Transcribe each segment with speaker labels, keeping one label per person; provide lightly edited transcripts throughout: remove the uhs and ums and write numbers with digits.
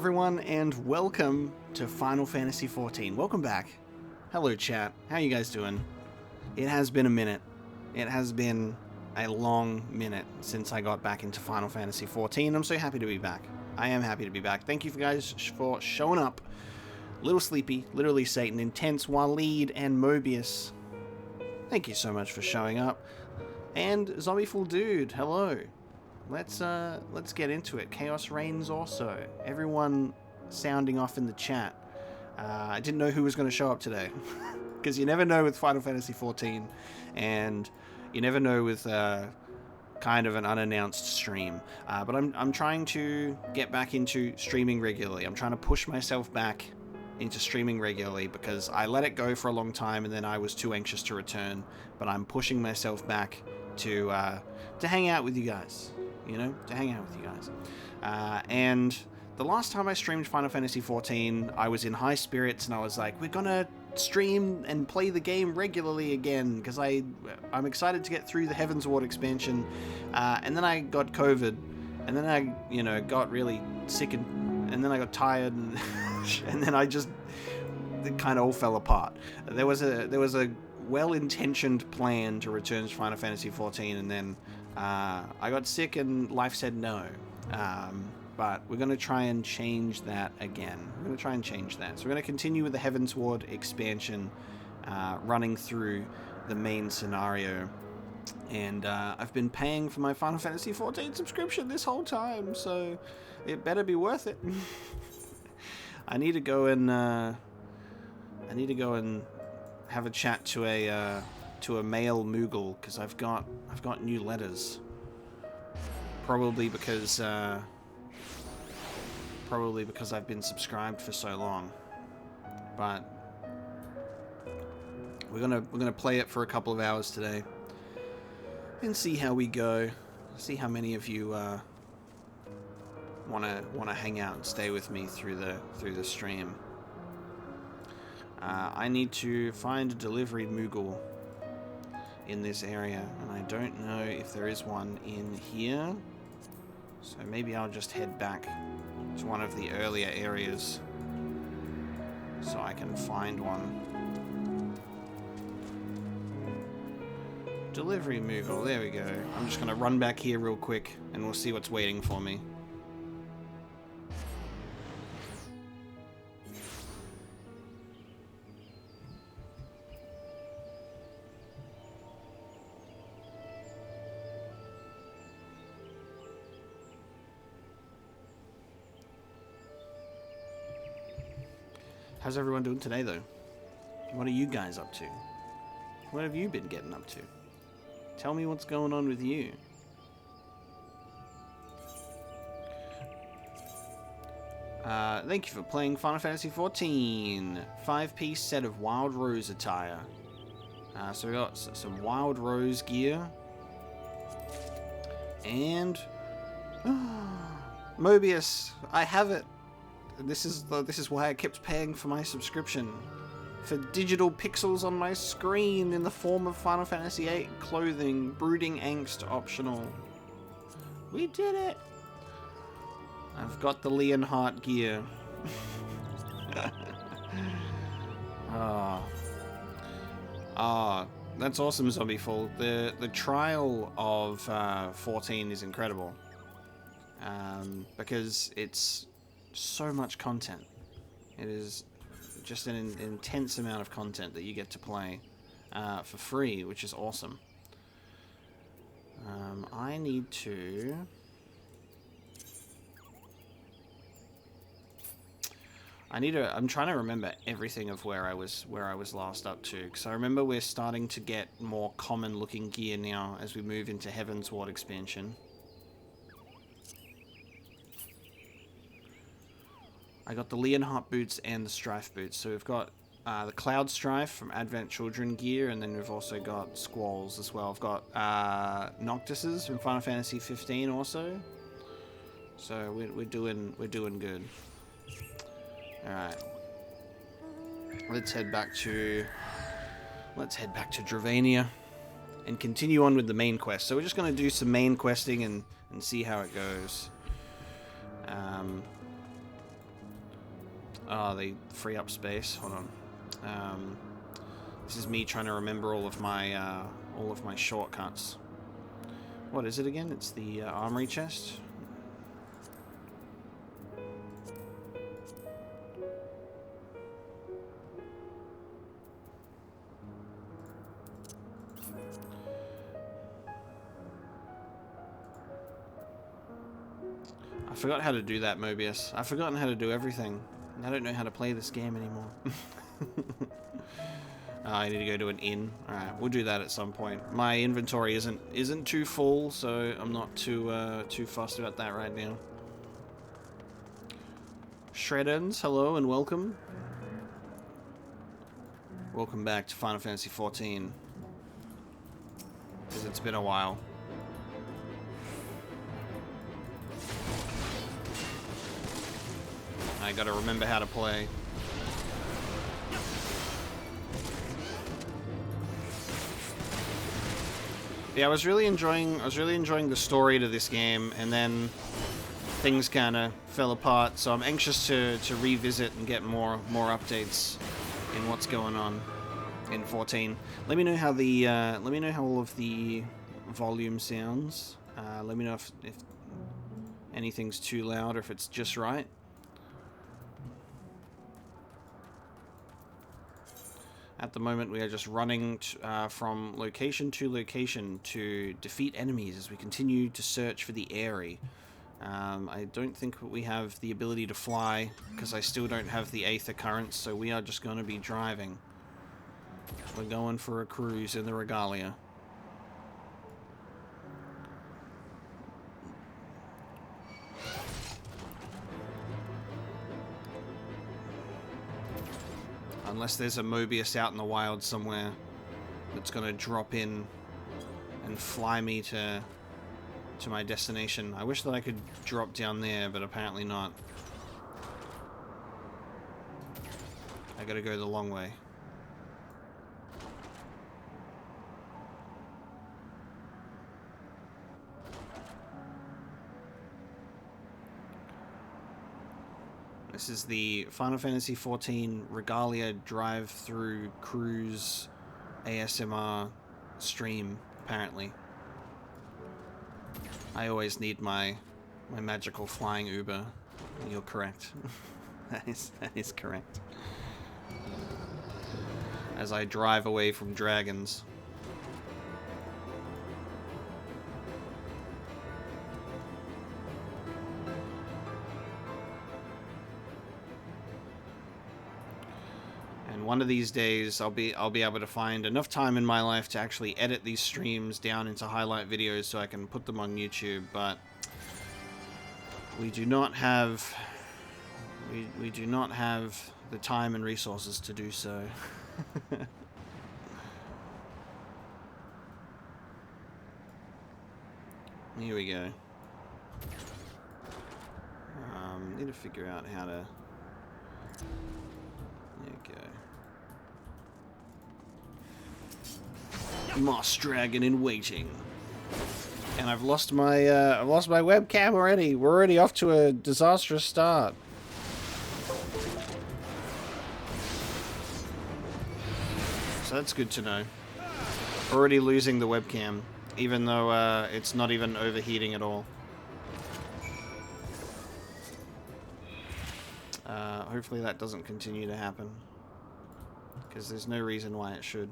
Speaker 1: everyone, and welcome to Final Fantasy XIV. Welcome back. Hello, chat. How you guys doing? It has been a minute. It has been a long minute since I got back into Final Fantasy XIV. I'm so happy to be back. I am happy to be back. Thank you guys for showing up. Little Sleepy, Literally Satan, Intense, Waleed, and Mobius. Thank you so much for showing up. And Zombieful Dude, hello. Let's get into it. Chaos reigns also. Everyone sounding off in the chat. I didn't know who was going to show up today, because you never know with Final Fantasy XIV, and you never know with kind of an unannounced stream. But I'm trying to get back into streaming regularly. I'm trying to push myself back into streaming regularly because I let it go for a long time and then I was too anxious to return. But I'm pushing myself back to hang out with you guys. You know, to hang out with you guys. And the last time I streamed Final Fantasy XIV, I was in high spirits and I was like, we're gonna stream and play the game regularly again because I'm excited to get through the Heavensward expansion. And then I got COVID, and then I, got really sick, and then I got tired, and and then it kind of all fell apart. There was a well-intentioned plan to return to Final Fantasy XIV, and then I got sick and life said no. But we're going to try and change that again. We're going to try and change that. So we're going to continue with the Heavensward expansion, running through the main scenario. And I've been paying for my Final Fantasy XIV subscription this whole time, so it better be worth it. I need to go and have a chat to a male Moogle, because I've got new letters. Probably because I've been subscribed for so long. But we're gonna play it for a couple of hours today and see how we go. See how many of you wanna hang out and stay with me through the stream. I need to find a delivery Moogle in this area, and I don't know if there is one in here. So maybe I'll just head back to one of the earlier areas so I can find one. Delivery Moogle, there we go. I'm just going to run back here real quick and we'll see what's waiting for me. How's everyone doing today, though? What are you guys up to? What have you been getting up to? Tell me what's going on with you. Thank you for playing Final Fantasy XIV. 5-piece set of Wild Rose attire. So we got some Wild Rose gear. And... Mobius! I have it! This is why I kept paying for my subscription. For digital pixels on my screen in the form of Final Fantasy VIII clothing. Brooding Angst optional. We did it! I've got the Leonhardt gear. That's awesome, Zombieful. The trial of 14 is incredible. Because it's so much content. It is just an intense amount of content that you get to play for free, which is awesome. I'm trying to remember everything of where I was last up to, because I remember we're starting to get more common looking gear now as we move into Heavensward expansion. I got the Leonhardt boots and the Strife boots. So we've got the Cloud Strife from Advent Children gear, and then we've also got Squalls as well. I've got Noctises from Final Fantasy 15 also. So we're doing good. All right, let's head back to Dravania and continue on with the main quest. So we're just going to do some main questing and see how it goes. Oh, they free up space. Hold on. This is me trying to remember all of my shortcuts. What is it again? It's the armory chest. I forgot how to do that, Mobius. I've forgotten how to do everything. I don't know how to play this game anymore. I need to go to an inn. Alright, we'll do that at some point. My inventory isn't too full, so I'm not too fussed about that right now. Shreddens, hello and welcome. Welcome back to Final Fantasy XIV. Because it's been a while. I gotta remember how to play. Yeah, I was really enjoying the story to this game, and then things kind of fell apart. So I'm anxious to revisit and get more updates in what's going on in 14. Let me know how all of the volume sounds. Let me know if anything's too loud or if it's just right. At the moment, we are just running from location to location to defeat enemies as we continue to search for the Aery. I don't think we have the ability to fly, because I still don't have the Aether Currents, so we are just going to be driving. We're going for a cruise in the Regalia. Unless there's a Mobius out in the wild somewhere that's gonna drop in and fly me to my destination. I wish that I could drop down there, but apparently not. I gotta go the long way. This is the Final Fantasy XIV Regalia drive-through cruise ASMR stream, apparently. I always need my magical flying Uber. You're correct. That is correct. As I drive away from dragons. One of these days, I'll be able to find enough time in my life to actually edit these streams down into highlight videos so I can put them on YouTube. But we do not have we do not have the time and resources to do so. Here we go. Need to figure out how to. There we go. Moss Dragon in waiting. And I've lost my webcam already. We're already off to a disastrous start. So that's good to know. Already losing the webcam, even though it's not even overheating at all. Hopefully that doesn't continue to happen, because there's no reason why it should.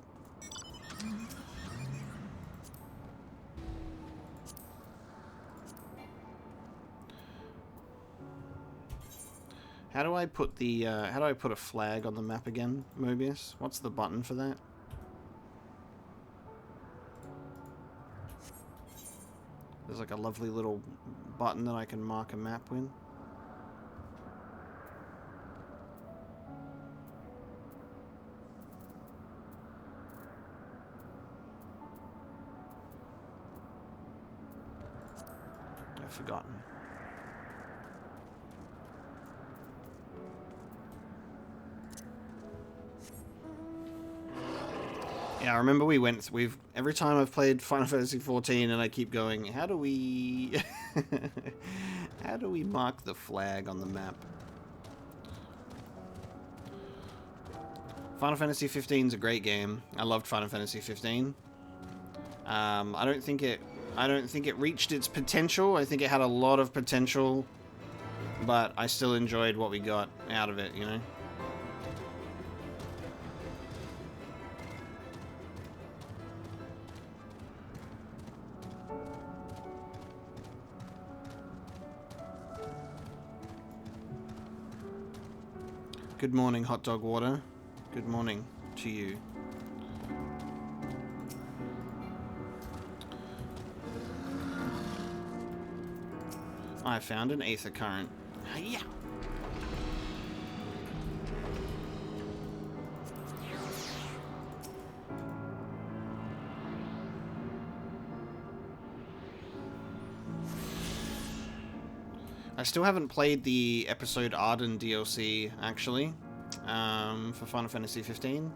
Speaker 1: How do I put a flag on the map again, Mobius? What's the button for that? There's like a lovely little button that I can mark a map with. I've forgotten. Yeah, I remember we've every time I've played Final Fantasy XIV and I keep going, how do we how do we mark the flag on the map? Final Fantasy 15 is a great game. I loved Final Fantasy 15. I don't think it reached its potential. I think it had a lot of potential, but I still enjoyed what we got out of it, you know? Good morning, Hot Dog Water. Good morning to you. I found an ether current. Hiya! I still haven't played the episode Arden DLC, actually, for Final Fantasy 15.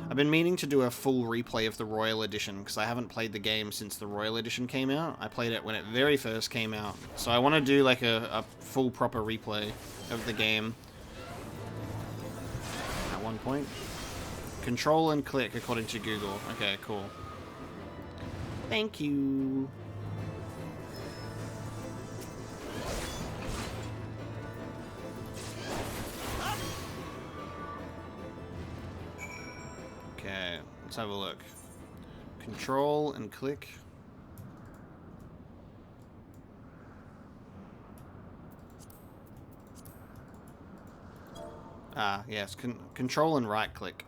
Speaker 1: I've been meaning to do a full replay of the Royal Edition, because I haven't played the game since the Royal Edition came out. I played it when it very first came out. So I want to do like a full proper replay of the game at one point. Control and click, according to Google. Okay, cool. Thank you. Okay, let's have a look. Control and click. Ah, yes, control and right click.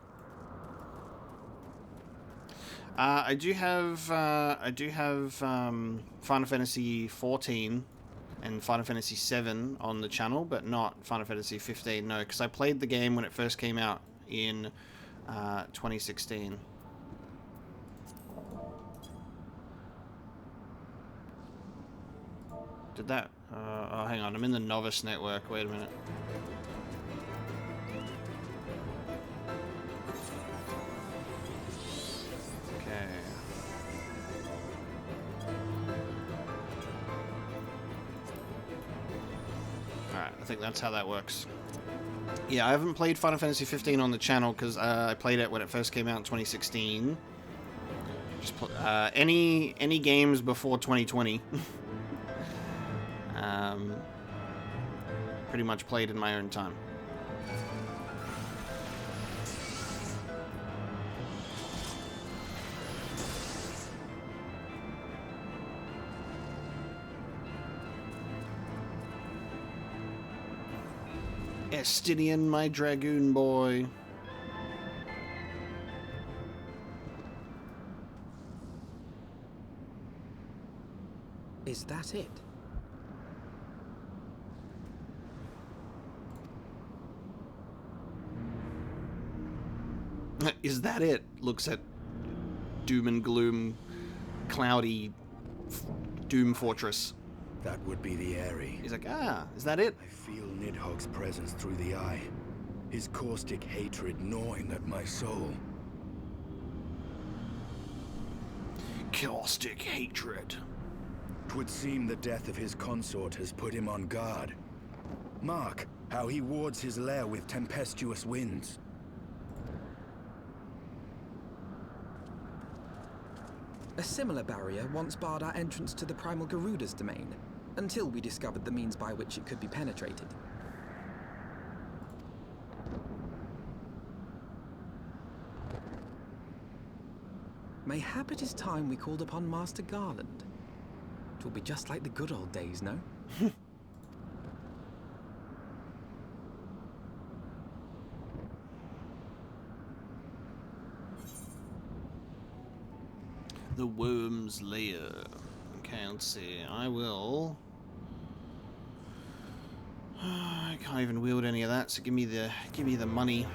Speaker 1: I do have Final Fantasy 14 and Final Fantasy 7 on the channel, but not Final Fantasy 15. No, because I played the game when it first came out in 2016. Did that? Oh, hang on. I'm in the novice network. Wait a minute. Okay. Alright, I think that's how that works. Yeah, I haven't played Final Fantasy 15 on the channel because I played it when it first came out in 2016. Just any games before 2020. Pretty much played in my own time. Estinian, my dragoon boy.
Speaker 2: Is that it?
Speaker 1: Is that it? Looks at doom and gloom, cloudy doom fortress.
Speaker 3: That would be the Aery.
Speaker 1: He's like, ah, is that it?
Speaker 3: I feel Nidhogg's presence through the eye. His caustic hatred gnawing at my soul.
Speaker 1: Caustic hatred.
Speaker 3: 'Twould seem the death of his consort has put him on guard. Mark how he wards his lair with tempestuous winds.
Speaker 2: A similar barrier once barred our entrance to the primal Garuda's domain, until we discovered the means by which it could be penetrated. Mayhap it is time we called upon Master Garland. It will be just like the good old days, no?
Speaker 1: The worm's lair. Okay, let's see. I will. I can't even wield any of that, so give me the money.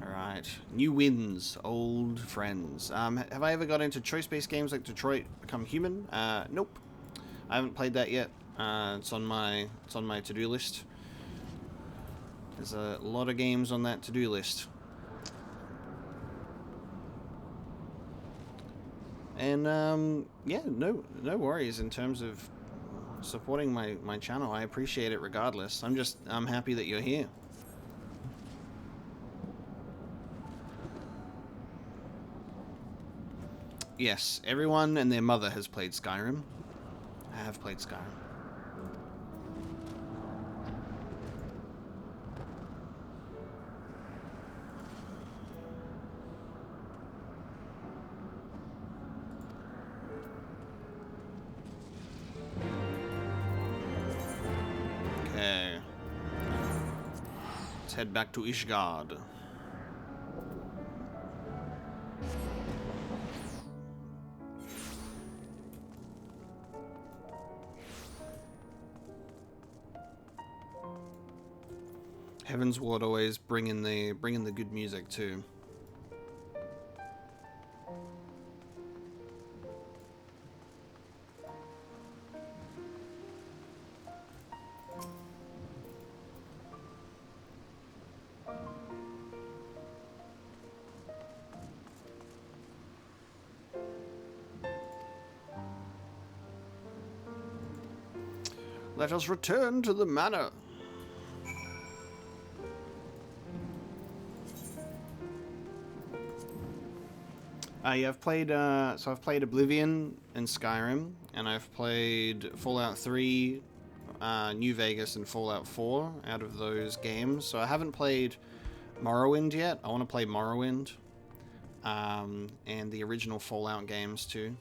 Speaker 1: Alright. New wins, old friends. Have I ever got into choice-based games like Detroit Become Human? Nope. I haven't played that yet. It's on my to-do list. There's a lot of games on that to-do list. And yeah, no worries in terms of supporting my channel. I appreciate it regardless. I'm happy that you're here. Yes, everyone and their mother has played Skyrim. I have played Skyrim. Okay. Let's head back to Ishgard. Heavensward always bringing the good music too. Let us return to the manor. Yeah, I've played, so I've played Oblivion and Skyrim, and I've played Fallout 3, New Vegas, and Fallout 4 out of those games. So I haven't played Morrowind yet. I want to play Morrowind, and the original Fallout games too.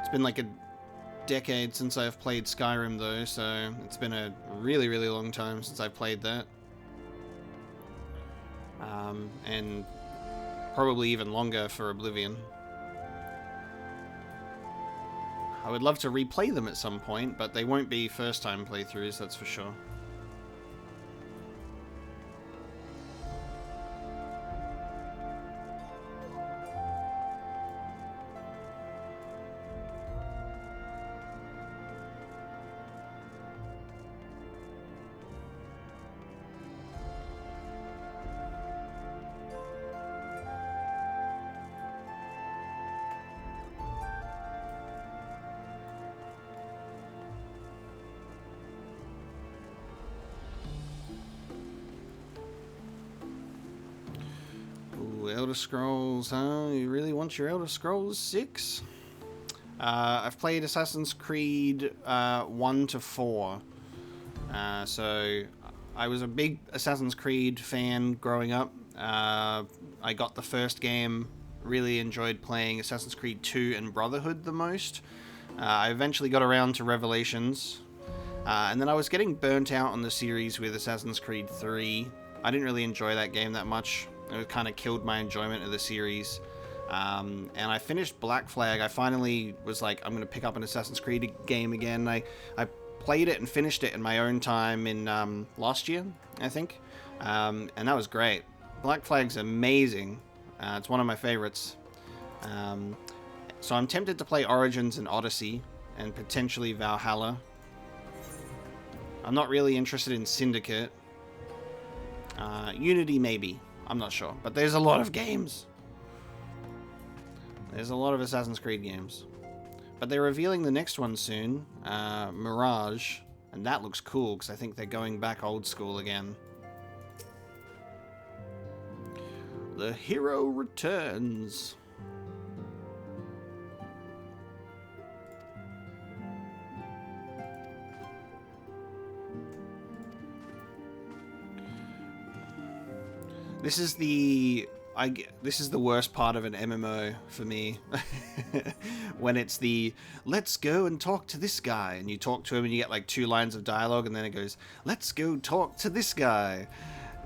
Speaker 1: It's been like a decade since I've played Skyrim though, so it's been a really, really long time since I've played that. And probably even longer for Oblivion. I would love to replay them at some point, but they won't be first-time playthroughs, that's for sure. Elder Scrolls, huh? You really want your Elder Scrolls 6? I've played Assassin's Creed 1 to 4. So I was a big Assassin's Creed fan growing up. I got the first game, really enjoyed playing Assassin's Creed 2 and Brotherhood the most. I eventually got around to Revelations. And then I was getting burnt out on the series with Assassin's Creed 3. I didn't really enjoy that game that much. It kind of killed my enjoyment of the series. And I finished Black Flag. I finally was like, I'm going to pick up an Assassin's Creed game again. I played it and finished it in my own time in last year, I think. And that was great. Black Flag's amazing. It's one of my favorites. So I'm tempted to play Origins and Odyssey and potentially Valhalla. I'm not really interested in Syndicate. Unity maybe. I'm not sure. But there's a lot of games. There's a lot of Assassin's Creed games. But they're revealing the next one soon, Mirage. And that looks cool, because I think they're going back old school again. The hero returns. This is the worst part of an MMO for me. When it's the, let's go and talk to this guy, and you talk to him and you get like 2 lines of dialogue, and then it goes, let's go talk to this guy,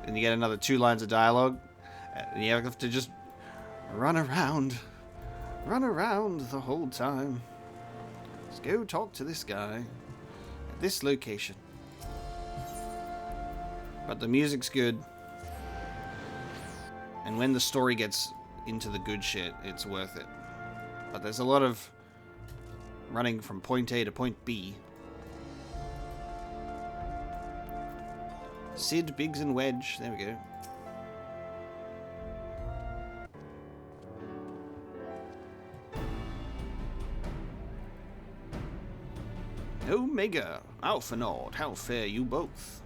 Speaker 1: and you get another 2 lines of dialogue, and you have to just run around the whole time. Let's go talk to this guy at this location. But the music's good. And when the story gets into the good shit, it's worth it. But there's a lot of running from point A to point B. Sid, Biggs, and Wedge. There we go. Omega, Alpha Nord, how fare you both?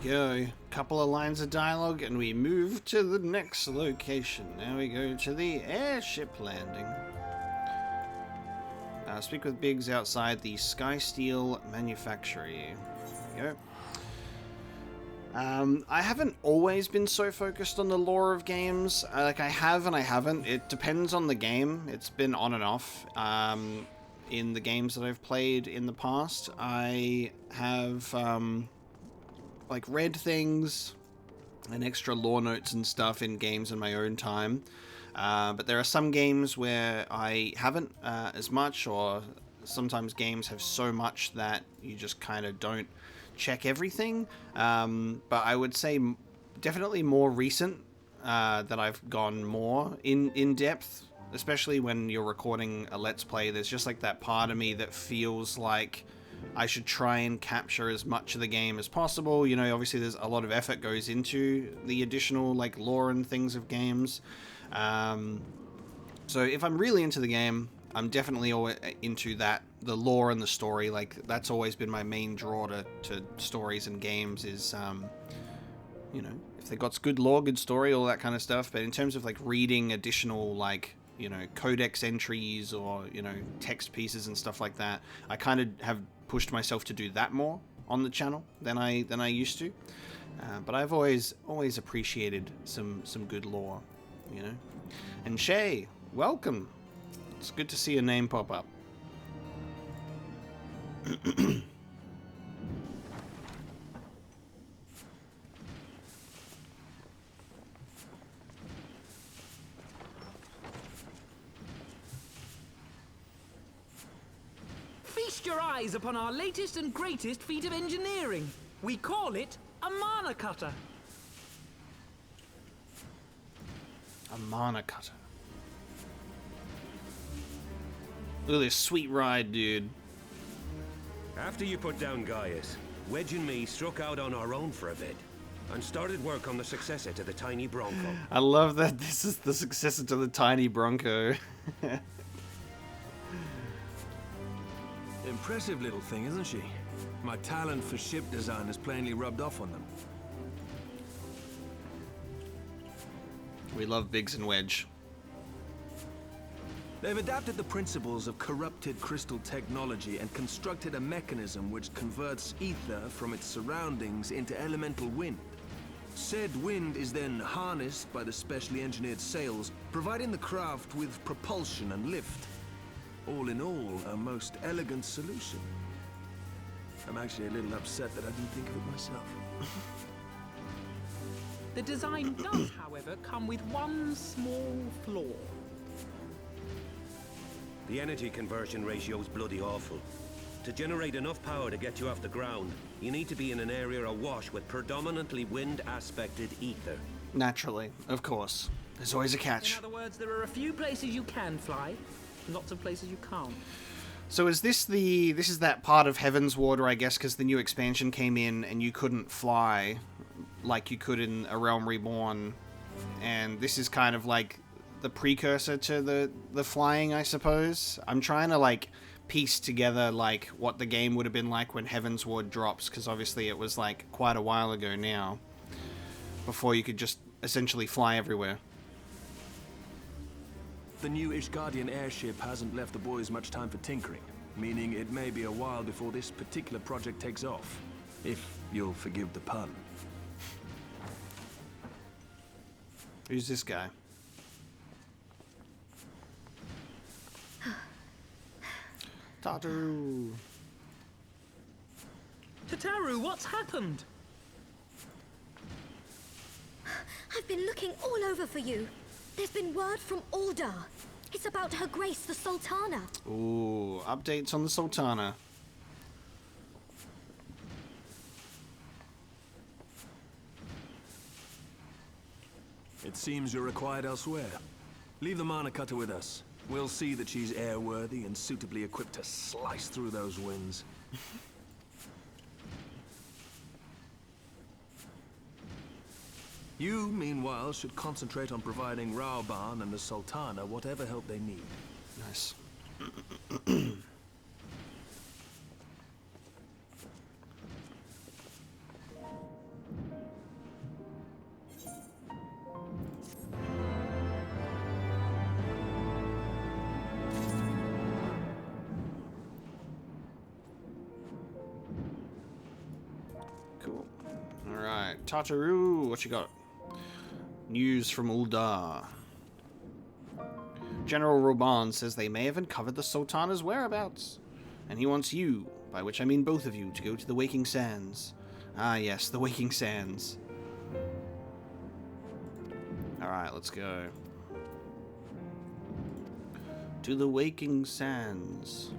Speaker 1: Go. Couple of lines of dialogue and we move to the next location. Now we go to the airship landing. Speak with Biggs outside the Skysteel Manufactory. There we go. I haven't always been so focused on the lore of games. Like, I have and I haven't. It depends on the game. It's been on and off. In the games that I've played in the past, I have... like read things and extra lore notes and stuff in games in my own time, but there are some games where I haven't as much, or sometimes games have so much that you just kind of don't check everything, but I would say definitely more recent that I've gone more in depth, especially when you're recording a Let's Play. There's just like that part of me that feels like I should try and capture as much of the game as possible. You know, obviously there's a lot of effort goes into the additional like lore and things of games. So if I'm really into the game, I'm definitely into that, the lore and the story. Like, that's always been my main draw to stories and games is, you know, if they got good lore, good story, all that kind of stuff. But in terms of like reading additional like, you know, codex entries or, you know, text pieces and stuff like that, I kind of have pushed myself to do that more on the channel than I used to. But I've always appreciated some good lore, you know. And Shay, welcome. It's good to see your name pop up.
Speaker 4: Feast your eyes upon our latest and greatest feat of engineering. We call it a mana cutter.
Speaker 1: A mana cutter. Look at this sweet ride, dude.
Speaker 5: After you put down Gaius, Wedge and me struck out on our own for a bit and started work on the successor to the tiny Bronco.
Speaker 1: I love that this is the successor to the tiny Bronco.
Speaker 6: Impressive little thing, isn't she? My talent for ship design has plainly rubbed off on them.
Speaker 1: We love Biggs and Wedge.
Speaker 6: They've adapted the principles of corrupted crystal technology and constructed a mechanism which converts ether from its surroundings into elemental wind. Said wind is then harnessed by the specially engineered sails, providing the craft with propulsion and lift. All in all, a most elegant solution. I'm actually a little upset that I didn't think of it myself.
Speaker 4: The design does, however, come with one small flaw.
Speaker 5: The energy conversion ratio is bloody awful. To generate enough power to get you off the ground, you need to be in an area awash with predominantly wind-aspected ether.
Speaker 1: Naturally, of course. There's always a catch.
Speaker 4: In other words, there are a few places you can fly, lots of places you can't.
Speaker 1: So is this is that part of Heavensward, I guess, because the new expansion came in and you couldn't fly like you could in A Realm Reborn, and this is kind of like the precursor to the flying, I suppose. I'm trying to like piece together like what the game would have been like when Heavensward drops, because obviously it was like quite a while ago now, before you could just essentially fly everywhere.
Speaker 6: The new Ishgardian airship hasn't left the boys much time for tinkering, meaning it may be a while before this particular project takes off, if you'll forgive the pun.
Speaker 1: Who's this guy? Tataru.
Speaker 4: Tataru, what's happened?
Speaker 7: I've been looking all over for you. There's been word from Ul'dah. It's about Her Grace, the Sultana.
Speaker 1: Ooh, updates on the Sultana.
Speaker 6: It seems you're required elsewhere. Leave the Mana Cutter with us. We'll see that she's airworthy and suitably equipped to slice through those winds. You, meanwhile, should concentrate on providing Rauban and the Sultana whatever help they need.
Speaker 1: Nice. Cool. Alright, Tataru, what you got? News from Ul'dah. General Rauban says they may have uncovered the Sultana's whereabouts, and he wants you, by which I mean both of you, to go to the Waking Sands. Ah yes, the Waking Sands. Alright, let's go. To the Waking Sands.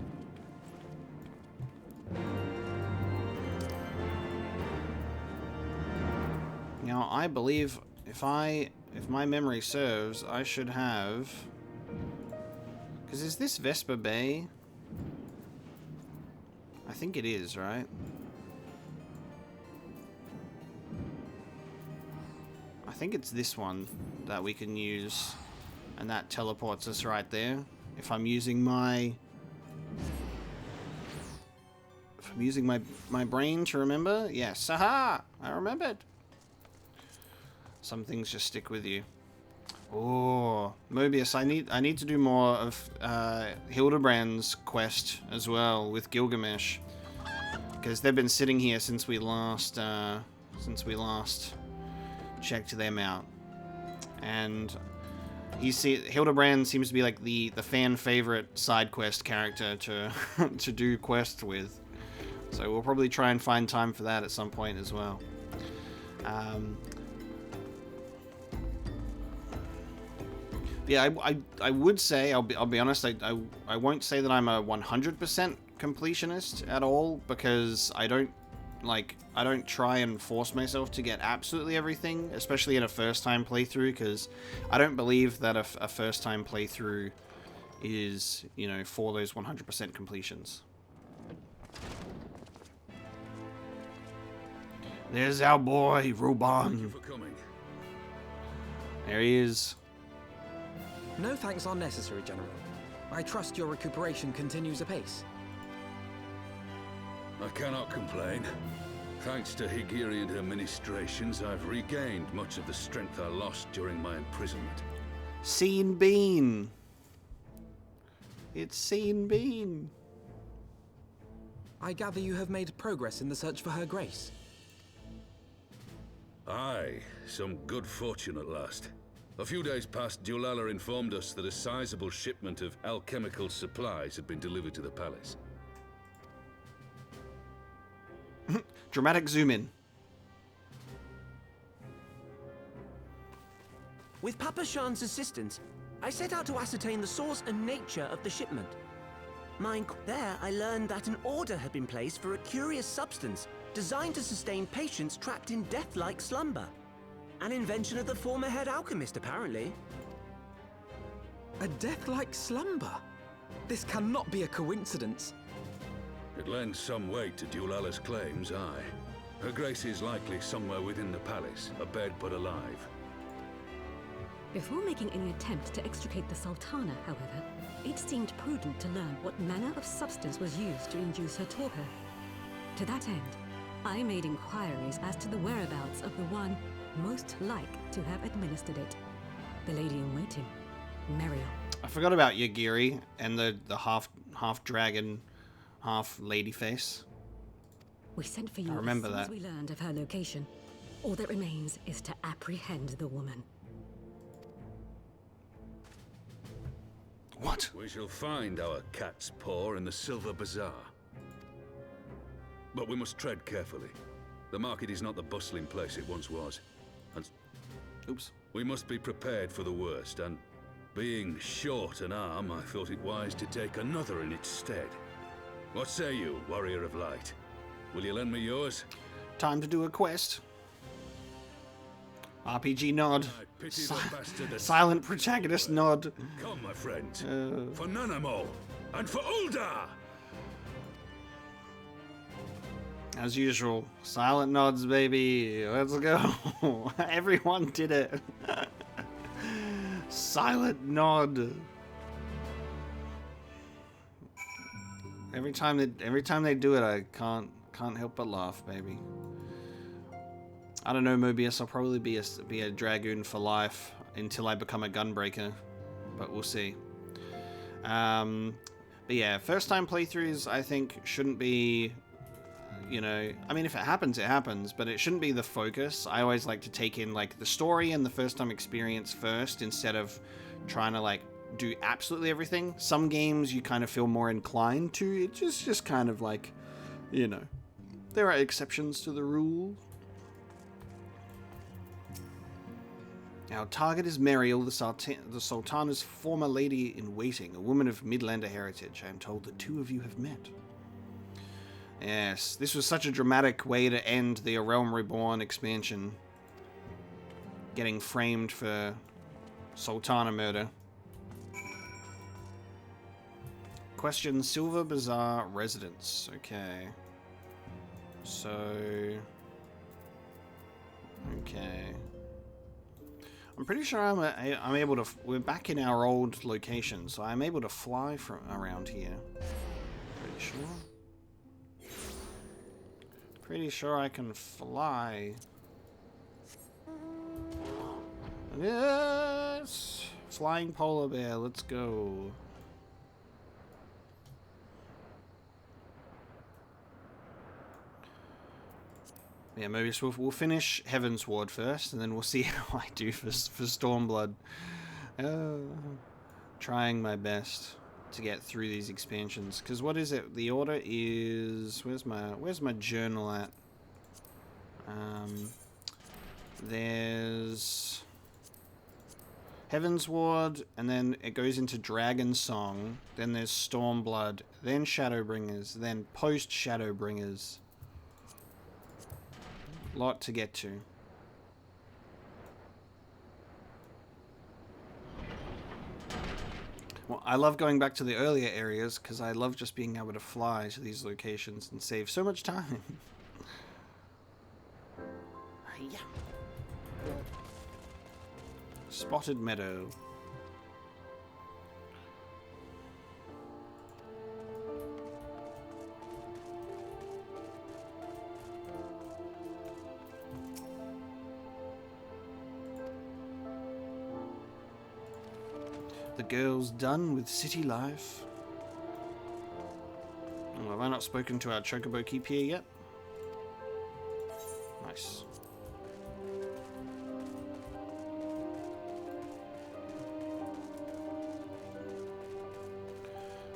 Speaker 1: Now, I believe if my memory serves, I should have... Because is this Vesper Bay? I think it is, right? I think it's this one that we can use, and that teleports us right there. If I'm using my... my brain to remember? Yes. Aha! I remembered. Some things just stick with you. Oh, Mobius, I need to do more of Hildebrand's quest as well with Gilgamesh, because they've been sitting here since we last checked them out, and Hildebrand seems to be like the fan favorite side quest character to to do quests with. So we'll probably try and find time for that at some point as well. Yeah, I would say, I'll be honest, I won't say that I'm a 100% completionist at all, because I don't try and force myself to get absolutely everything, especially in a first time playthrough, because I don't believe that a first time playthrough is, you know, for those 100% completions. There's our boy, Rauban.
Speaker 3: Thank you for coming.
Speaker 1: There he is.
Speaker 2: No thanks are necessary, General. I trust your recuperation continues apace.
Speaker 3: I cannot complain. Thanks to Higiri and her ministrations, I've regained much of the strength I lost during my imprisonment.
Speaker 1: Scene Bean. It's Scene Bean.
Speaker 2: I gather you have made progress in the search for Her Grace.
Speaker 3: Aye, some good fortune at last. A few days past, Dulala informed us that a sizable shipment of alchemical supplies had been delivered to the palace.
Speaker 1: Dramatic zoom in.
Speaker 8: With Papa Shan's assistance, I set out to ascertain the source and nature of the shipment. There, I learned that an order had been placed for a curious substance designed to sustain patients trapped in death-like slumber. An invention of the former head alchemist, apparently.
Speaker 2: A death-like slumber? This cannot be a coincidence.
Speaker 3: It lends some weight to Dulala's claims, aye. Her Grace is likely somewhere within the palace, abed but alive.
Speaker 9: Before making any attempt to extricate the Sultana, however, it seemed prudent to learn what manner of substance was used to induce her torpor. To that end, I made inquiries as to the whereabouts of the one most like to have administered it. The lady-in-waiting, Meriel.
Speaker 1: I forgot about Yagiri and the half dragon, half lady face.
Speaker 9: We sent for you
Speaker 1: I remember
Speaker 9: as soon
Speaker 1: that.
Speaker 9: as we learned of her location. All that remains is to apprehend the woman.
Speaker 1: What?
Speaker 3: We shall find our cat's paw in the Silver Bazaar. But we must tread carefully. The market is not the bustling place it once was. And
Speaker 1: Oops.
Speaker 3: we must be prepared for the worst, and being short an arm, I thought it wise to take another in its stead. What say you, Warrior of Light? Will you lend me yours?
Speaker 1: Time to do a quest. RPG nod.
Speaker 3: I pity the bastard that
Speaker 1: Silent protagonist nod.
Speaker 3: Come, my friend. For Nanamo and for Uldar!
Speaker 1: As usual, silent nods, baby. Let's go. Everyone did it. Silent nod. Every time they do it, I can't help but laugh, baby. I don't know, Mobius. I'll probably be a dragoon for life until I become a gunbreaker, but we'll see. But yeah, first time playthroughs I think shouldn't be, you know, I mean, if it happens, it happens, but it shouldn't be the focus. I always like to take in like the story and the first time experience first instead of trying to like do absolutely everything. Some games you kind of feel more inclined to. It's just kind of like, you know, there are exceptions to the rule. Our target is Meriel, the Sultana's former lady-in-waiting, a woman of Midlander heritage. I am told the two of you have met. Yes, this was such a dramatic way to end the A Realm Reborn expansion. Getting framed for Sultana murder. Question, Silver Bazaar residence. Okay. So... okay. I'm pretty sure I'm able to... We're back in our old location, so I'm able to fly from around here. Pretty sure. Pretty sure I can fly. Yes! Flying polar bear, let's go. Yeah, maybe we'll finish Heavensward first, and then we'll see how I do for Stormblood. Trying my best to get through these expansions. Because what is it? The order is... Where's my journal at? There's... Heavensward, and then it goes into Dragon Song. Then there's Stormblood, then Shadowbringers, then post-Shadowbringers. Lot to get to. Well, I love going back to the earlier areas because I love just being able to fly to these locations and save so much time. Yeah. Spotted Meadow. The girl's done with city life. Oh, have I not spoken to our Chocobo Keep here yet? Nice.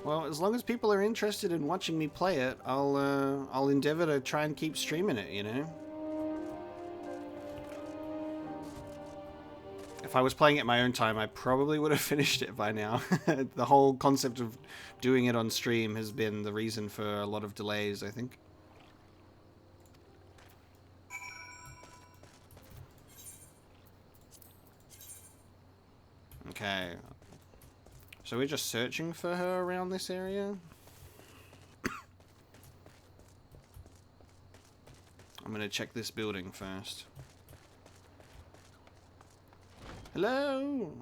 Speaker 1: Well, as long as people are interested in watching me play it, I'll endeavor to try and keep streaming it, you know? If I was playing it my own time, I probably would have finished it by now. The whole concept of doing it on stream has been the reason for a lot of delays, I think. Okay. So we're just searching for her around this area? I'm gonna check this building first. Hello?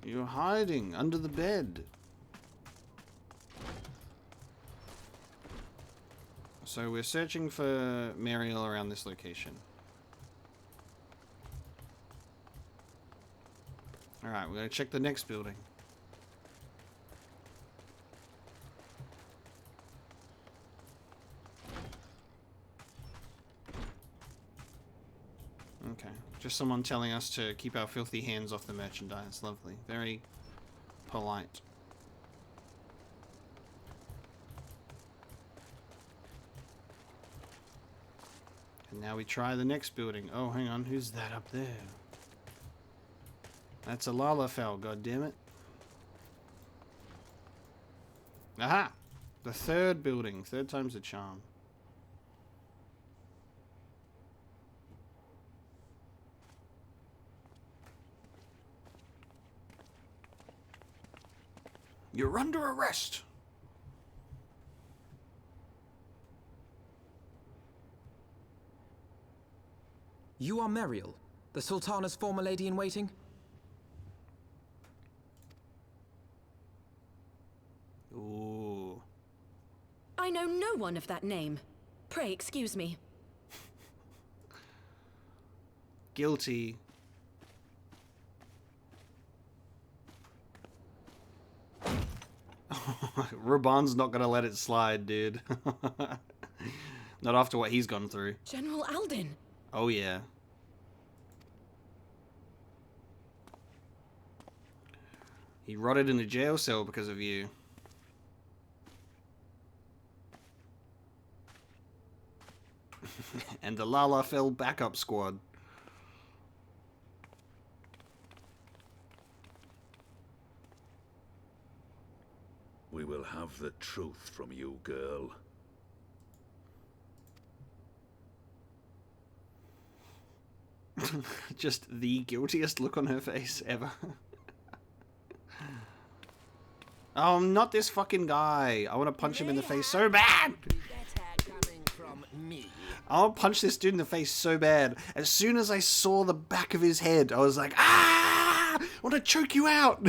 Speaker 1: You're hiding under the bed. So we're searching for Meriel around this location. Alright, we're gonna check the next building. Okay. Just someone telling us to keep our filthy hands off the merchandise. Lovely. Very, polite. And now we try the next building. Oh, hang on. Who's that up there? That's a Lalafell, goddammit. Aha! The third building. Third time's a charm. You're under arrest!
Speaker 2: You are Meriel, the Sultana's former lady-in-waiting?
Speaker 1: Ooh.
Speaker 10: I know no one of that name. Pray excuse me.
Speaker 1: Guilty. Raban's not gonna let it slide, dude. Not after what he's gone through.
Speaker 10: General Alden.
Speaker 1: Oh yeah. He rotted in a jail cell because of you. And the Lalafell backup squad.
Speaker 3: We will have the truth from you, girl.
Speaker 1: Just the guiltiest look on her face ever. Oh, not this fucking guy. I want to punch him in the face so bad. I want to punch this dude in the face so bad. As soon as I saw the back of his head, I was like, ah! I want to choke you out.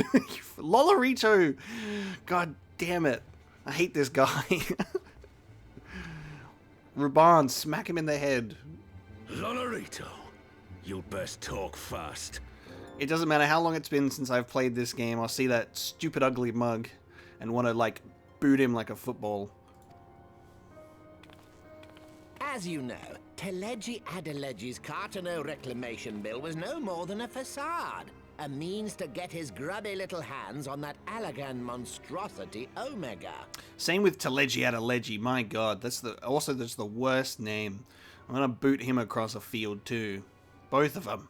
Speaker 1: Lolorito. God damn it. I hate this guy. Ruban, smack him in the head.
Speaker 3: Lolorito, you'll best talk fast.
Speaker 1: It doesn't matter how long it's been since I've played this game, I'll see that stupid ugly mug and want to, like, boot him like a football.
Speaker 11: As you know, Teleji Adeleji's Cartano reclamation bill was no more than a facade. A means to get his grubby little hands on that Allagan monstrosity Omega.
Speaker 1: Same with Teleji Adeleji, my god, that's the worst name. I'm gonna boot him across a field too. Both of them.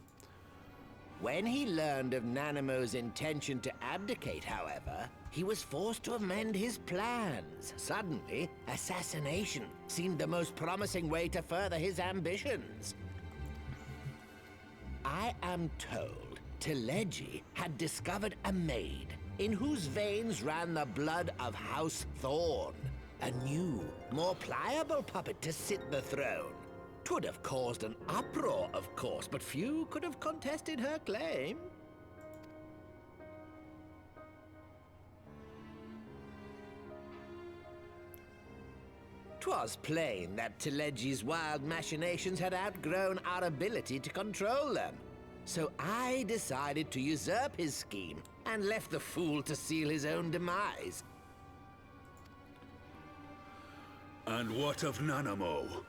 Speaker 11: When he learned of Nanamo's intention to abdicate, however, he was forced to amend his plans. Suddenly, assassination seemed the most promising way to further his ambitions. I am told Teleji had discovered a maid in whose veins ran the blood of House Thorn, a new, more pliable puppet to sit the throne. 'Twould have caused an uproar, of course, but few could have contested her claim. 'Twas plain that Teleji's wild machinations had outgrown our ability to control them. So I decided to usurp his scheme and left the fool to seal his own demise.
Speaker 3: And what of Nanamo?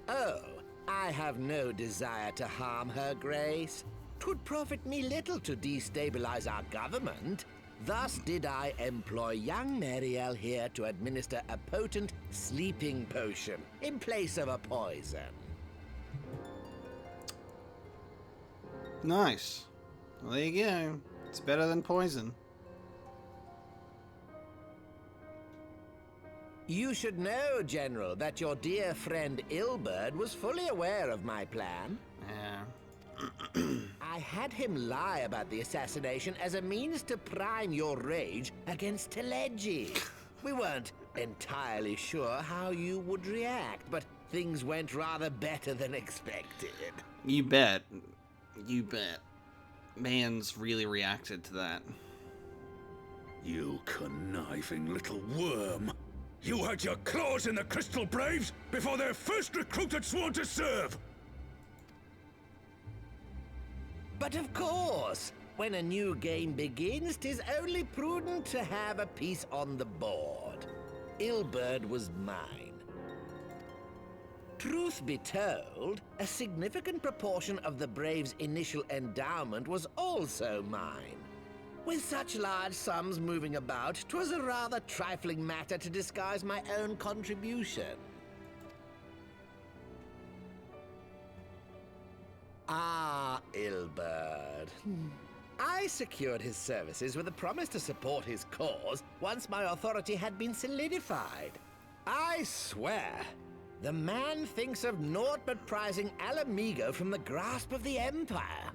Speaker 11: Oh, I have no desire to harm her grace. 'Twould profit me little to destabilize our government. Thus did I employ young Meriel here to administer a potent sleeping potion in place of a poison.
Speaker 1: Nice. Well, there you go. It's better than poison.
Speaker 11: You should know, General, that your dear friend Ilberd was fully aware of my plan.
Speaker 1: Yeah.
Speaker 11: I had him lie about the assassination as a means to prime your rage against Teleji. We weren't entirely sure how you would react, but things went rather better than expected.
Speaker 1: You bet. You bet. Man's really reacted to that.
Speaker 3: You conniving little worm. You had your claws in the Crystal Braves before their first recruit had sworn to serve!
Speaker 11: But of course, when a new game begins, 'tis only prudent to have a piece on the board. Ilberd was mine. Truth be told, a significant proportion of the Brave's initial endowment was also mine. With such large sums moving about, 'twas a rather trifling matter to disguise my own contribution. Ah, Ilberd. I secured his services with a promise to support his cause once my authority had been solidified. I swear, the man thinks of naught but prizing Alamigo from the grasp of the Empire.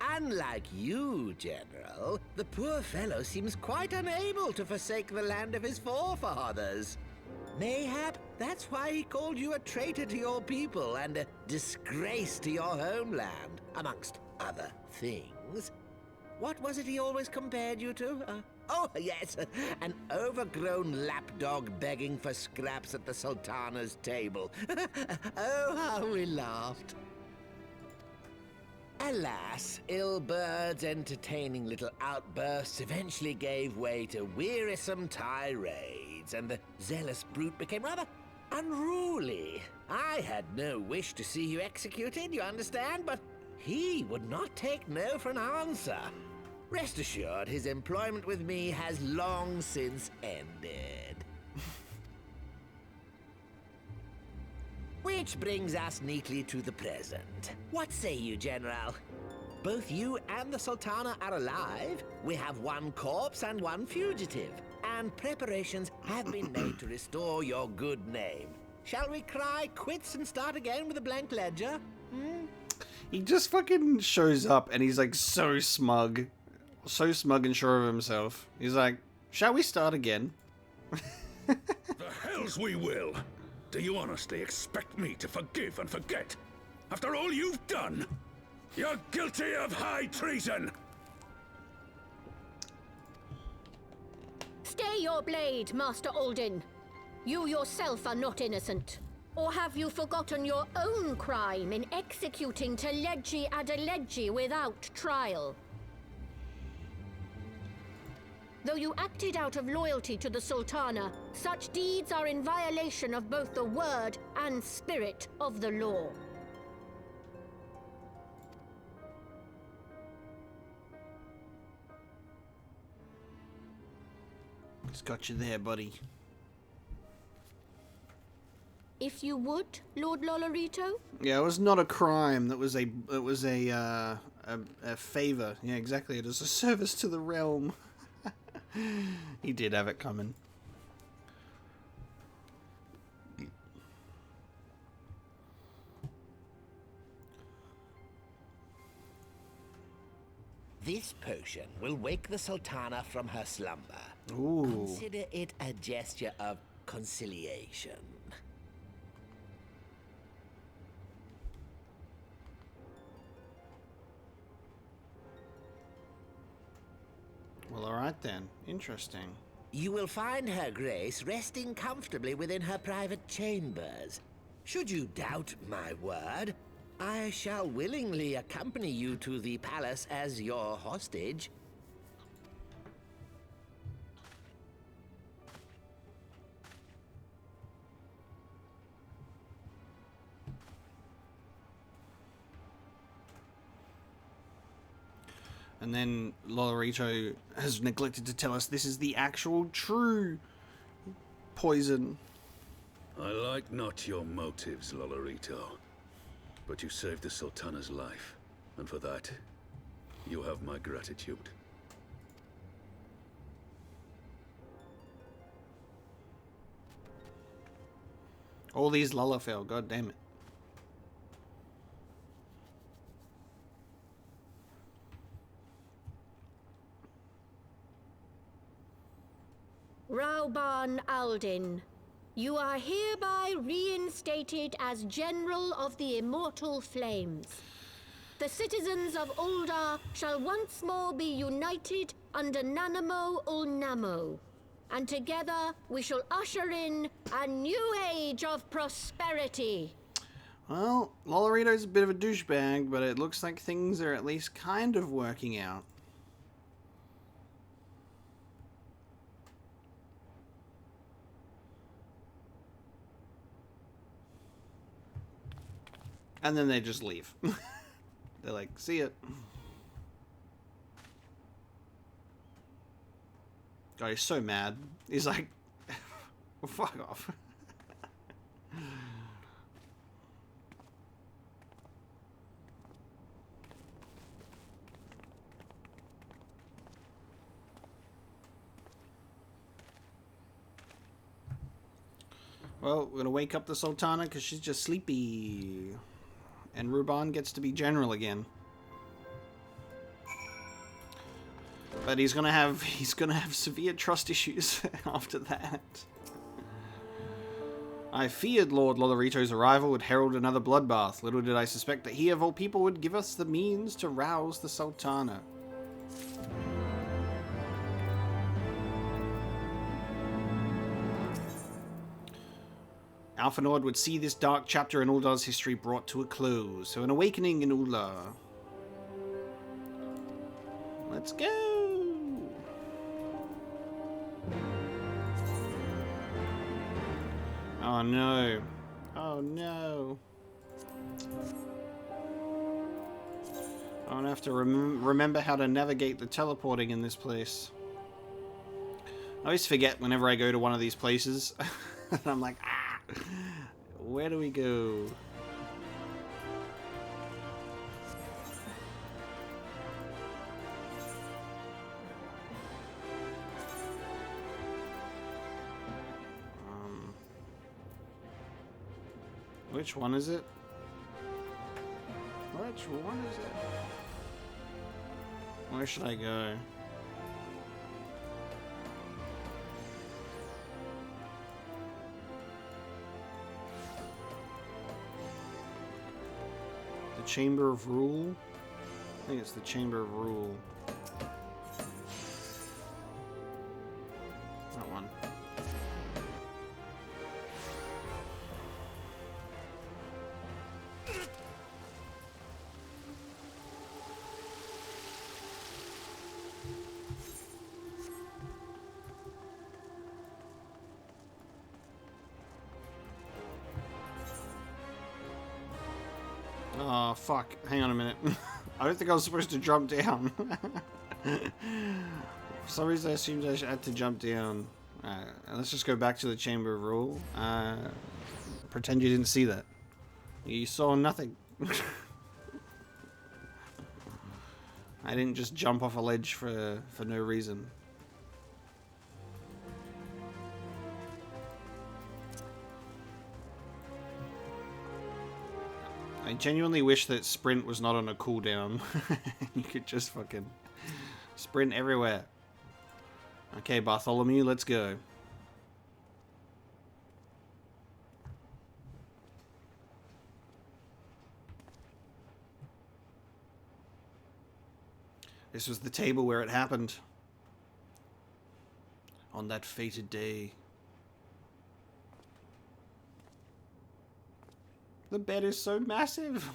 Speaker 11: Unlike you, General, the poor fellow seems quite unable to forsake the land of his forefathers. Mayhap that's why he called you a traitor to your people and a disgrace to your homeland, amongst other things. What was it he always compared you to? Oh, yes, an overgrown lapdog begging for scraps at the Sultana's table. Oh, how we laughed. Alas, Ilberd's entertaining little outbursts eventually gave way to wearisome tirades, and the zealous brute became rather unruly. I had no wish to see you executed, you understand, but he would not take no for an answer. Rest assured, his employment with me has long since ended. Which brings us neatly to the present. What say you, General? Both you and the Sultana are alive. We have one corpse and one fugitive, and preparations have been made to restore your good name. Shall we cry quits and start again with a blank ledger?
Speaker 1: He just fucking shows up and he's like so smug and sure of himself. He's like, shall we start again?
Speaker 3: The hells we will! Do you honestly expect me to forgive and forget? After all you've done? You're guilty of high treason!
Speaker 7: Stay your blade, Master Alden. You yourself are not innocent. Or have you forgotten your own crime in executing Teledji Adeledji without trial? Though you acted out of loyalty to the Sultana, such deeds are in violation of both the word and spirit of the law.
Speaker 1: He's got you there, buddy.
Speaker 7: If you would, Lord Lolorito?
Speaker 1: Yeah, it was not a crime. That was a favor. Yeah, exactly. It was a service to the realm. He did have it coming.
Speaker 11: This potion will wake the Sultana from her slumber.
Speaker 1: Ooh.
Speaker 11: Consider it a gesture of conciliation.
Speaker 1: Well, alright then. Interesting.
Speaker 11: You will find her grace resting comfortably within her private chambers. Should you doubt my word, I shall willingly accompany you to the palace as your hostage.
Speaker 1: And then Lolorito has neglected to tell us this is the actual true poison.
Speaker 3: I like not your motives, Lolorito. But you saved the Sultana's life, and for that, you have my gratitude.
Speaker 1: All these Lullafell, god damn it.
Speaker 7: Rauban Aldin, you are hereby reinstated as General of the Immortal Flames. The citizens of Ul'dah shall once more be united under Nanamo Ul'Namo, and together we shall usher in a new age of prosperity.
Speaker 1: Well, Lolorito's a bit of a douchebag, but it looks like things are at least kind of working out. And then they just leave. They're like, see it. God, he's so mad. He's like, fuck off. Well, we're gonna wake up the Sultana because she's just sleepy. And Ruban gets to be general again. But he's gonna have severe trust issues after that. I feared Lord Lolorito's arrival would herald another bloodbath. Little did I suspect that he of all people would give us the means to rouse the Sultana. Alphanord would see this dark chapter in Uldar's history brought to a close. So an awakening in Uldar. Let's go! Oh no. Oh no. I'm gonna have to remember how to navigate the teleporting in this place. I always forget whenever I go to one of these places. And I'm like, ah! Where do we go? Which one is it? Which one is it? Where should I go? The Chamber of Rule? I think it's the Chamber of Rule. That one. Oh, fuck. Hang on a minute. I don't think I was supposed to jump down. For some reason I assumed I had to jump down. Let's just go back to the Chamber of Rule. Pretend you didn't see that. You saw nothing. I didn't just jump off a ledge for no reason. I genuinely wish that sprint was not on a cooldown. You could just fucking sprint everywhere. Okay, Bartholomew, let's go. This was the table where it happened. On that fated day. The bed is so massive.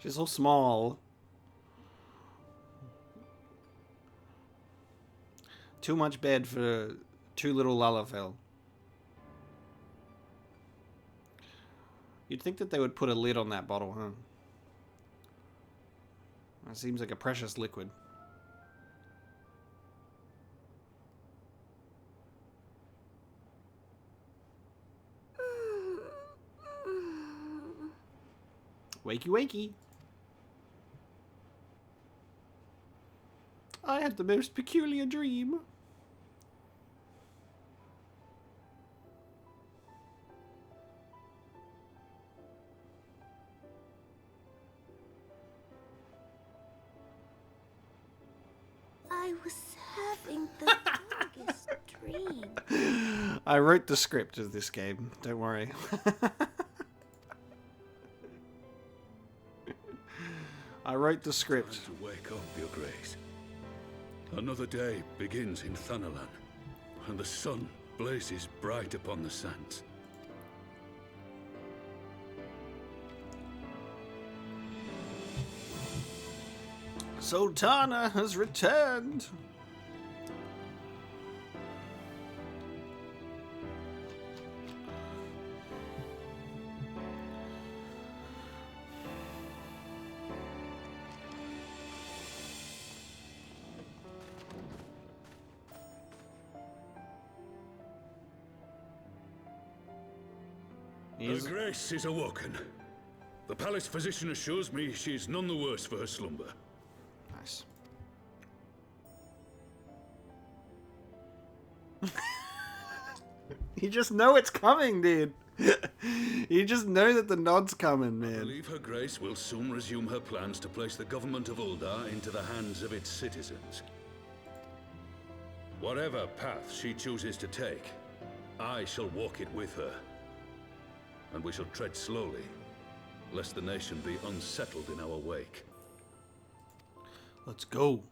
Speaker 1: She's so small. Too much bed for too little Lalafell. You'd think that they would put a lid on that bottle, huh? That seems like a precious liquid. Wakey wakey. I had the most peculiar dream.
Speaker 7: I was having the darkest dream.
Speaker 1: I wrote the script of this game, don't worry. I wrote the script.
Speaker 3: Time to wake up, Your Grace. Another day begins in Thanalan. and the sun blazes bright upon the sands.
Speaker 1: Sultana has returned.
Speaker 3: Her Grace is awoken. The palace physician assures me she is none the worse for her slumber.
Speaker 1: Nice. You just know it's coming, dude. You just know that the nod's coming, man.
Speaker 3: I believe Her Grace will soon resume her plans to place the government of Uldar into the hands of its citizens. Whatever path she chooses to take, I shall walk it with her. And we shall tread slowly, lest the nation be unsettled in our wake.
Speaker 1: Let's go.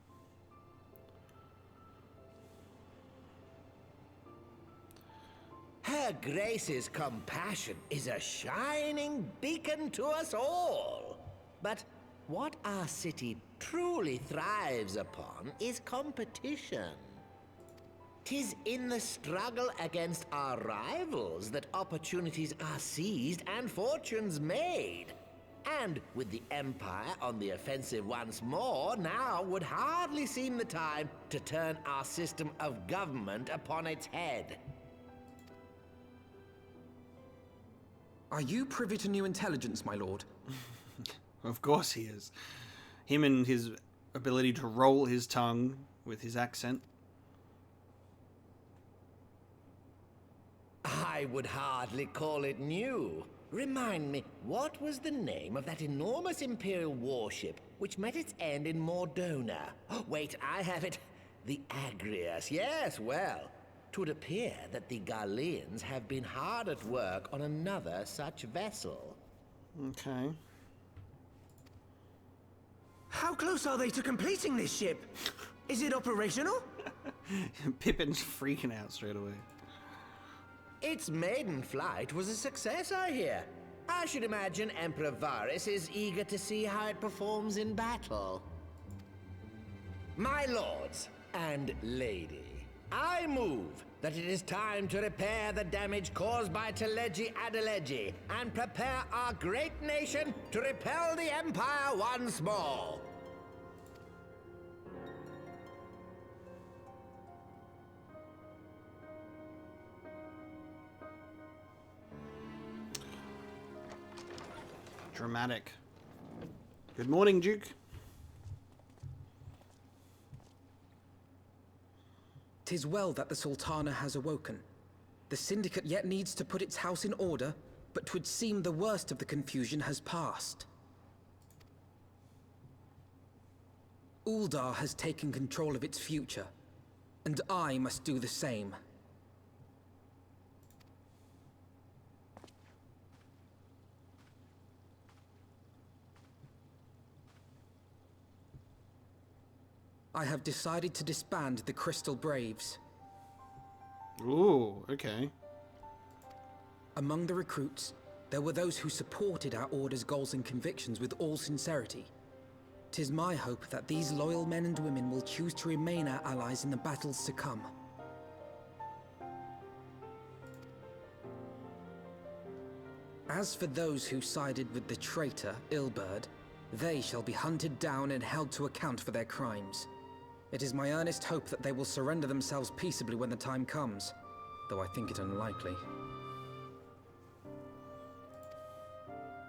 Speaker 11: Her Grace's compassion is a shining beacon to us all. But what our city truly thrives upon is competition. 'Tis in the struggle against our rivals that opportunities are seized and fortunes made. And with the Empire on the offensive once more, now would hardly seem the time to turn our system of government upon its head.
Speaker 2: Are you privy to new intelligence, my lord?
Speaker 1: Of course he is. Him and his ability to roll his tongue with his accent.
Speaker 11: I would hardly call it new. Remind me, what was the name of that enormous Imperial warship which met its end in Mordona? Oh, wait, I have it. The Agrius. Yes, well, 'twould appear that the Garleans have been hard at work on another such vessel.
Speaker 1: Okay.
Speaker 8: How close are they to completing this ship? Is it operational?
Speaker 1: Pippin's freaking out straight away.
Speaker 11: Its maiden flight was a success, I hear. I should imagine Emperor Varys is eager to see how it performs in battle. My lords and lady, I move that it is time to repair the damage caused by Teleji Adeleji and prepare our great nation to repel the Empire once more.
Speaker 1: Dramatic. Good morning, Duke.
Speaker 2: 'Tis well that the Sultana has awoken. The Syndicate yet needs to put its house in order, but 'twould seem the worst of the confusion has passed. Uldar has taken control of its future, and I must do the same. I have decided to disband the Crystal Braves.
Speaker 1: Ooh, okay.
Speaker 2: Among the recruits, there were those who supported our Order's goals and convictions with all sincerity. 'Tis my hope that these loyal men and women will choose to remain our allies in the battles to come. As for those who sided with the traitor, Ilberd, they shall be hunted down and held to account for their crimes. It is my earnest hope that they will surrender themselves peaceably when the time comes, though I think it unlikely.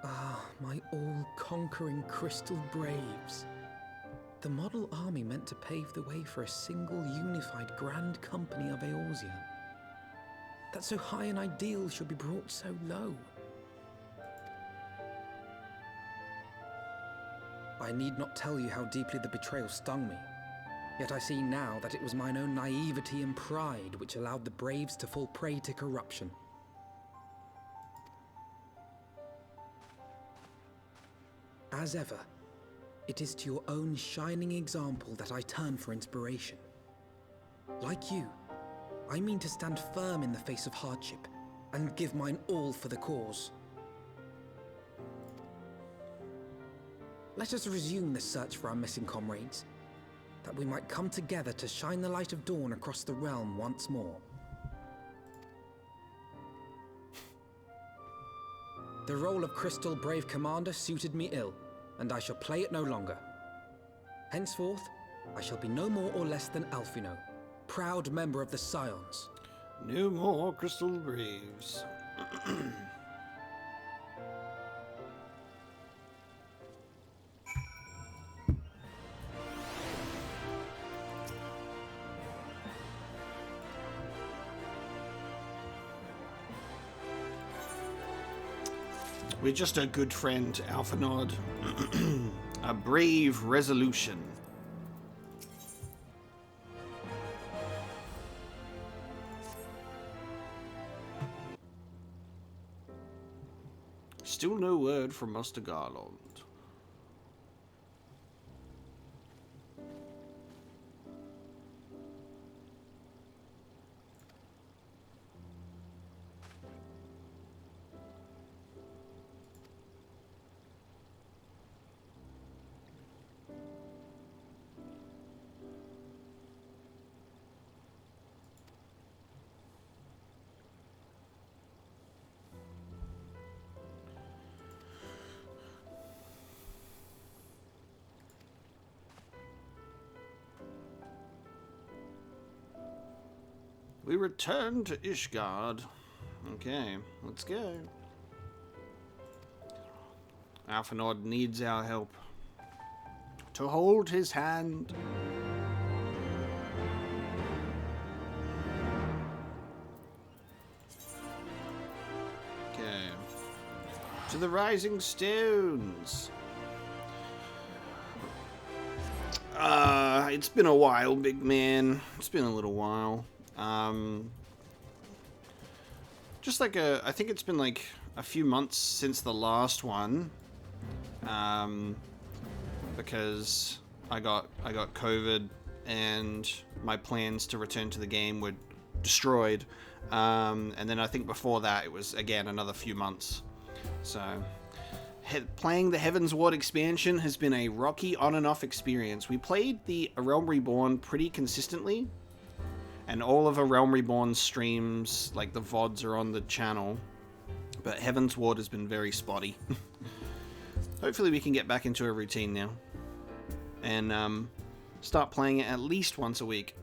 Speaker 2: Ah, my all-conquering Crystal Braves. The model army meant to pave the way for a single unified Grand Company of Eorzea. That so high an ideal should be brought so low. I need not tell you how deeply the betrayal stung me. Yet I see now that it was mine own naivety and pride which allowed the Braves to fall prey to corruption. As ever, it is to your own shining example that I turn for inspiration. Like you, I mean to stand firm in the face of hardship and give mine all for the cause. Let us resume the search for our missing comrades, that we might come together to shine the light of dawn across the realm once more. The role of Crystal Brave Commander suited me ill, and I shall play it no longer. Henceforth, I shall be no more or less than Alphino, proud member of the Scions.
Speaker 1: No more Crystal Braves. We're just a good friend, Alphanod. A brave resolution. Still no word from Master Garland. We return to Ishgard. Okay, let's go. Alphanod needs our help. To hold his hand. Okay. To the Rising Stones. It's been a while, big man. It's been a little while. Just like I think it's been like a few months since the last one, because I got COVID and my plans to return to the game were destroyed, and then I think before that it was again another few months. So playing the Heavensward expansion has been a rocky on and off experience. We played the A Realm Reborn pretty consistently. And all of A Realm Reborn streams, like the VODs, are on the channel. But Heavensward has been very spotty. Hopefully we can get back into a routine now. And start playing it at least once a week.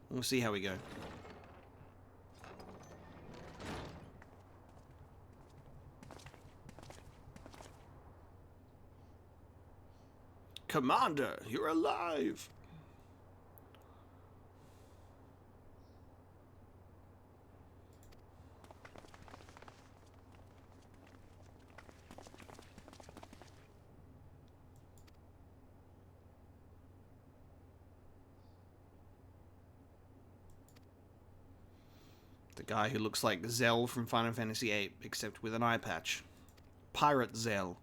Speaker 1: We'll see how we go. Commander, you're alive! The guy who looks like Zell from Final Fantasy VIII, except with an eye patch. Pirate Zell.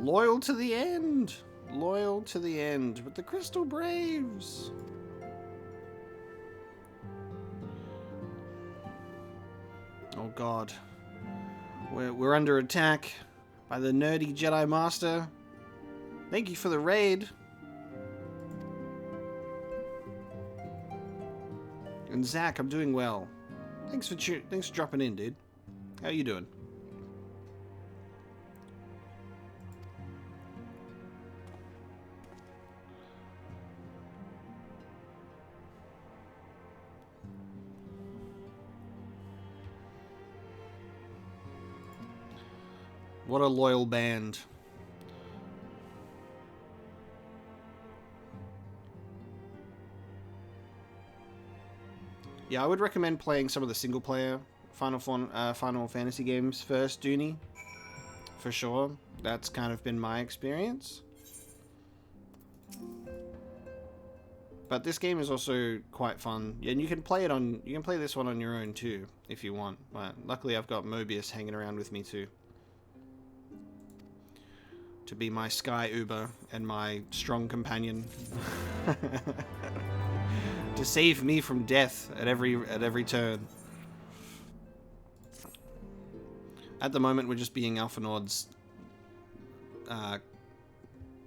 Speaker 1: Loyal to the end. Loyal to the end with the Crystal Braves. Oh god. We're under attack by the nerdy Jedi Master. Thank you for the raid. And Zach, I'm doing well. Thanks for dropping in, dude. How you doing? What a loyal band. Yeah, I would recommend playing some of the single-player Final Fantasy games first, Dooney. For sure. That's kind of been my experience. But this game is also quite fun, and you can play it on. You can play this one on your own too, if you want. But luckily, I've got Mobius hanging around with me too, to be my Sky Uber and my strong companion, to save me from death at every turn. At the moment, we're just being Alphanord's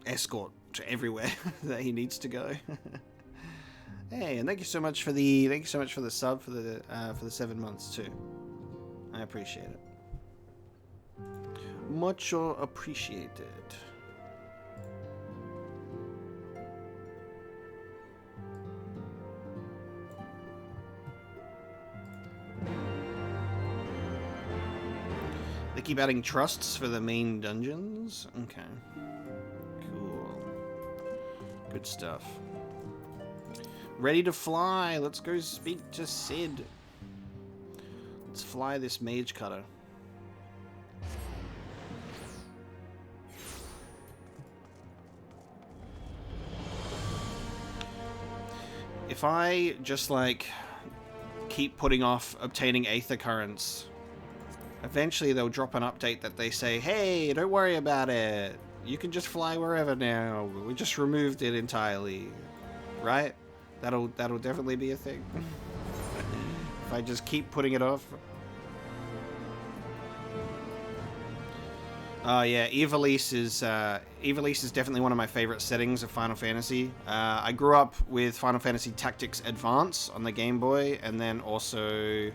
Speaker 1: escort to everywhere that he needs to go. Hey, and thank you so much for the sub for the 7 months too. I appreciate it. Much appreciated. They keep adding trusts for the main dungeons. Okay. Cool. Good stuff. Ready to fly. Let's go speak to Sid. Let's fly this mage cutter. If I just like keep putting off obtaining Aether Currents, eventually they'll drop an update that they say, hey, don't worry about it. You can just fly wherever now. We just removed it entirely. Right? That'll definitely be a thing. If I just keep putting it off. Oh yeah, Ivalice is definitely one of my favorite settings of Final Fantasy. I grew up with Final Fantasy Tactics Advance on the Game Boy, and then also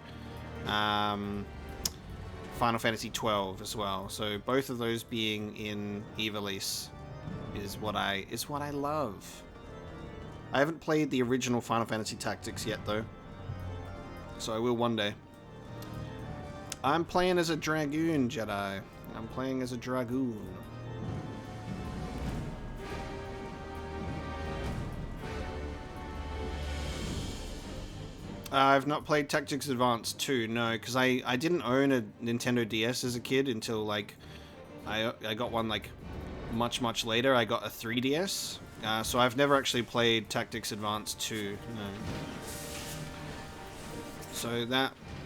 Speaker 1: Final Fantasy 12 as well. So both of those being in Ivalice is what I love. I haven't played the original Final Fantasy Tactics yet, though. So I will one day. I'm playing as a Dragoon, Jedi. I'm playing as a Dragoon. I've not played Tactics Advance 2, no, because I didn't own a Nintendo DS as a kid until, like, I got one, like, much later. I got a 3DS. So I've never actually played Tactics Advance 2, no. So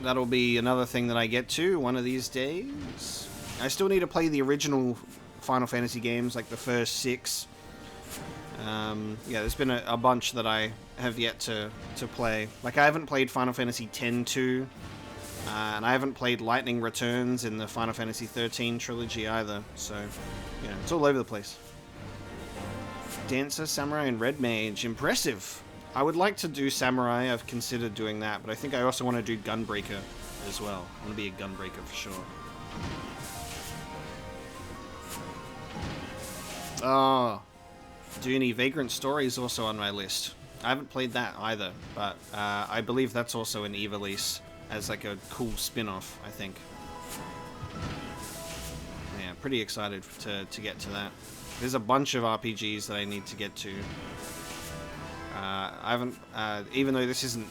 Speaker 1: that'll be another thing that I get to one of these days. I still need to play the original Final Fantasy games, like the first 6. Yeah, there's been a bunch that I have yet to play. Like, I haven't played Final Fantasy X-2, and I haven't played Lightning Returns in the Final Fantasy 13 trilogy either. So, yeah, it's all over the place. Dancer, Samurai, and Red Mage. Impressive. I would like to do Samurai. I've considered doing that, but I think I also want to do Gunbreaker as well. I want to be a Gunbreaker for sure. Oh, Dooney, Vagrant Story is also on my list. I haven't played that either, but I believe that's also an Ivalice as like a cool spin-off, I think. Yeah, pretty excited to get to that. There's a bunch of RPGs that I need to get to. I haven't, even though this isn't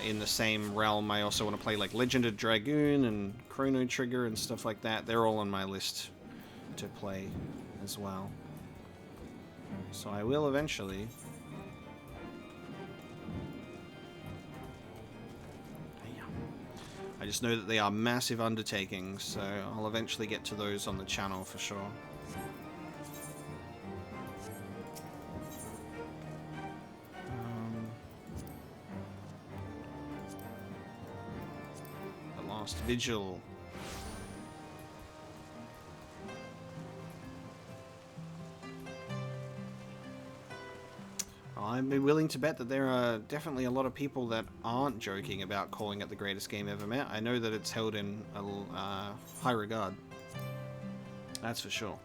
Speaker 1: in the same realm, I also want to play like Legend of Dragoon and Chrono Trigger and stuff like that. They're all on my list to play as well. So I will eventually. I just know that they are massive undertakings, so I'll eventually get to those on the channel for sure. The Last Vigil. I'd be willing to bet that there are definitely a lot of people that aren't joking about calling it the greatest game ever made. I know that it's held in high regard. That's for sure.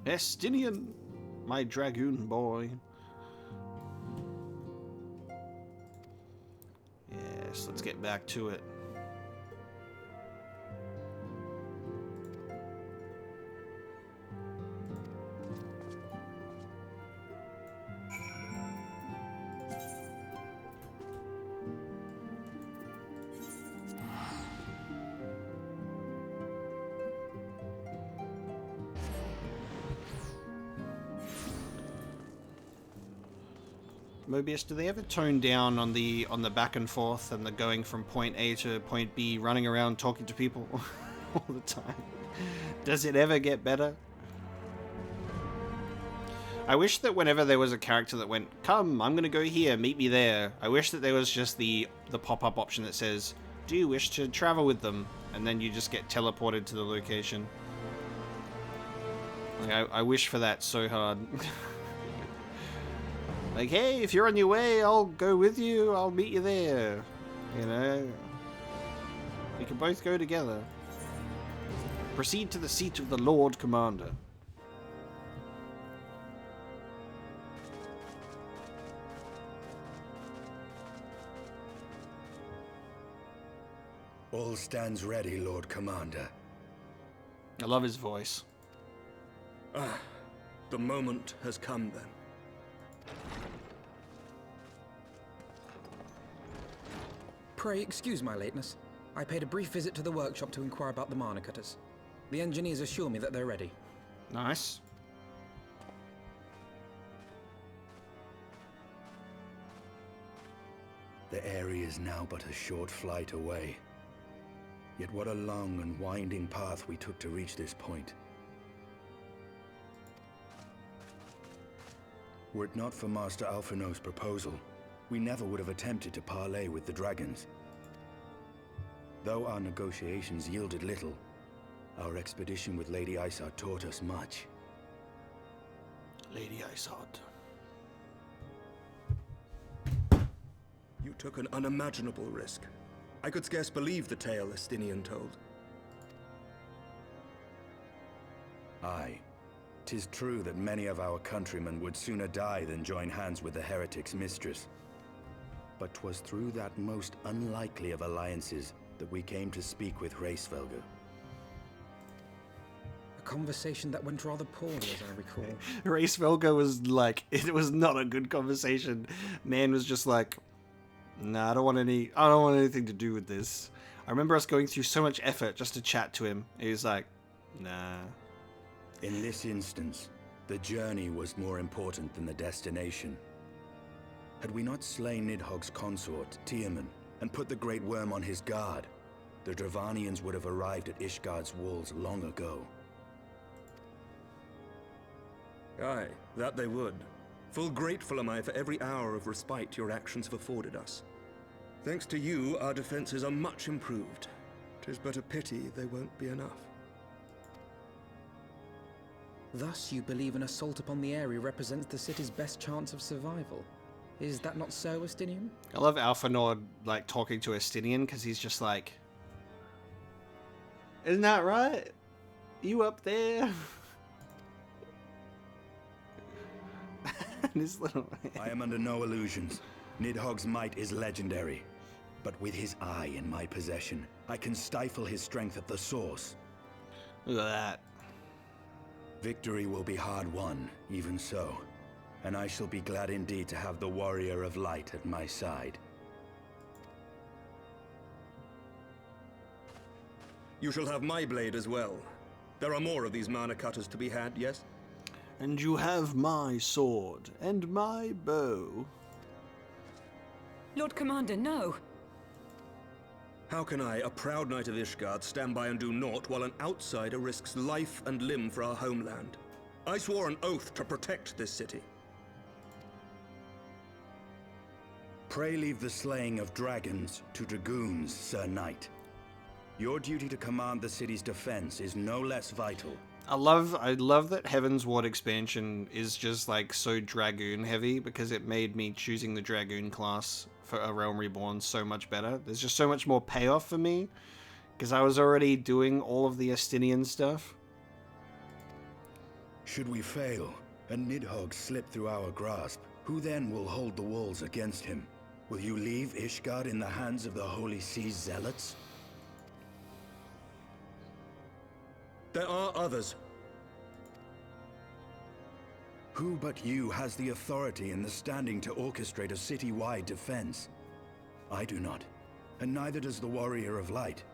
Speaker 1: Estinian, my Dragoon boy. Yes, let's get back to it. Mobius, do they ever tone down on the back and forth and the going from point A to point B, running around talking to people all the time? Does it ever get better? I wish that whenever there was a character that went, come, I'm gonna go here, meet me there, I wish that there was just the pop-up option that says, do you wish to travel with them? And then you just get teleported to the location. Like, I wish for that so hard. Like, hey, if you're on your way, I'll go with you, I'll meet you there. You know? We can both go together. Proceed to the seat of the Lord Commander.
Speaker 12: All stands ready, Lord Commander.
Speaker 1: I love his voice.
Speaker 6: Ah, the moment has come then.
Speaker 2: Pray excuse my lateness. I paid a brief visit to the workshop to inquire about the mana cutters. The engineers assure me that they're ready.
Speaker 1: Nice.
Speaker 12: The Aery is now but a short flight away. Yet what a long and winding path we took to reach this point. Were it not for Master Alphinaud's proposal, we never would have attempted to parley with the dragons. Though our negotiations yielded little, our expedition with Lady Isard taught us much.
Speaker 1: Lady Isard.
Speaker 6: You took an unimaginable risk. I could scarce believe the tale Estinian told.
Speaker 12: Aye. 'Tis true that many of our countrymen would sooner die than join hands with the heretic's mistress. But 'twas through that most unlikely of alliances that we came to speak with Heavensward.
Speaker 2: A conversation that went rather poorly, as I recall.
Speaker 1: Heavensward was like, it was not a good conversation. Man was just like, nah, I don't want anything to do with this. I remember us going through so much effort just to chat to him. He was like, nah.
Speaker 12: In this instance, the journey was more important than the destination. Had we not slain Nidhogg's consort, Tiaman, and put the Great Worm on his guard, the Dravanians would have arrived at Ishgard's walls long ago.
Speaker 6: Aye, that they would. Full grateful am I for every hour of respite your actions have afforded us. Thanks to you, our defenses are much improved. 'Tis but a pity they won't be enough.
Speaker 2: Thus, you believe an assault upon the Aery represents the city's best chance of survival. Is that not so, Estinian?
Speaker 1: I love Alphinaud, like, talking to Estinian, because he's just like, isn't that right? You up there? His little...
Speaker 12: I am under no illusions. Nidhogg's might is legendary. But with his eye in my possession, I can stifle his strength at the source.
Speaker 1: Look at that.
Speaker 12: Victory will be hard won, even so. And I shall be glad indeed to have the Warrior of Light at my side.
Speaker 6: You shall have my blade as well. There are more of these mana cutters to be had, yes?
Speaker 1: And you have my sword, and my bow.
Speaker 9: Lord Commander, no!
Speaker 6: How can I, a proud knight of Ishgard, stand by and do naught while an outsider risks life and limb for our homeland? I swore an oath to protect this city.
Speaker 12: Pray leave the slaying of dragons to dragoons, Sir Knight. Your duty to command the city's defense is no less vital.
Speaker 1: I love that Heavensward expansion is just like so Dragoon heavy, because it made me choosing the Dragoon class for A Realm Reborn so much better. There's just so much more payoff for me, because I was already doing all of the Estinian stuff.
Speaker 12: Should we fail, and Nidhogg slip through our grasp, who then will hold the walls against him? Will you leave Ishgard in the hands of the Holy Sea's zealots?
Speaker 6: There are others.
Speaker 12: Who but you has the authority and the standing to orchestrate a city-wide defense? I do not, and neither does the Warrior of Light.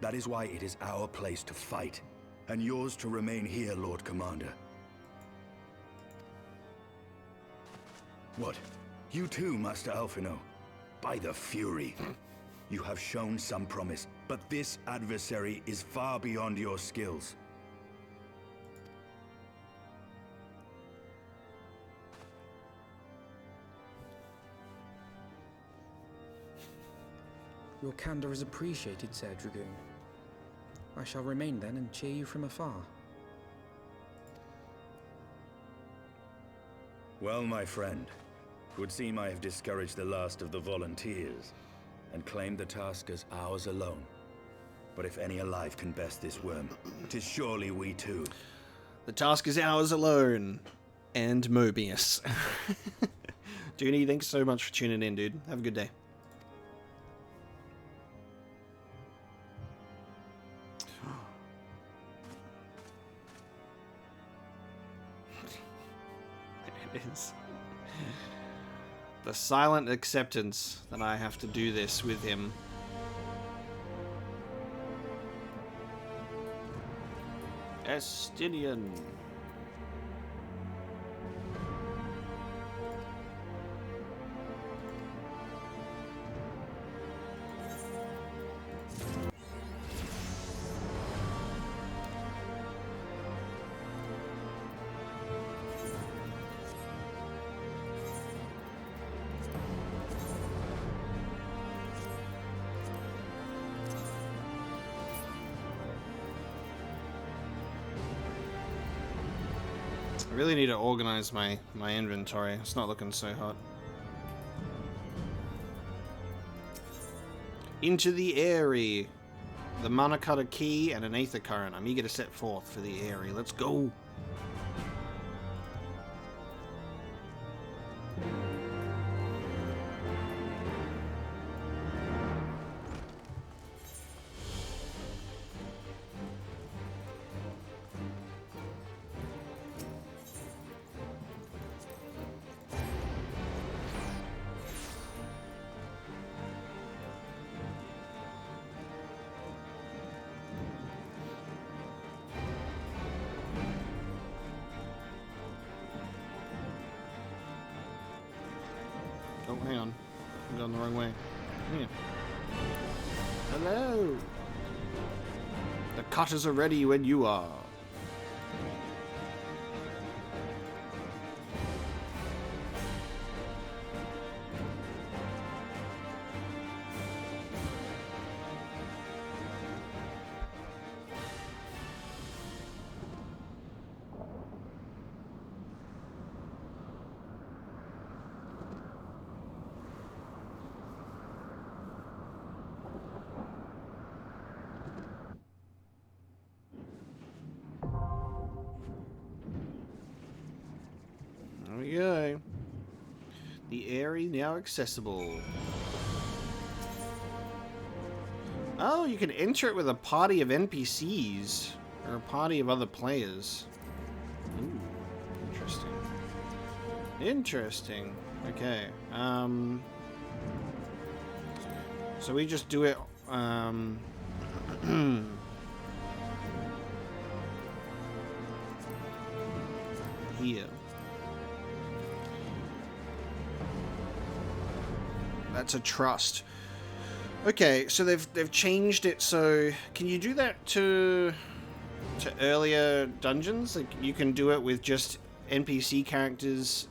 Speaker 12: That is why it is our place to fight, and yours to remain here, Lord Commander. What? You too, Master Alphino. By the Fury. You have shown some promise, but this adversary is far beyond your skills.
Speaker 2: Your candor is appreciated, Sir Dragoon. I shall remain then and cheer you from afar.
Speaker 12: Well, my friend, it would seem I have discouraged the last of the volunteers, and claimed the task as ours alone. But if any alive can best this worm, 'tis surely we too.
Speaker 1: The task is ours alone. And Mobius. Dooney, thanks so much for tuning in, dude. Have a good day. It is. The silent acceptance that I have to do this with him. Estinian. I really need to organize my inventory. It's not looking so hot. Into the Aery. The Mana Cutter Key and an Aether Current. I'm eager to set forth for the Aery. Let's go. Oh, hang on. I'm going the wrong way. Here. Hello! The cutters are ready when you are. There we go. The Airy now accessible. Oh, you can enter it with a party of NPCs or a party of other players. Ooh, interesting. Interesting. Okay. So we just do it. Here. That's a trust. Okay, so they've changed it. So can you do that to earlier dungeons? Like you can do it with just NPC characters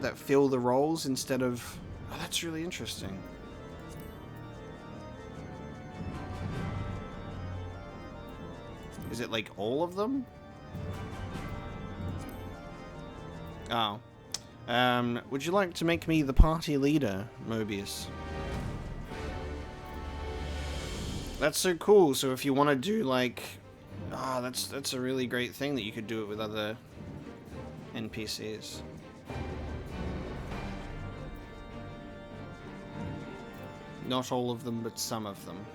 Speaker 1: that fill the roles instead of. Oh, that's really interesting. Is it like all of them? Oh. Would you like to make me the party leader, Mobius? That's so cool. So if you want to do like, that's a really great thing that you could do it with other NPCs. Not all of them, but some of them.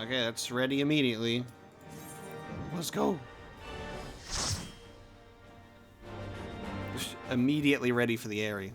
Speaker 1: Okay, that's ready immediately. Let's go. Just immediately ready for the Airy.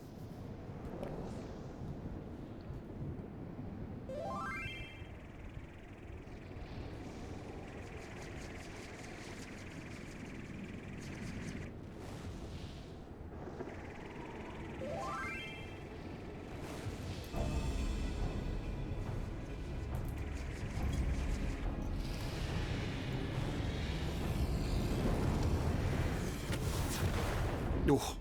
Speaker 1: Oh.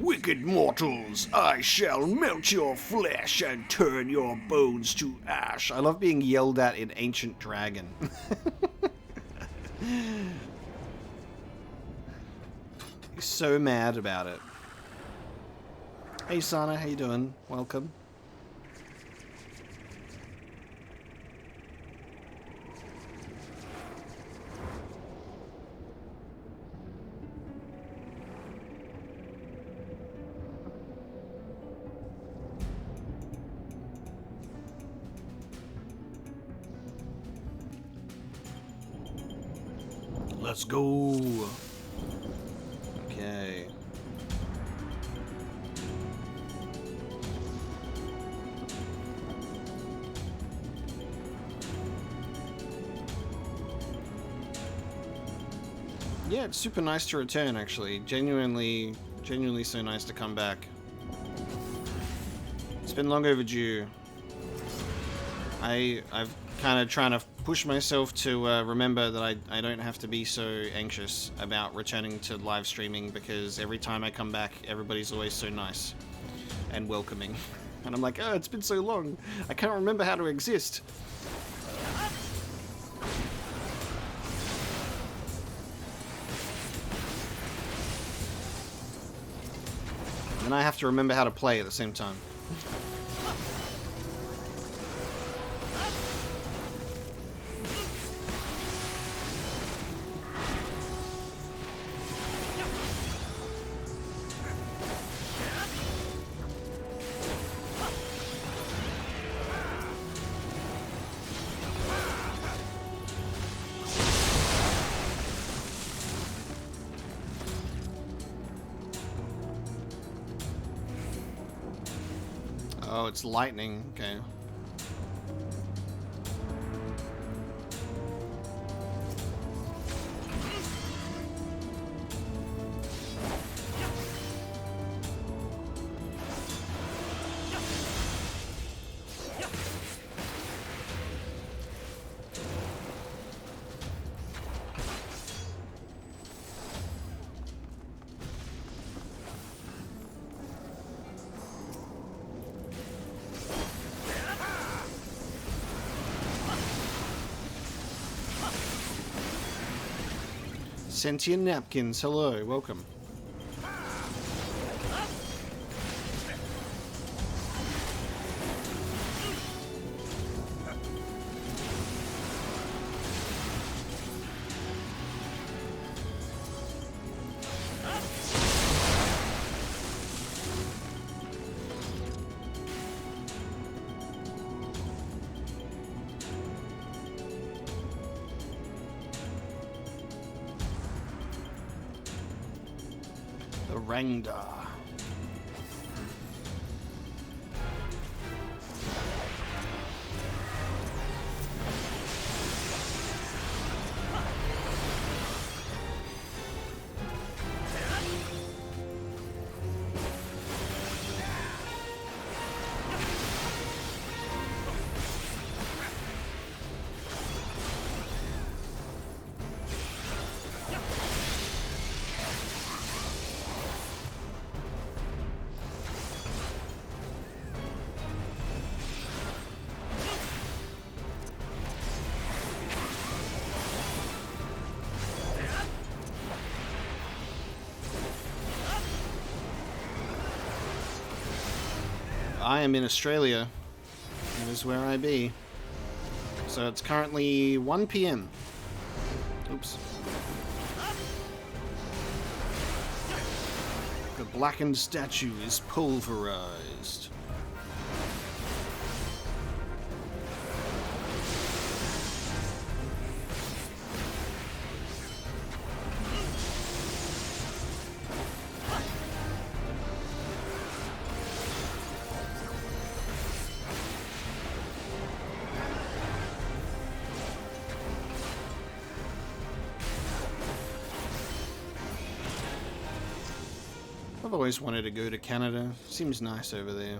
Speaker 1: Wicked mortals, I shall melt your flesh and turn your bones to ash. I love being yelled at in Ancient Dragon. He's so mad about it. Hey Sana, how you doing? Welcome. Let's go. Okay. Yeah, it's super nice to return, actually. Genuinely so nice to come back. It's been long overdue. I've kind of trying to push myself to remember that I don't have to be so anxious about returning to live streaming, because every time I come back, everybody's always so nice and welcoming. And I'm like, oh, it's been so long. I can't remember how to exist. And I have to remember how to play at the same time. Oh, it's lightning. Okay. Sentient napkins, hello, welcome. Rangda. I am in Australia. That is where I be. So it's currently 1 PM. Oops. The blackened statue is pulverized. I've always wanted to go to Canada. Seems nice over there.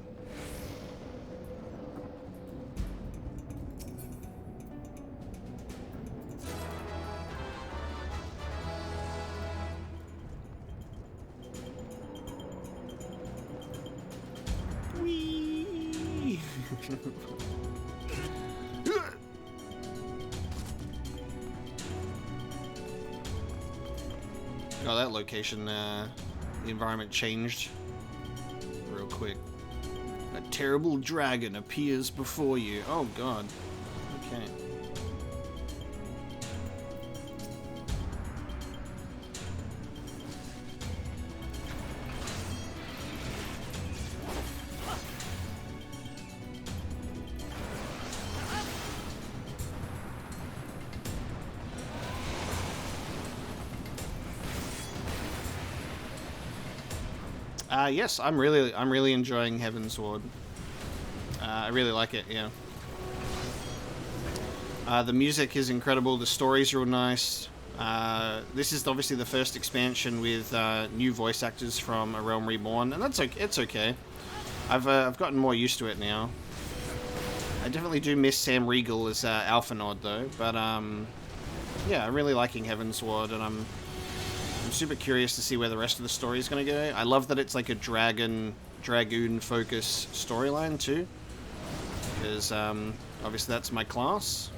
Speaker 1: Whee! Oh, that location, the environment changed real quick. A terrible dragon appears before you. Oh god. Okay. Yes, I'm really enjoying Heavensward. I really like it, yeah. The music is incredible, the story's real nice. This is obviously the first expansion with new voice actors from A Realm Reborn, and that's okay. It's okay. I've gotten more used to it now. I definitely do miss Sam Riegel as Alphanod though, but yeah, I'm really liking Heavensward, and I'm super curious to see where the rest of the story is going to go. I love that it's like a dragoon focus storyline too, because obviously that's my class.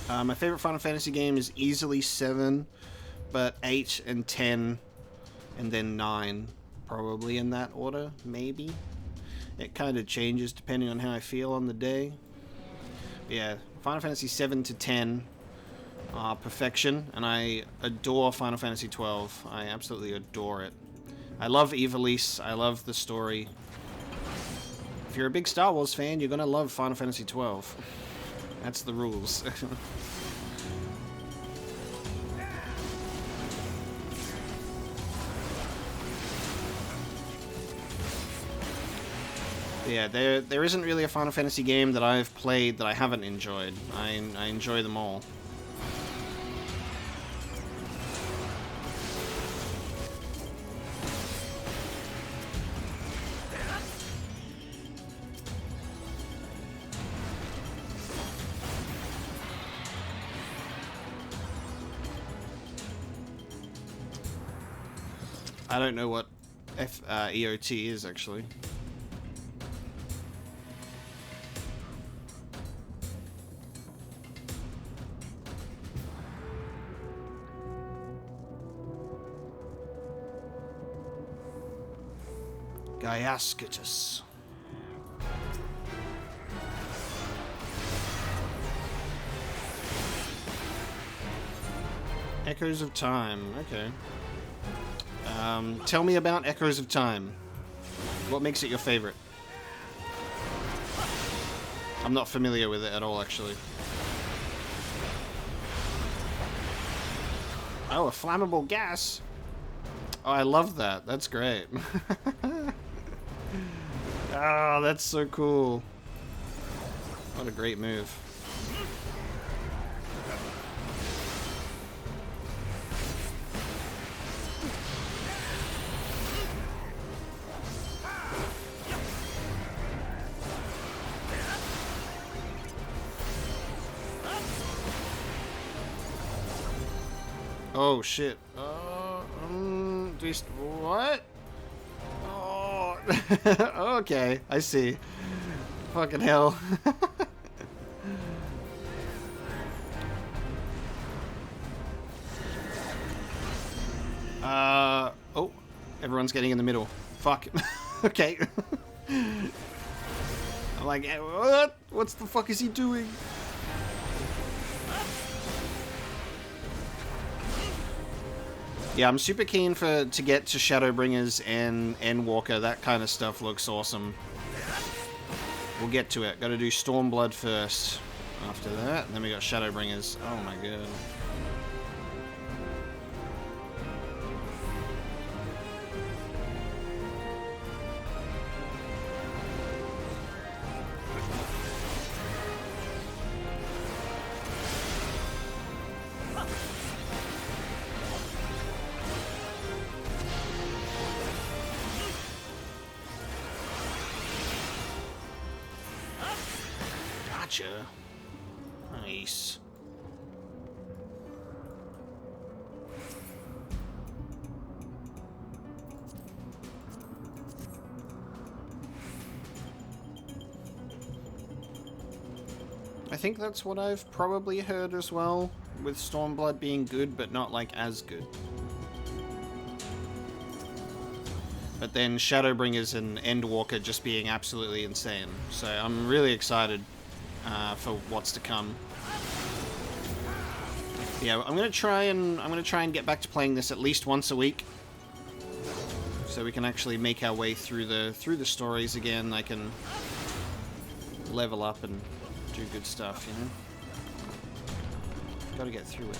Speaker 1: My favorite Final Fantasy game is easily 7, but 8 and 10. And then 9, probably in that order, maybe. It kind of changes depending on how I feel on the day. But yeah, Final Fantasy 7 to 10 are perfection, and I adore Final Fantasy 12. I absolutely adore it. I love Ivalice, I love the story. If you're a big Star Wars fan, you're gonna love Final Fantasy 12. That's the rules. Yeah, there isn't really a Final Fantasy game that I've played that I haven't enjoyed. I enjoy them all. I don't know what EOT is actually. Gaiascatus. Echoes of Time, okay. Tell me about Echoes of Time. What makes it your favorite? I'm not familiar with it at all, actually. Oh, a flammable gas? Oh, I love that. That's great. Oh, that's so cool. What a great move. Oh shit. What? Oh. Okay, I see. Fucking hell. Oh, everyone's getting in the middle. Fuck. Okay. I'm like, what? What's the fuck is he doing? Yeah, I'm super keen to get to Shadowbringers and Endwalker. That kind of stuff looks awesome. We'll get to it. Got to do Stormblood first. After that, and then we got Shadowbringers. Oh my god. Gotcha. Nice. I think that's what I've probably heard as well, with Stormblood being good, but not like as good. But then Shadowbringers and Endwalker just being absolutely insane. So I'm really excited for what's to come. Yeah, I'm gonna try and get back to playing this at least once a week, so we can actually make our way through the stories again. I can level up and do good stuff, you know? Gotta get through it.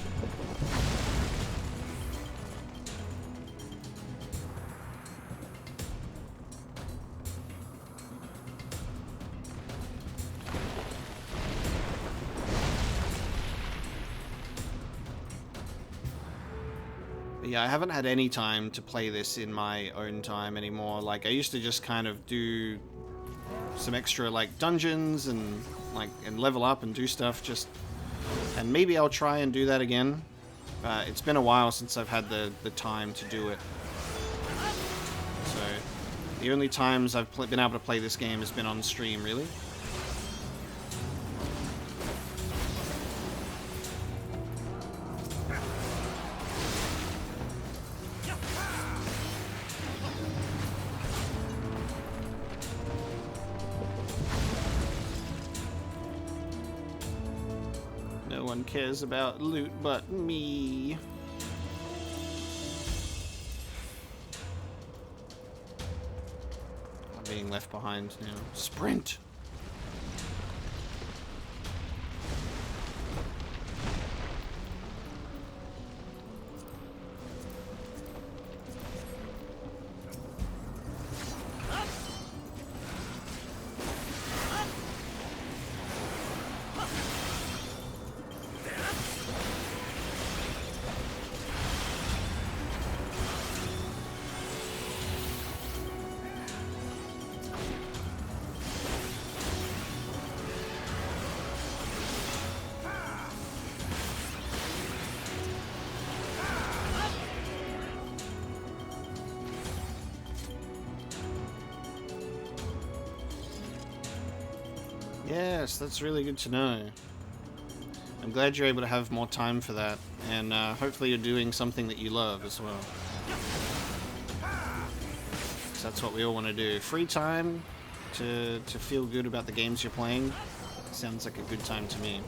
Speaker 1: But yeah, I haven't had any time to play this in my own time anymore. Like, I used to just kind of do some extra, like, dungeons and level up and do stuff, and maybe I'll try and do that again. It's been a while since I've had the time to do it. So the only times I've been able to play this game has been on stream, really. Cares about loot but me. I'm being left behind now. Sprint! Yes, that's really good to know. I'm glad you're able to have more time for that, and hopefully you're doing something that you love as well. 'Cause that's what we all want to do. Free time to feel good about the games you're playing sounds like a good time to me.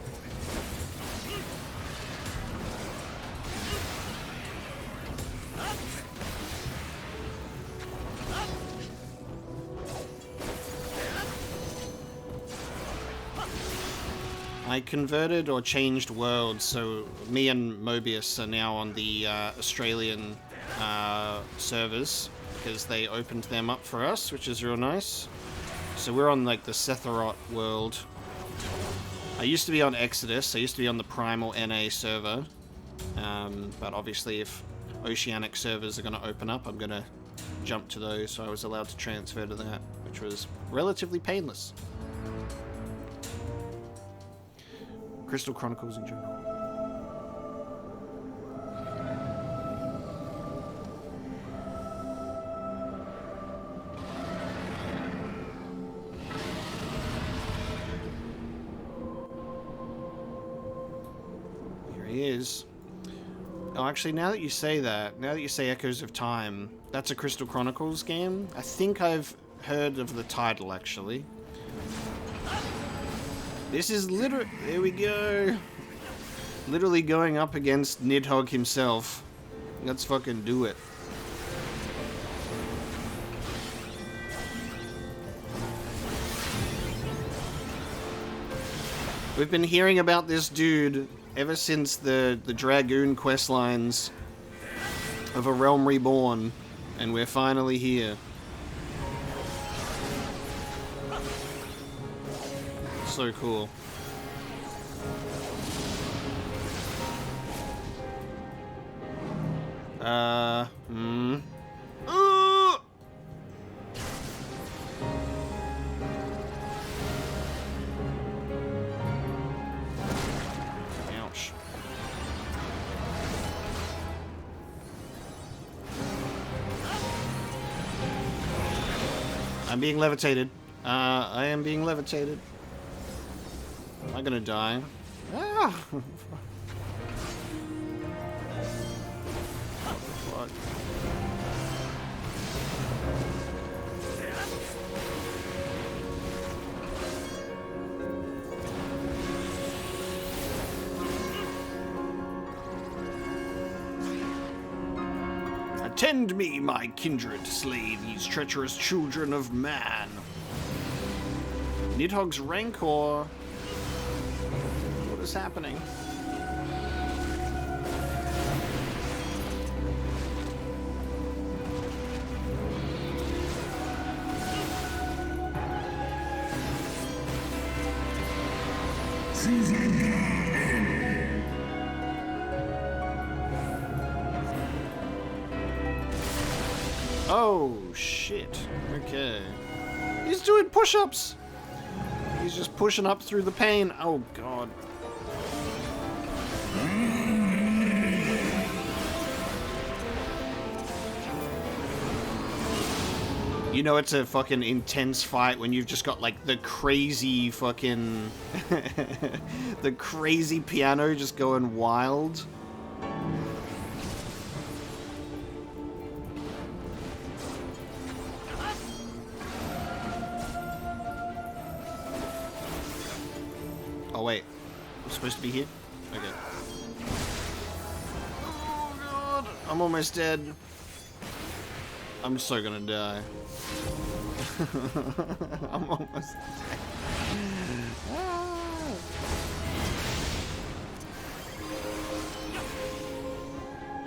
Speaker 1: I converted or changed worlds, so me and Mobius are now on the Australian servers, because they opened them up for us, which is real nice. So we're on like the Setharoth world. I used to be on Exodus, I used to be on the Primal NA server, but obviously if Oceanic servers are going to open up, I'm going to jump to those, so I was allowed to transfer to that, which was relatively painless. Crystal Chronicles in general. Here he is. Oh, actually, now that you say that, now that you say Echoes of Time, that's a Crystal Chronicles game. I think I've heard of the title, actually. This is literally... There we go. Literally going up against Nidhogg himself. Let's fucking do it. We've been hearing about this dude ever since the Dragoon questlines of A Realm Reborn, and we're finally here. So cool. I'm being levitated. I am being levitated. Am I gonna die? Ah! Fuck. Attend me, my kindred, slay these treacherous children of man. Nidhogg's Rancor. What is happening? Oh, shit. Okay. He's doing push-ups! He's just pushing up through the pain. Oh, God. You know it's a fucking intense fight when you've just got, like, the crazy fucking... the crazy piano just going wild. Oh, wait. I'm supposed to be here? Okay. Oh, God. I'm almost dead. I'm so gonna die. I'm almost dead. Ah.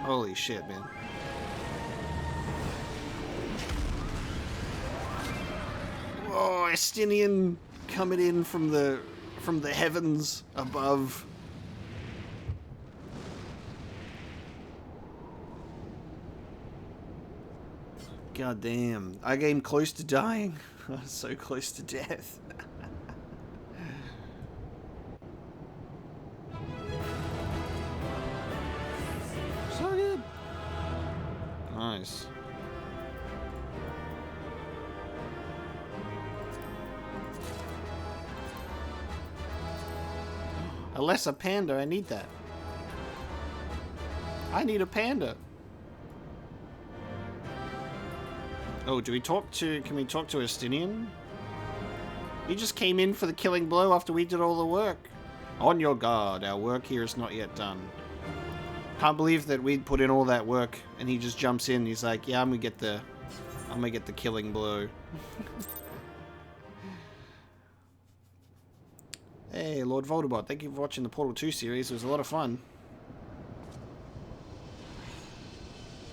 Speaker 1: Holy shit, man. Whoa, Estinian coming in from the heavens above. God damn. I came close to dying. I was so close to death. So good. Nice. A lesser panda, I need that. I need a panda. Oh, can we talk to Estinian? He just came in for the killing blow after we did all the work. On your guard, our work here is not yet done. Can't believe that we'd put in all that work and he just jumps in. He's like, yeah, I'm gonna get the killing blow. Hey, Lord Voldemort, thank you for watching the Portal 2 series. It was a lot of fun.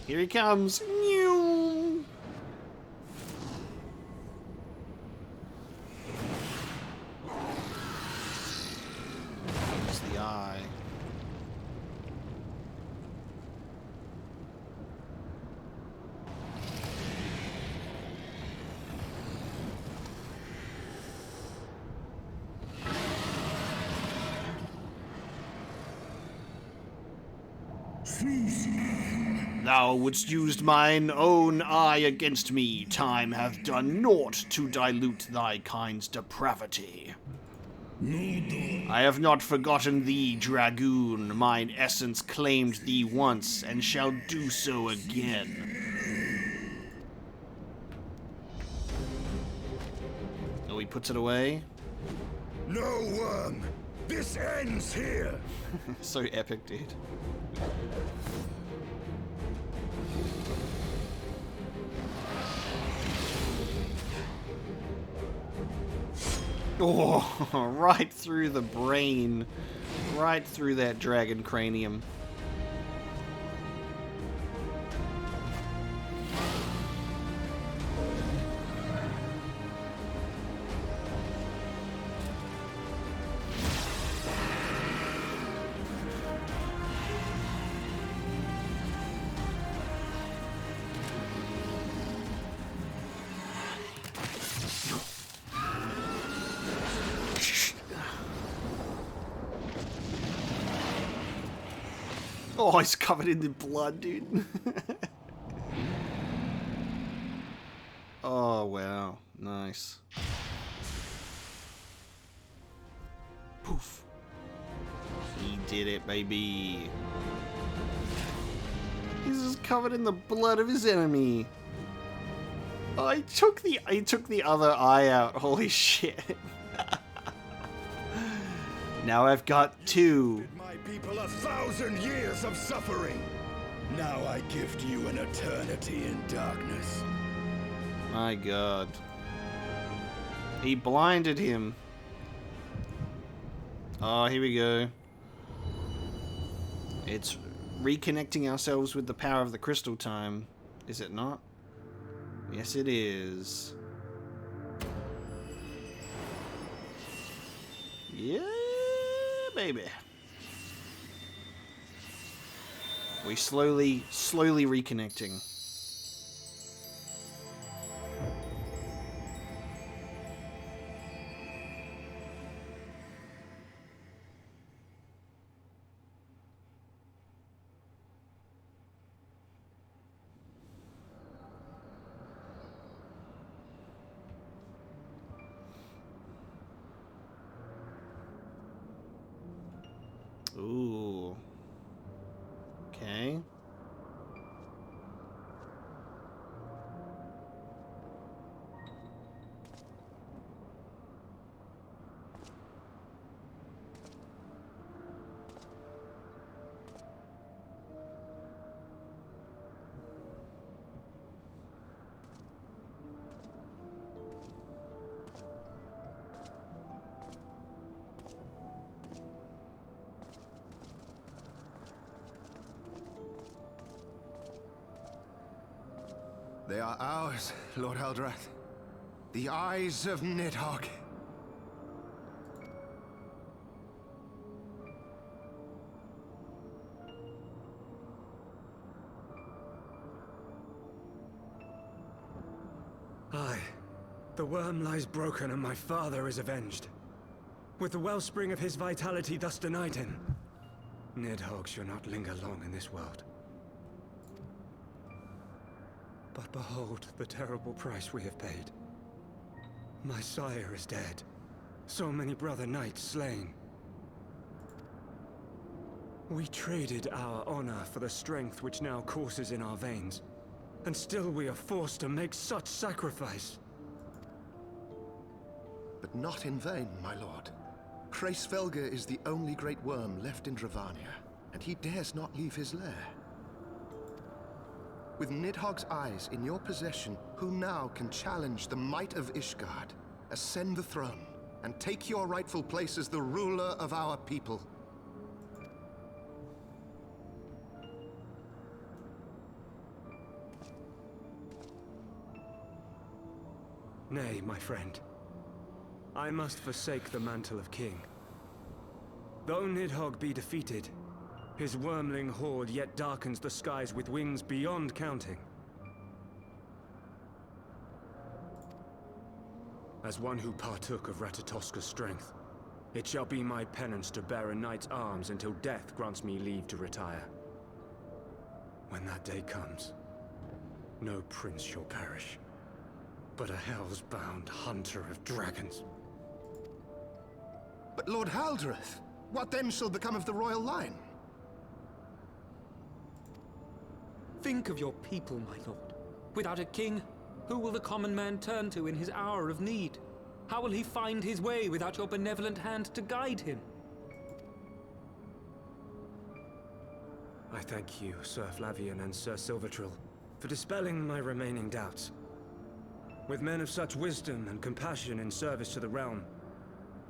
Speaker 1: Here he comes. Mew. It's the eye. Thou wouldst used mine own eye against me. Time hath done naught to dilute thy kind's depravity. I have not forgotten thee, dragoon. Mine essence claimed thee once, and shall do so again. Oh, he puts it away?
Speaker 12: No worm! This ends here!
Speaker 1: So epic, dude. Oh, right through the brain. Right through that dragon cranium. Oh, he's covered in the blood, dude. Oh, wow. Nice. Poof. He did it, baby. He's just covered in the blood of his enemy. Oh, he took the other eye out. Holy shit. Now I've got two.
Speaker 12: My people 1,000 years of suffering. Now I gift you an eternity in darkness.
Speaker 1: My god. He blinded him. Oh, here we go. It's reconnecting ourselves with the power of the crystal time. Is it not? Yes, it is. Yeah, baby. We slowly reconnecting. Ooh. Okay.
Speaker 6: They are ours, Lord Eldrath. The eyes of Nidhogg.
Speaker 2: Aye. The worm lies broken and my father is avenged. With the wellspring of his vitality thus denied him, Nidhogg shall not linger long in this world. But behold the terrible price we have paid. My sire is dead. So many brother knights slain. We traded our honor for the strength which now courses in our veins. And still we are forced to make such sacrifice.
Speaker 6: But not in vain, my lord. Hraesvelgr is the only great worm left in Dravania, and he dares not leave his lair. With Nidhogg's eyes in your possession, who now can challenge the might of Ishgard, ascend the throne, and take your rightful place as the ruler of our people?
Speaker 2: Nay, my friend. I must forsake the mantle of king. Though Nidhogg be defeated, his wormling horde yet darkens the skies with wings beyond counting. As one who partook of Ratatoska's strength, it shall be my penance to bear a knight's arms until death grants me leave to retire. When that day comes, no prince shall perish, but a hell's-bound hunter of dragons.
Speaker 6: But Lord Haldreth, what then shall become of the royal line?
Speaker 4: Think of your people, my lord. Without a king, who will the common man turn to in his hour of need? How will he find his way without your benevolent hand to guide him?
Speaker 2: I thank you, Sir Flavian and Sir Silvertrill, for dispelling my remaining doubts. With men of such wisdom and compassion in service to the realm,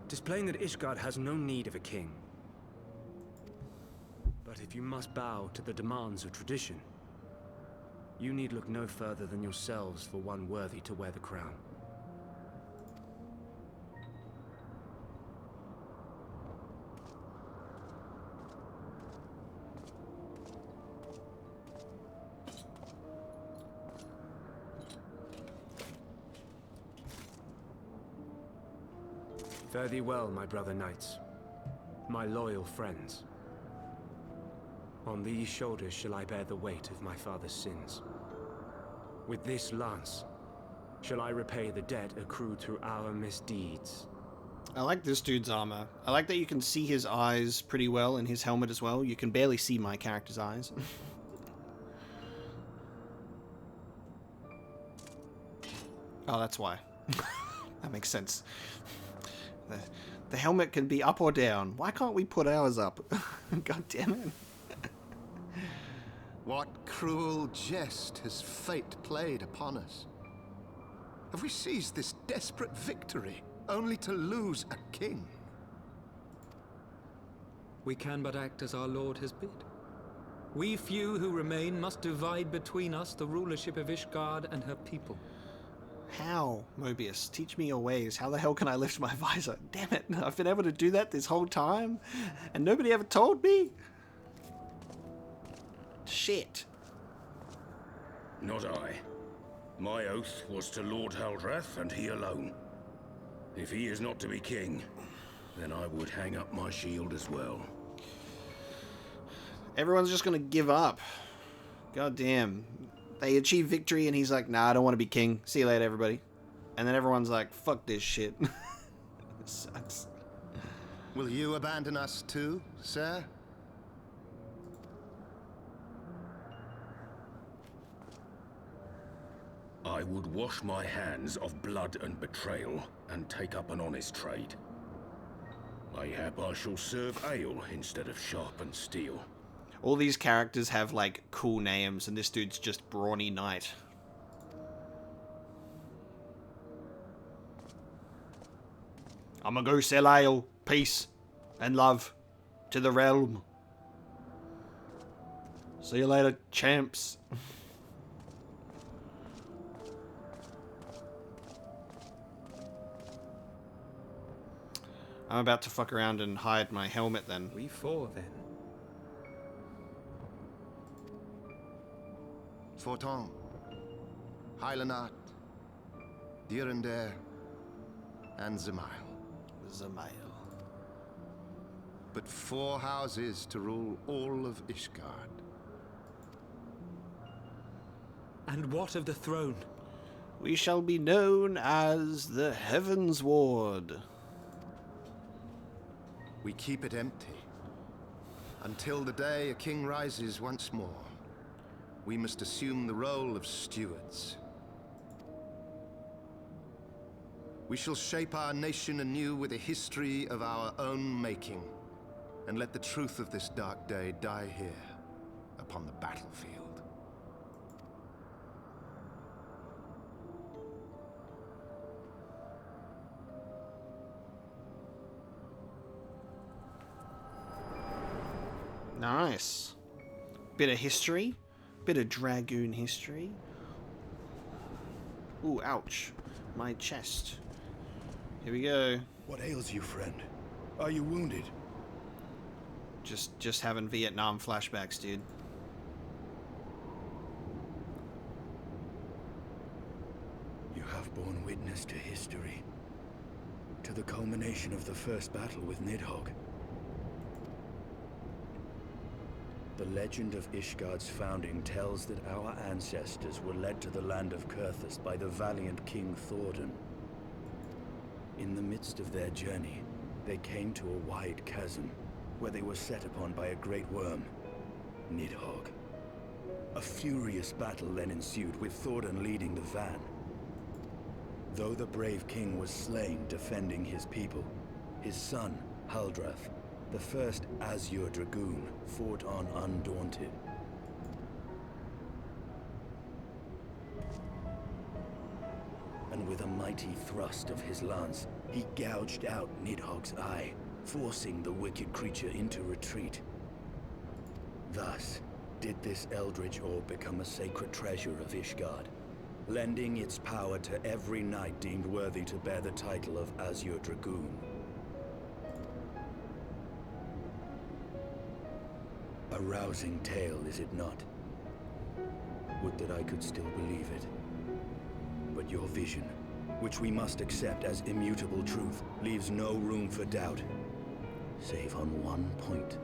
Speaker 2: it is plain that Ishgard has no need of a king. But if you must bow to the demands of tradition, you need look no further than yourselves for one worthy to wear the crown. Fare thee well, my brother knights, my loyal friends. On these shoulders shall I bear the weight of my father's sins. With this lance,
Speaker 13: shall I repay the debt accrued through our misdeeds.
Speaker 1: I like this dude's armor. I like that you can see his eyes pretty well in his helmet as well. You can barely see my character's eyes. Oh, that's why. That makes sense. The helmet can be up or down. Why can't we put ours up? God damn it.
Speaker 14: What cruel jest has fate played upon us? Have we seized this desperate victory only to lose a king?
Speaker 4: We can but act as our lord has bid. We few who remain must divide between us the rulership of Ishgard and her people.
Speaker 1: How, Mobius? Teach me your ways. How the hell can I lift my visor? Damn it, I've been able to do that this whole time, and nobody ever told me? Shit.
Speaker 3: Not I. My oath was to Lord Haldrath, and he alone. If he is not to be king, then I would hang up my shield as well.
Speaker 1: Everyone's just gonna give up. God damn. They achieve victory and he's like, nah, I don't want to be king. See you later, everybody. And then everyone's like, fuck this shit. This sucks.
Speaker 14: Will you abandon us too, sir?
Speaker 3: I would wash my hands of blood and betrayal and take up an honest trade. Mayhap I shall serve ale instead of sharpened steel.
Speaker 1: All these characters have, like, cool names, and this dude's just Brawny Knight. I'm gonna go sell ale, peace, and love to the realm. See you later, champs. I'm about to fuck around and hide my helmet then.
Speaker 13: We four then.
Speaker 14: Forton, Hylanat, Durandare, and Zemail.
Speaker 1: Zemail.
Speaker 14: But 4 houses to rule all of Ishgard.
Speaker 4: And what of the throne?
Speaker 1: We shall be known as the Heavensward.
Speaker 14: We keep it empty until the day a king rises once more. We must assume the role of stewards. We shall shape our nation anew with a history of our own making, and let the truth of this dark day die here, upon the battlefield.
Speaker 1: Nice. Bit of history. Bit of Dragoon history. Ooh, ouch. My chest. Here we go.
Speaker 12: What ails you, friend? Are you wounded?
Speaker 1: Just having Vietnam flashbacks, dude.
Speaker 12: You have borne witness to history. To the culmination of the first battle with Nidhogg. The legend of Ishgard's founding tells that our ancestors were led to the land of Kurthus by the valiant King Thordan. In the midst of their journey, they came to a wide chasm, where they were set upon by a great worm, Nidhogg. A furious battle then ensued, with Thordan leading the van. Though the brave king was slain defending his people, his son, Haldrath, the first Azure Dragoon, fought on undaunted. And with a mighty thrust of his lance, he gouged out Nidhogg's eye, forcing the wicked creature into retreat. Thus, did this eldritch orb become a sacred treasure of Ishgard, lending its power to every knight deemed worthy to bear the title of Azure Dragoon. A rousing tale, is it not? Would that I could still believe it. But your vision, which we must accept as immutable truth, leaves no room for doubt, save on one point.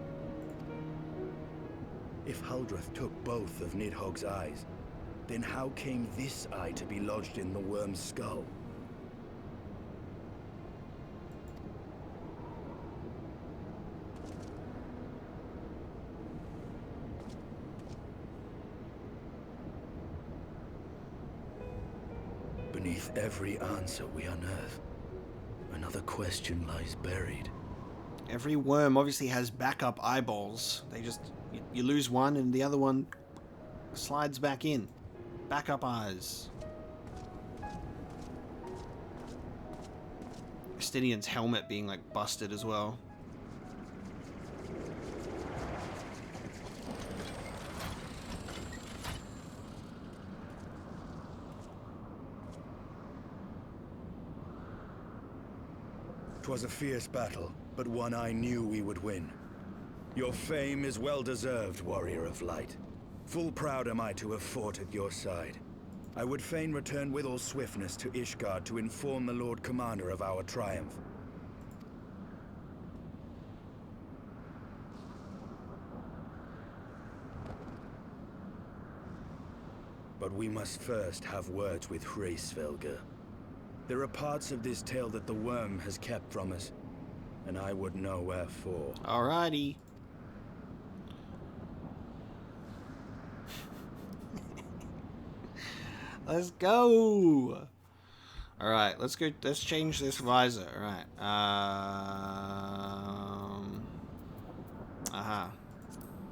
Speaker 12: If Haldrath took both of Nidhogg's eyes, Then how came this eye to be lodged in the worm's skull? Beneath every answer we unearth, another question lies buried.
Speaker 1: Every worm obviously has backup eyeballs. They just... You lose one and the other one slides back in. Backup eyes. Justinian's helmet being like busted as well.
Speaker 12: Twas a fierce battle, but one I knew we would win. Your fame is well deserved, warrior of light. Full proud am I to have fought at your side. I would fain return with all swiftness to Ishgard to inform the Lord Commander of our triumph. But we must first have words with Heavensward. There are parts of this tale that the worm has kept from us, and I would know wherefore.
Speaker 1: Alrighty. Let's go. Alright, let's go. Let's change this visor. Alright. Aha.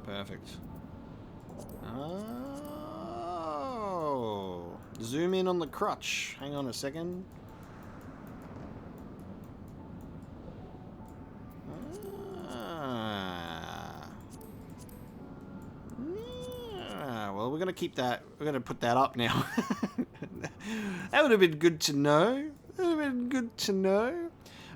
Speaker 1: Perfect. Oh. Zoom in on the crotch. Hang on a second. Well, we're gonna keep that. We're gonna put that up now. That would have been good to know. That would have been good to know.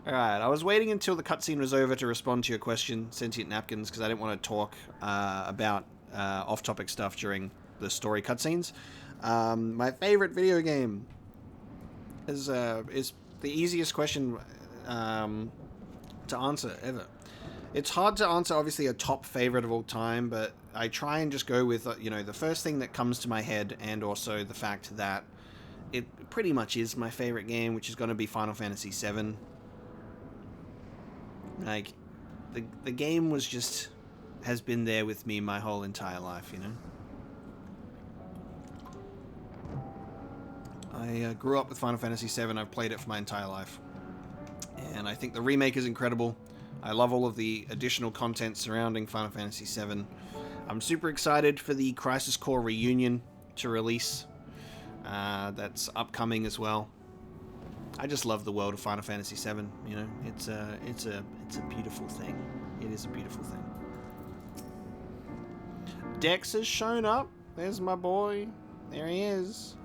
Speaker 1: Alright, I was waiting until the cutscene was over to respond to your question, Sentient Napkins, because I didn't want to talk about off-topic stuff during the story cutscenes. My favorite video game is the easiest question to answer ever. It's hard to answer, obviously, a top favorite of all time, but I try and just go with, you know, the first thing that comes to my head, and also the fact that it pretty much is my favorite game, which is going to be Final Fantasy VII. Like, the game was just... has been there with me my whole entire life, you know? I grew up with Final Fantasy VII. I've played it for my entire life. And I think the remake is incredible. I love all of the additional content surrounding Final Fantasy VII. I'm super excited for the Crisis Core reunion to release. That's upcoming as well. I just love the world of Final Fantasy VII. You know, it's a beautiful thing. It is a beautiful thing. Dex has shown up. There's my boy. There he is.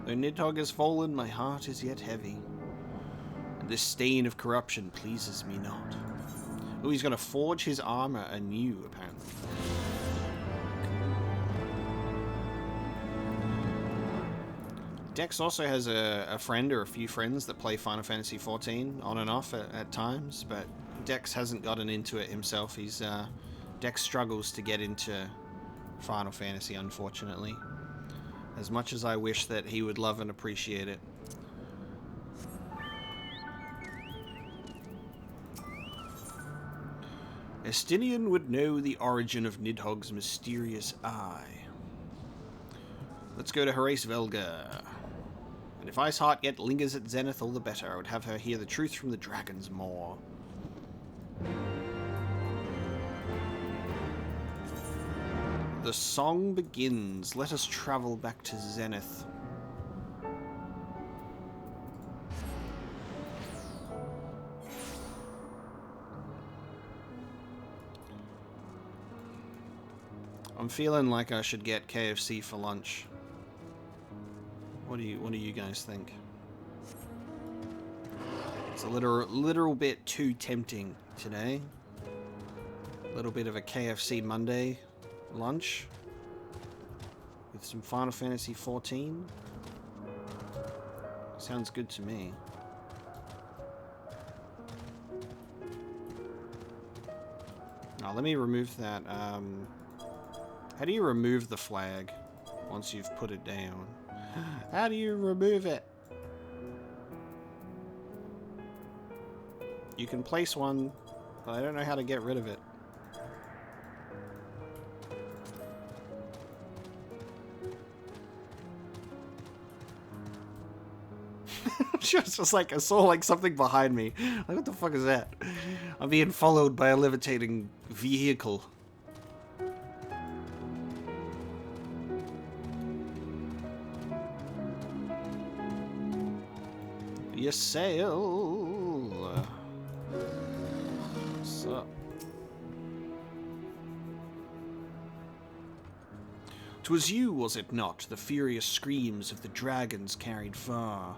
Speaker 1: Though Nidhogg has fallen, my heart is yet heavy. And this stain of corruption pleases me not. Oh, he's going to forge his armor anew, apparently. Dex also has a friend or a few friends that play Final Fantasy XIV on and off at times, but Dex hasn't gotten into it himself. Dex struggles to get into Final Fantasy, unfortunately. As much as I wish that he would love and appreciate it. Estinian would know the origin of Nidhogg's mysterious eye. Let's go to Heavensward. And if Iceheart yet lingers at Zenith, all the better. I would have her hear the truth from the dragon's maw. The song begins. Let us travel back to Zenith. I'm feeling like I should get KFC for lunch. What do you guys think? It's a little bit too tempting today. A little bit of a KFC Monday lunch with some Final Fantasy XIV. Sounds good to me. Now let me remove that. How do you remove the flag? once you've put it down. How do you remove it? You can place one, but I don't know how to get rid of it. Just like I saw like something behind me. Like, what the fuck is that? I'm being followed by a levitating vehicle. You sail. What's up? 'Twas you, was it not? The furious screams of the dragons carried far.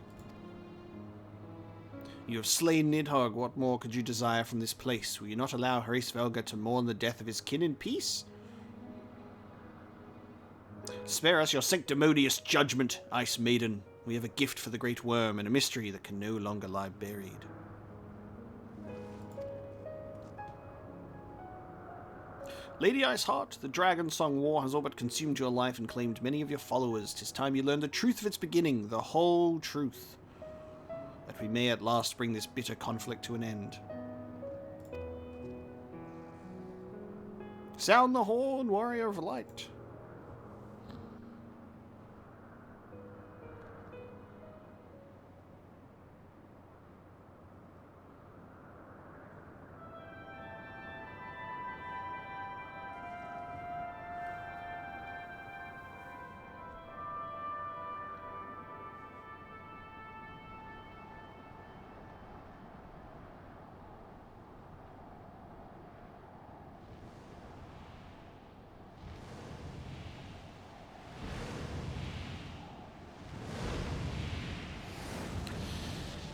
Speaker 1: You have slain Nidhogg. What more could you desire from this place? Will you not allow Heavensward to mourn the death of his kin in peace? Spare us your sanctimonious judgment, Ice Maiden. We have a gift for the Great Worm and a mystery that can no longer lie buried. Lady Iceheart, the Dragon Song War has all but consumed your life and claimed many of your followers. 'Tis time you learned the truth of its beginning, the whole truth, that we may at last bring this bitter conflict to an end. Sound the horn, warrior of light.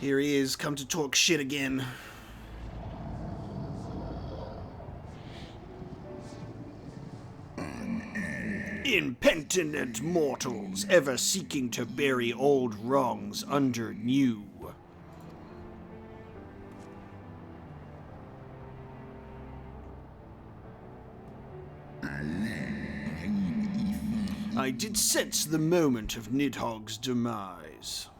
Speaker 1: Here he is, come to talk shit again. Impenitent mortals, ever seeking to bury old wrongs under new. I did sense the moment of Nidhogg's demise.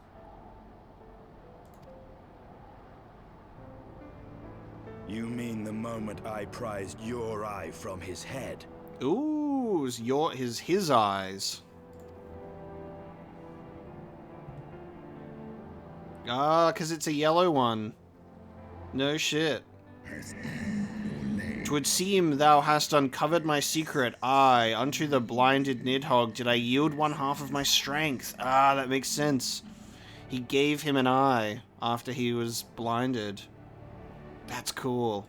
Speaker 12: You mean the moment I prized your eye from his head?
Speaker 1: Ooh, his eyes. Ah, 'cause it's a yellow one. No shit. 'Twould seem thou hast uncovered my secret. Aye, unto the blinded Nidhogg did I yield one half of my strength. Ah, that makes sense. He gave him an eye after he was blinded. That's cool.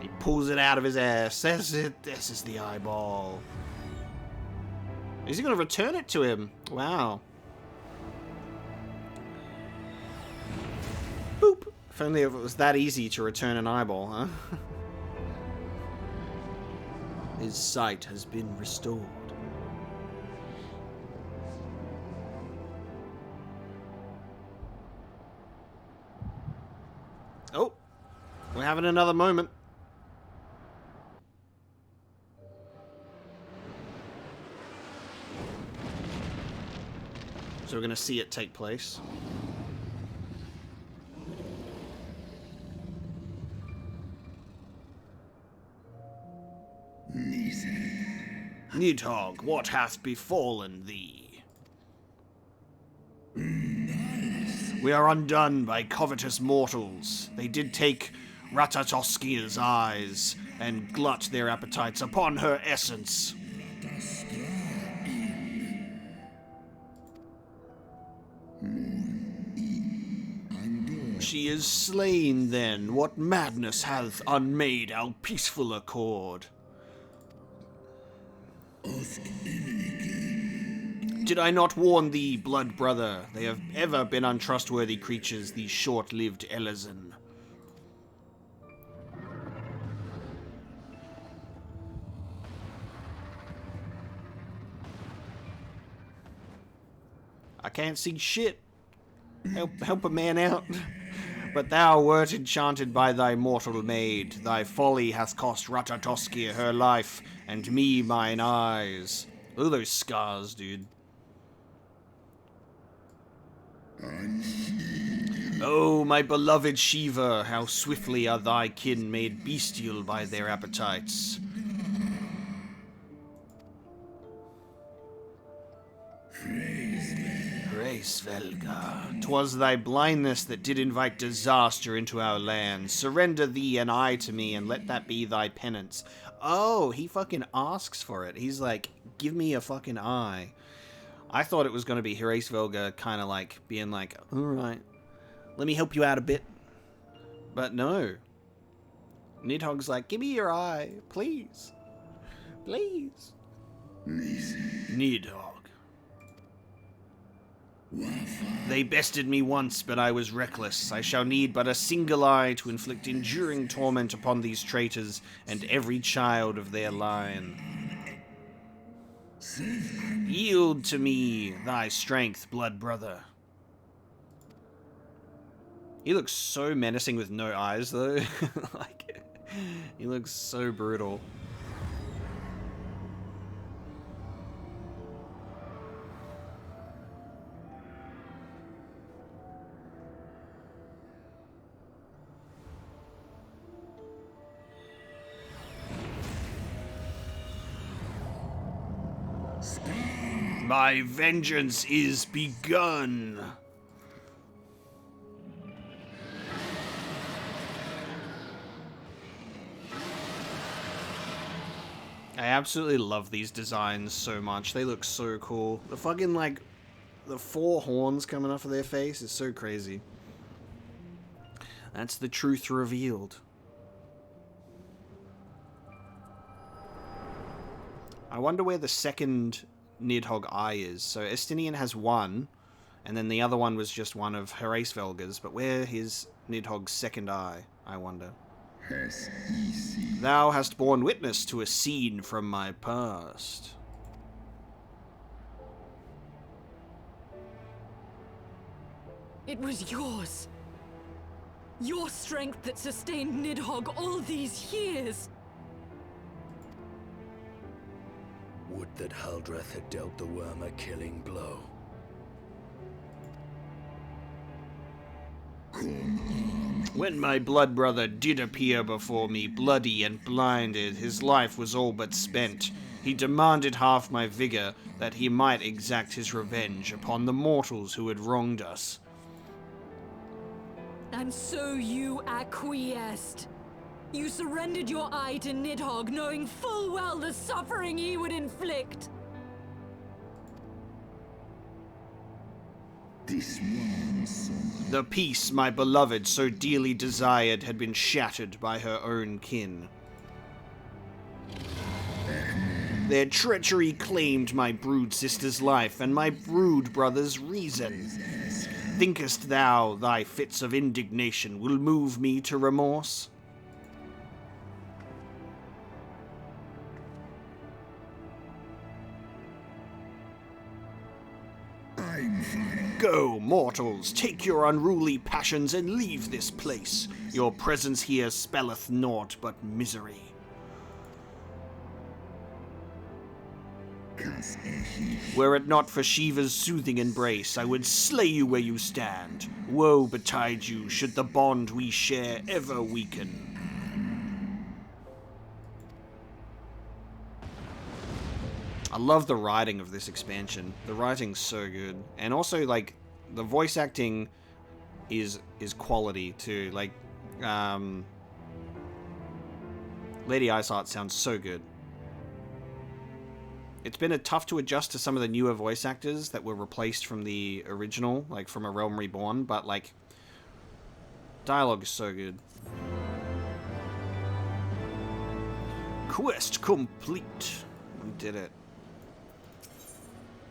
Speaker 1: He pulls it out of his ass. That's it. This is the eyeball. Is he going to return it to him? Wow. Boop. If only it was that easy to return an eyeball, huh? His sight has been restored. Oh, we're having another moment. So we're going to see it take place. Nidhogg, what hath befallen thee? We are undone by covetous mortals. They did take Ratatoskia's eyes and glut their appetites upon her essence. She is slain then. What madness hath unmade our peaceful accord? Did I not warn thee, blood brother? They have ever been untrustworthy creatures, these short-lived Elezen. I can't see shit. Help a man out. But thou wert enchanted by thy mortal maid. Thy folly hath cost Ratatoskia her life, and me mine eyes. Look at those scars, dude. Oh, my beloved Shiva, how swiftly are thy kin made bestial by their appetites. Hraesvelga, 'twas thy blindness that did invite disaster into our land. Surrender thee and eye to me, and let that be thy penance. Oh, he fucking asks for it. He's like, give me a fucking eye. I thought it was going to be Hraesvelga kind of like being like, alright, let me help you out a bit. But no. Nidhogg's like, give me your eye, please. Please. Nidhogg. They bested me once, but I was reckless. I shall need but a single eye to inflict enduring torment upon these traitors and every child of their line. Yield to me thy strength, blood brother. He looks so menacing with no eyes, though. Like, he looks so brutal. My vengeance is begun. I absolutely love these designs so much. They look so cool. The fucking, like, the 4 horns coming off of their face is so crazy. That's the truth revealed. I wonder where the second Nidhogg eye is. So Estinian has one, and then the other one was just one of Hraesvelga's, but where is Nidhogg's second eye, I wonder? Thou hast borne witness to a scene from my past.
Speaker 10: It was yours. Your strength that sustained Nidhogg all these years.
Speaker 12: Would that Haldreth had dealt the worm a killing blow.
Speaker 1: When my blood brother did appear before me, bloody and blinded, his life was all but spent. He demanded half my vigor, that he might exact his revenge upon the mortals who had wronged us.
Speaker 10: And so you acquiesced. You surrendered your eye to Nidhogg, knowing full well the suffering he would inflict.
Speaker 1: The peace my beloved so dearly desired had been shattered by her own kin. Their treachery claimed my brood sister's life and my brood brother's reason. Thinkest thou thy fits of indignation will move me to remorse? Go, mortals, take your unruly passions and leave this place. Your presence here spelleth naught but misery. Were it not for Shiva's soothing embrace, I would slay you where you stand. Woe betide you, should the bond we share ever weaken. I love the writing of this expansion. The writing's so good. And also, like, the voice acting is quality, too. Like, Lady Iceheart sounds so good. It's been tough to adjust to some of the newer voice actors that were replaced from the original, like, from A Realm Reborn, but, like, dialogue is so good. Quest complete. We did it.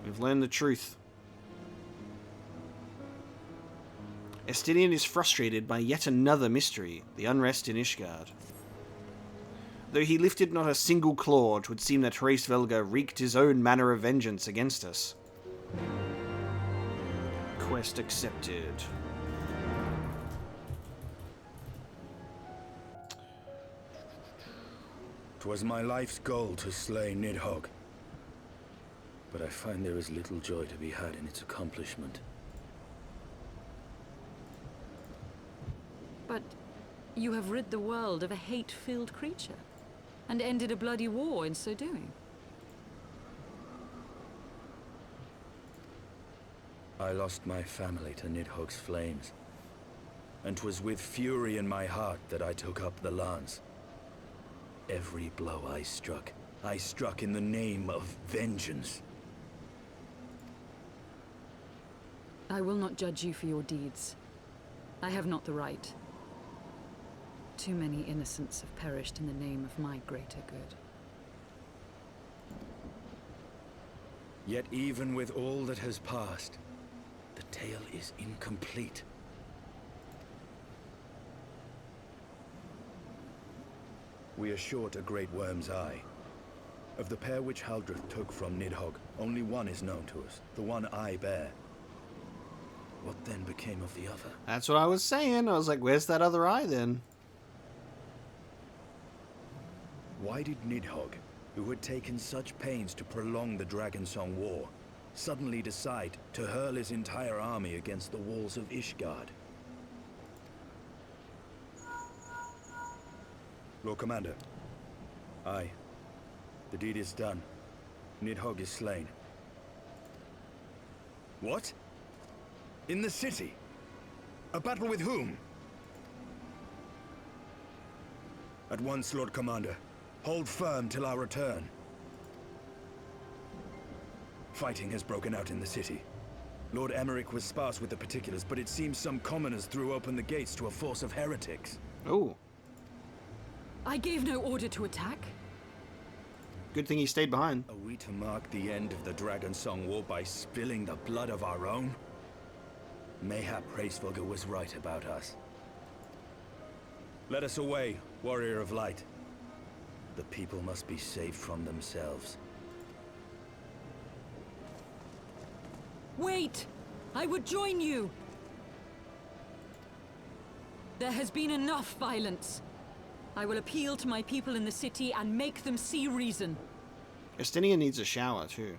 Speaker 1: We've learned the truth. Estinian is frustrated by yet another mystery, the unrest in Ishgard. Though he lifted not a single claw, it would seem that Hraesvelga wreaked his own manner of vengeance against us. Quest accepted.
Speaker 12: 'Twas my life's goal to slay Nidhogg. But I find there is little joy to be had in its accomplishment.
Speaker 10: But you have rid the world of a hate-filled creature, and ended a bloody war in so doing.
Speaker 12: I lost my family to Nidhogg's flames. And 'twas with fury in my heart that I took up the lance. Every blow I struck in the name of vengeance.
Speaker 10: I will not judge you for your deeds. I have not the right. Too many innocents have perished in the name of my greater good.
Speaker 12: Yet even with all that has passed, the tale is incomplete. We are short a great worm's eye. Of the pair which Haldreth took from Nidhogg, only one is known to us, the one I bear. What then became of the other?
Speaker 1: That's what I was saying. I was like, where's that other eye then?
Speaker 12: Why did Nidhogg, who had taken such pains to prolong the Dragonsong War, suddenly decide to hurl his entire army against the walls of Ishgard? Lord Commander. Aye. The deed is done. Nidhogg is slain. What? In the city? A battle with whom? At once, Lord Commander. Hold firm till our return. Fighting has broken out in the city. Lord Emmerich was sparse with the particulars, but it seems some commoners threw open the gates to a force of heretics.
Speaker 1: Oh.
Speaker 10: I gave no order to attack.
Speaker 1: Good thing he stayed behind.
Speaker 12: Are we to mark the end of the Dragonsong War by spilling the blood of our own? Mayhap Hraesvelgr was right about us. Let us away, warrior of light. The people must be saved from themselves.
Speaker 10: Wait! I would join you! There has been enough violence. I will appeal to my people in the city and make them see reason.
Speaker 1: Estinian needs a shower too.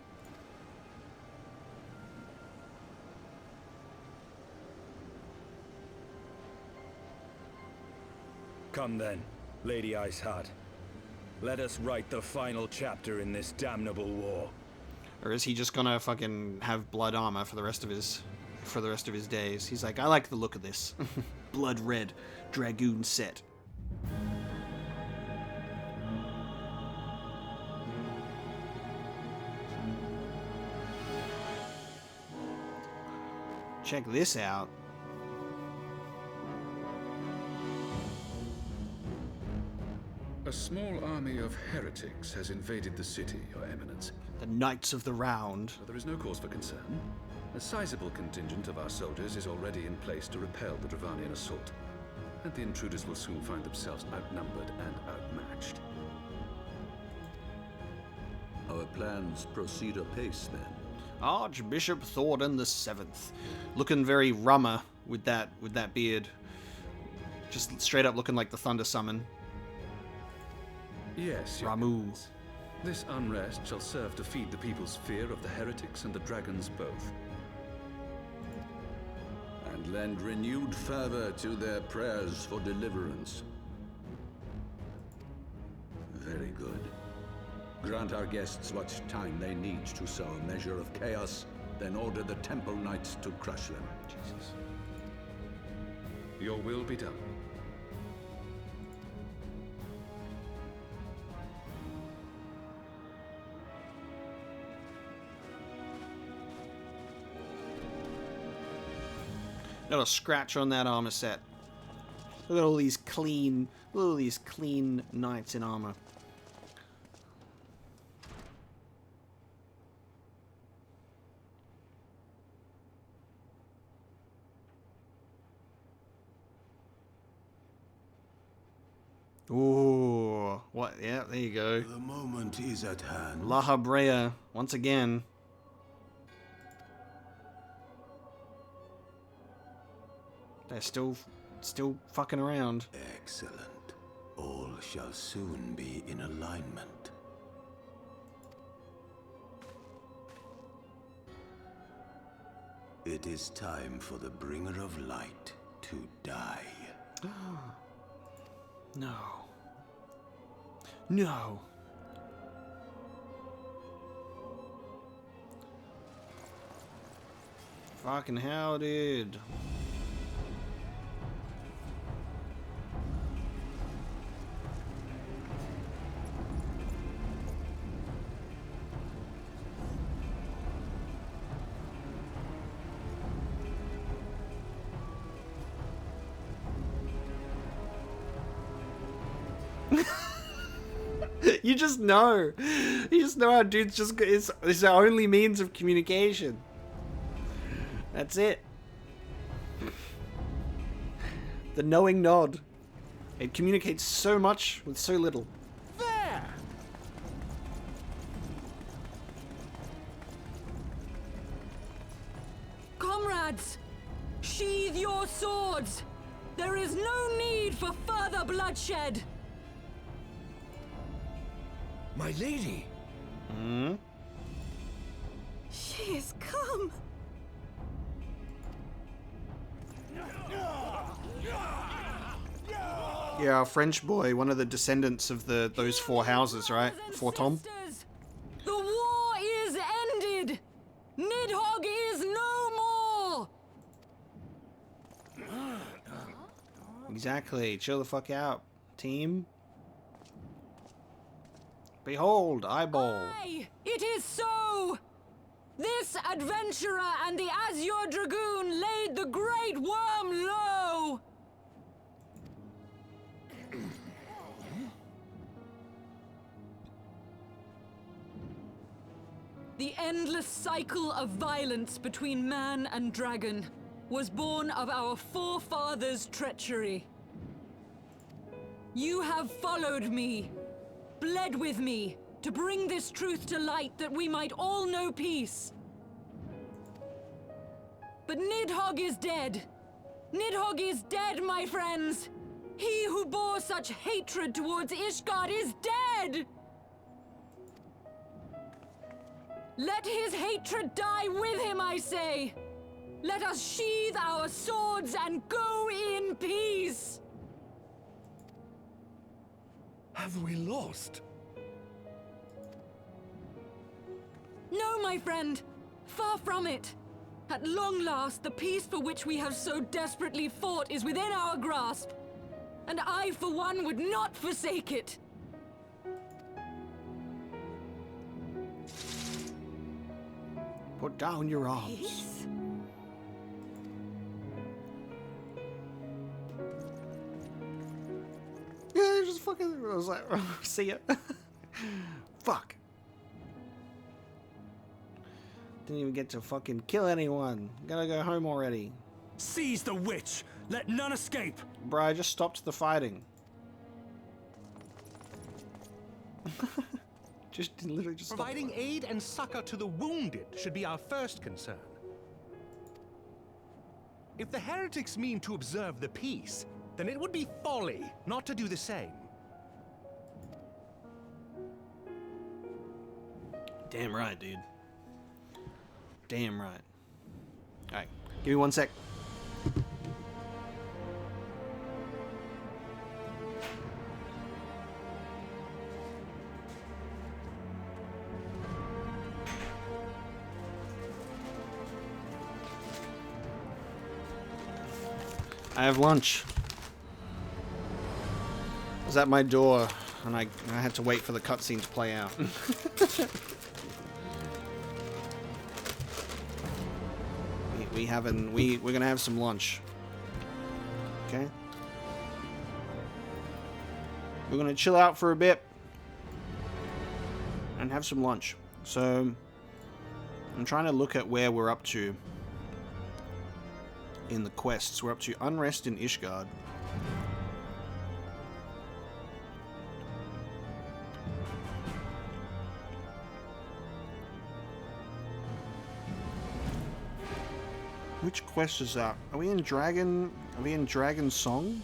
Speaker 12: Come then, Lady Iceheart. Let us write the final chapter in this damnable war.
Speaker 1: Or is he just gonna fucking have blood armor for the rest of his days? He's like, I like the look of this. Blood red dragoon set. Check this out.
Speaker 3: A small army of heretics has invaded the city, Your Eminence.
Speaker 1: The Knights of the Round.
Speaker 3: But there is no cause for concern. A sizable contingent of our soldiers is already in place to repel the Dravanian assault. And the intruders will soon find themselves outnumbered and outmatched.
Speaker 15: Our plans proceed apace, then.
Speaker 1: Archbishop Thordan the Seventh, looking very rummer with that beard, just straight up looking like the Thunder Summon.
Speaker 3: Yes, Your
Speaker 1: Ramu.
Speaker 3: Eminence. This unrest shall serve to feed the people's fear of the heretics and the dragons both.
Speaker 15: And lend renewed fervor to their prayers for deliverance. Very good. Grant our guests what time they need to sow a measure of chaos, then order the Temple Knights to crush them.
Speaker 1: Jesus.
Speaker 3: Your will be done.
Speaker 1: Not a scratch on that armor set. Look at all these clean knights in armor. Ooh, what? Yeah, there you go.
Speaker 15: The moment is at hand.
Speaker 1: La Habrea, once again. They're still fucking around.
Speaker 15: Excellent.
Speaker 16: All shall soon be in alignment. It is time for the Bringer of Light to die.
Speaker 1: No. No. Fucking hell, dude. You just know. You just know how dudes just... It's the only means of communication. That's it. The knowing nod. It communicates so much with so little.
Speaker 8: There!
Speaker 10: Comrades! Sheathe your swords! There is no need for further bloodshed!
Speaker 5: My lady!
Speaker 1: Hmm?
Speaker 9: She is come!
Speaker 1: Yeah, our French boy, one of the descendants of those four houses, right? For Tom.
Speaker 10: The war is ended! Nidhogg is no more!
Speaker 1: Exactly. Chill the fuck out, team. Behold, eyeball.
Speaker 10: Aye, it is so! This adventurer and the Azure Dragoon laid the Great Worm low! The endless cycle of violence between man and dragon was born of our forefathers' treachery. You have followed me, bled with me, to bring this truth to light that we might all know peace. But Nidhogg is dead. Nidhogg is dead, my friends! He who bore such hatred towards Ishgard is dead! Let his hatred die with him, I say! Let us sheathe our swords and go in peace!
Speaker 5: Have we lost?
Speaker 10: No, my friend! Far from it! At long last, the peace for which we have so desperately fought is within our grasp. And I, for one, would not forsake it!
Speaker 1: Put down your arms.
Speaker 9: Peace?
Speaker 1: Yeah, just fucking... I was like, see ya. Fuck. Didn't even get to fucking kill anyone. Gotta go home already.
Speaker 13: Seize the witch! Let none escape!
Speaker 1: Bro, I just stopped the fighting. Literally just
Speaker 17: Providing aid and succor to the wounded should be our first concern. If the heretics mean to observe the peace, then it would be folly not to do the same.
Speaker 1: Damn right, dude. Damn right. Alright, give me 1 sec. I have lunch. I was at my door, and I had to wait for the cutscene to play out. We're gonna have some lunch. Okay? We're gonna chill out for a bit and have some lunch. So I'm trying to look at where we're up to in the quests. We're up to Unrest in Ishgard. Which quest is that? Are we in Dragon Song?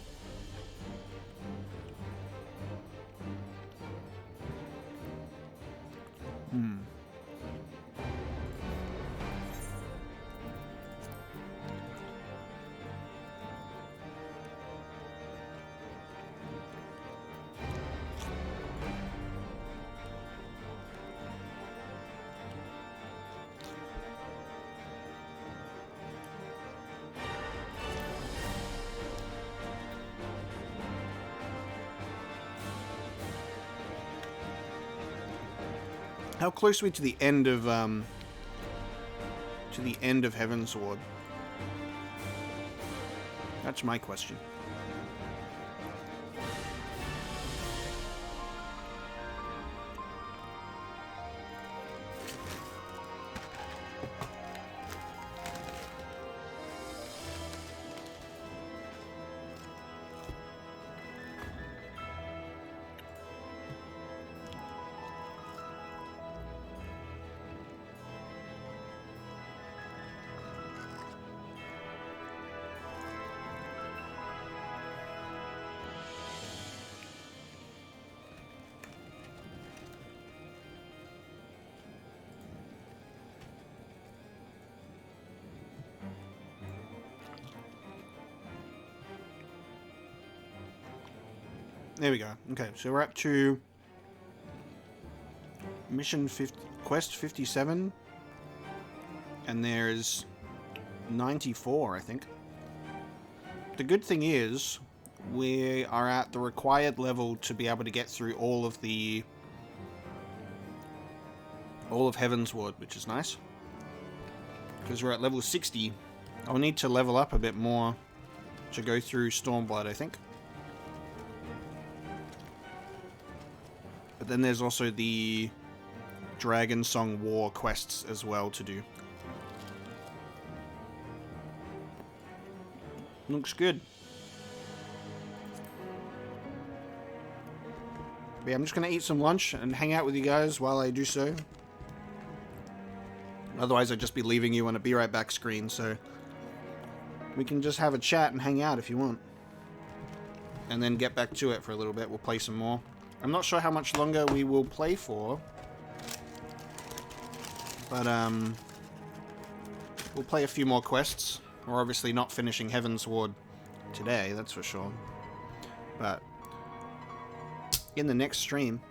Speaker 1: How close are we to the end of Heavensward? That's my question. There we go. Okay, so we're up to mission 50, quest 57, and there's 94, I think. The good thing is we are at the required level to be able to get through all of Heavensward, which is nice. Because we're at level 60, I'll need to level up a bit more to go through Stormblood, I think. But then there's also the Dragon Song War quests as well to do. Looks good. But yeah, I'm just going to eat some lunch and hang out with you guys while I do so. Otherwise, I'd just be leaving you on a be right back screen, so we can just have a chat and hang out if you want. And then get back to it for a little bit. We'll play some more. I'm not sure how much longer we will play for, but we'll play a few more quests. We're obviously not finishing Heavensward today, that's for sure. But in the next stream,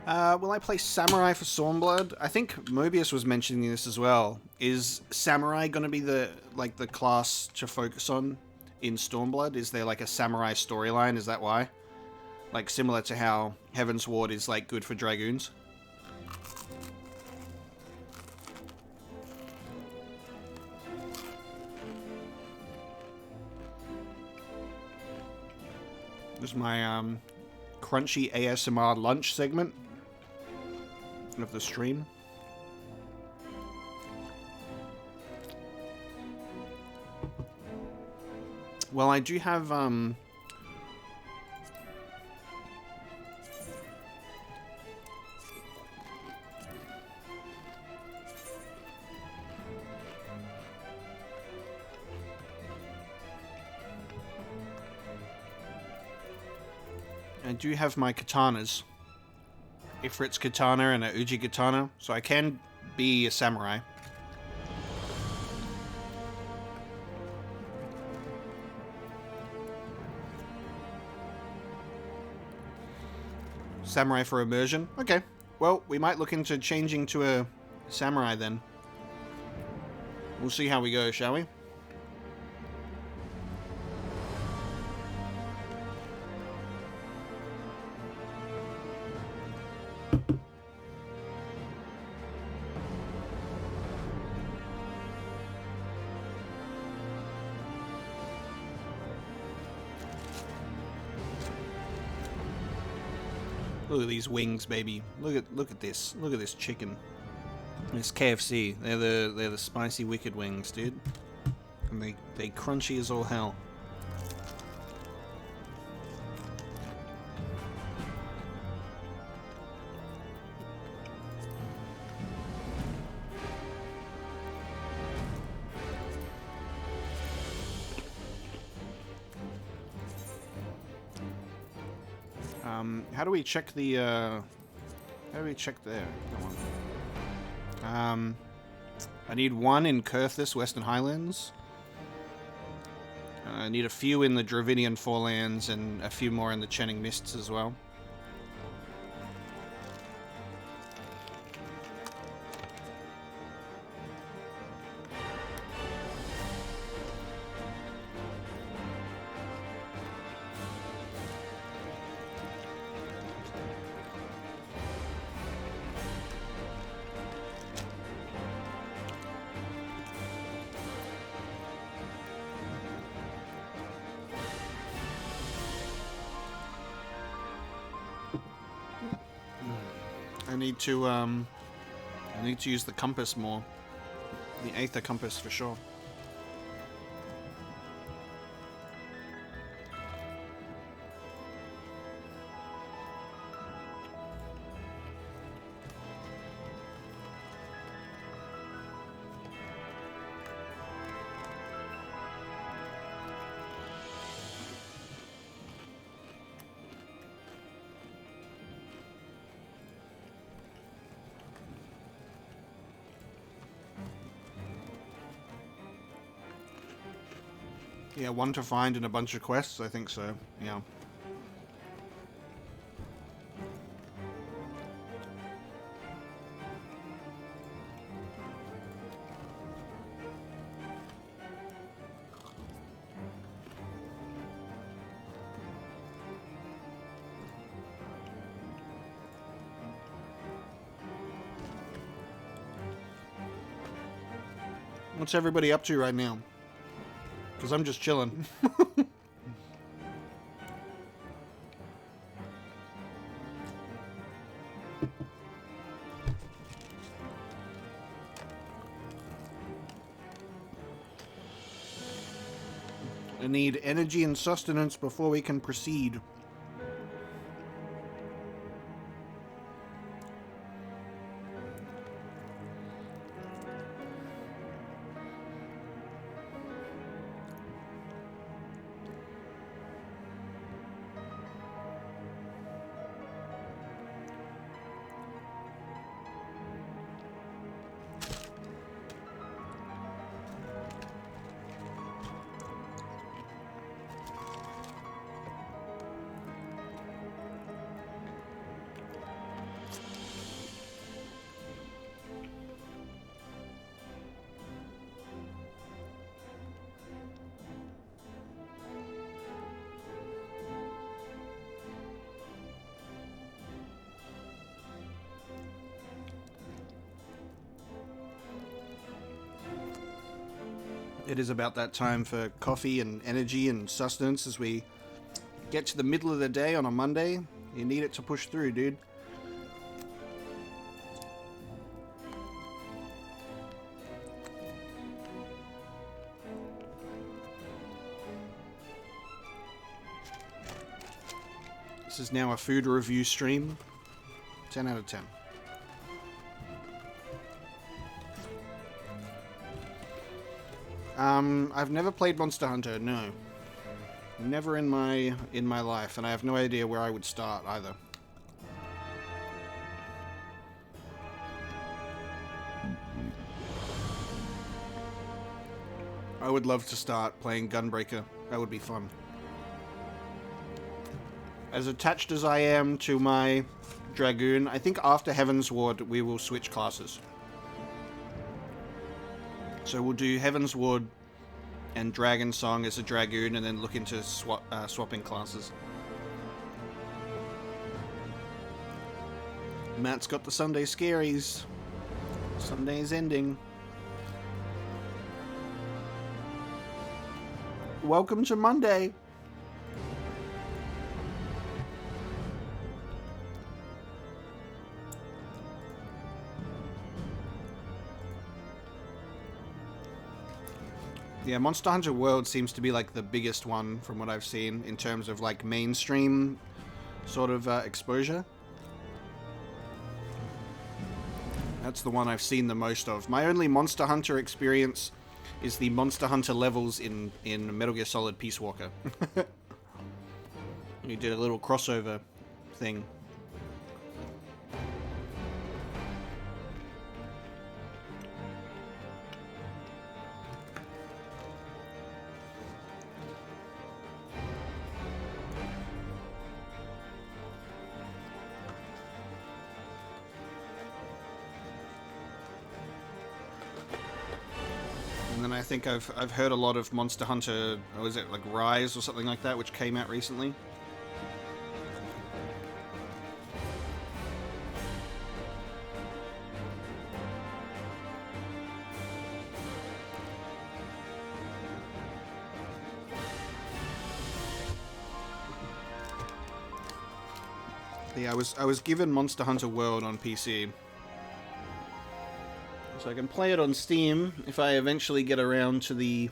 Speaker 1: will I play Samurai for Stormblood? I think Mobius was mentioning this as well. Is Samurai going to be the class to focus on in Stormblood? Is there like a Samurai storyline? Is that why? Like, similar to how Heavensward is, like, good for Dragoons. This is my, crunchy ASMR lunch segment of the stream. Well, I do have, I do have my katanas. Ifrit's katana and a Uji katana, so I can be a samurai. Samurai for immersion? Okay. Well, we might look into changing to a samurai then. We'll see how we go, shall we? Look at these wings, baby. Look at this. Look at this chicken. It's KFC. They're the spicy wicked wings, dude. And they crunchy as all hell. How do we check the, how do we check there? Come on. I need one in Kurthis, Western Highlands. I need a few in the Dravinian Forelands and a few more in the Chenning Mists as well. I need to use the compass more. The Aether compass for sure. Yeah, one to find in a bunch of quests, I think so, yeah. What's everybody up to right now? Because I'm just chilling. I need energy and sustenance before we can proceed. It is about that time for coffee and energy and sustenance as we get to the middle of the day on a Monday. You need it to push through, dude. This is now a food review stream. 10 out of 10. I've never played Monster Hunter, no. Never in my life, and I have no idea where I would start either. I would love to start playing Gunbreaker. That would be fun. As attached as I am to my Dragoon, I think after Heavensward we will switch classes. So we'll do Heavensward and Dragon Song as a Dragoon, and then look into swapping classes. Matt's got the Sunday scaries. Sunday's ending. Welcome to Monday. Yeah, Monster Hunter World seems to be like the biggest one from what I've seen in terms of like mainstream sort of exposure. That's the one I've seen the most of. My only Monster Hunter experience is the Monster Hunter levels in Metal Gear Solid Peace Walker. You did a little crossover thing. And then I think I've heard a lot of Monster Hunter, or was it like Rise or something like that, which came out recently. Yeah, I was given Monster Hunter World on PC. So I can play it on Steam if I eventually get around to the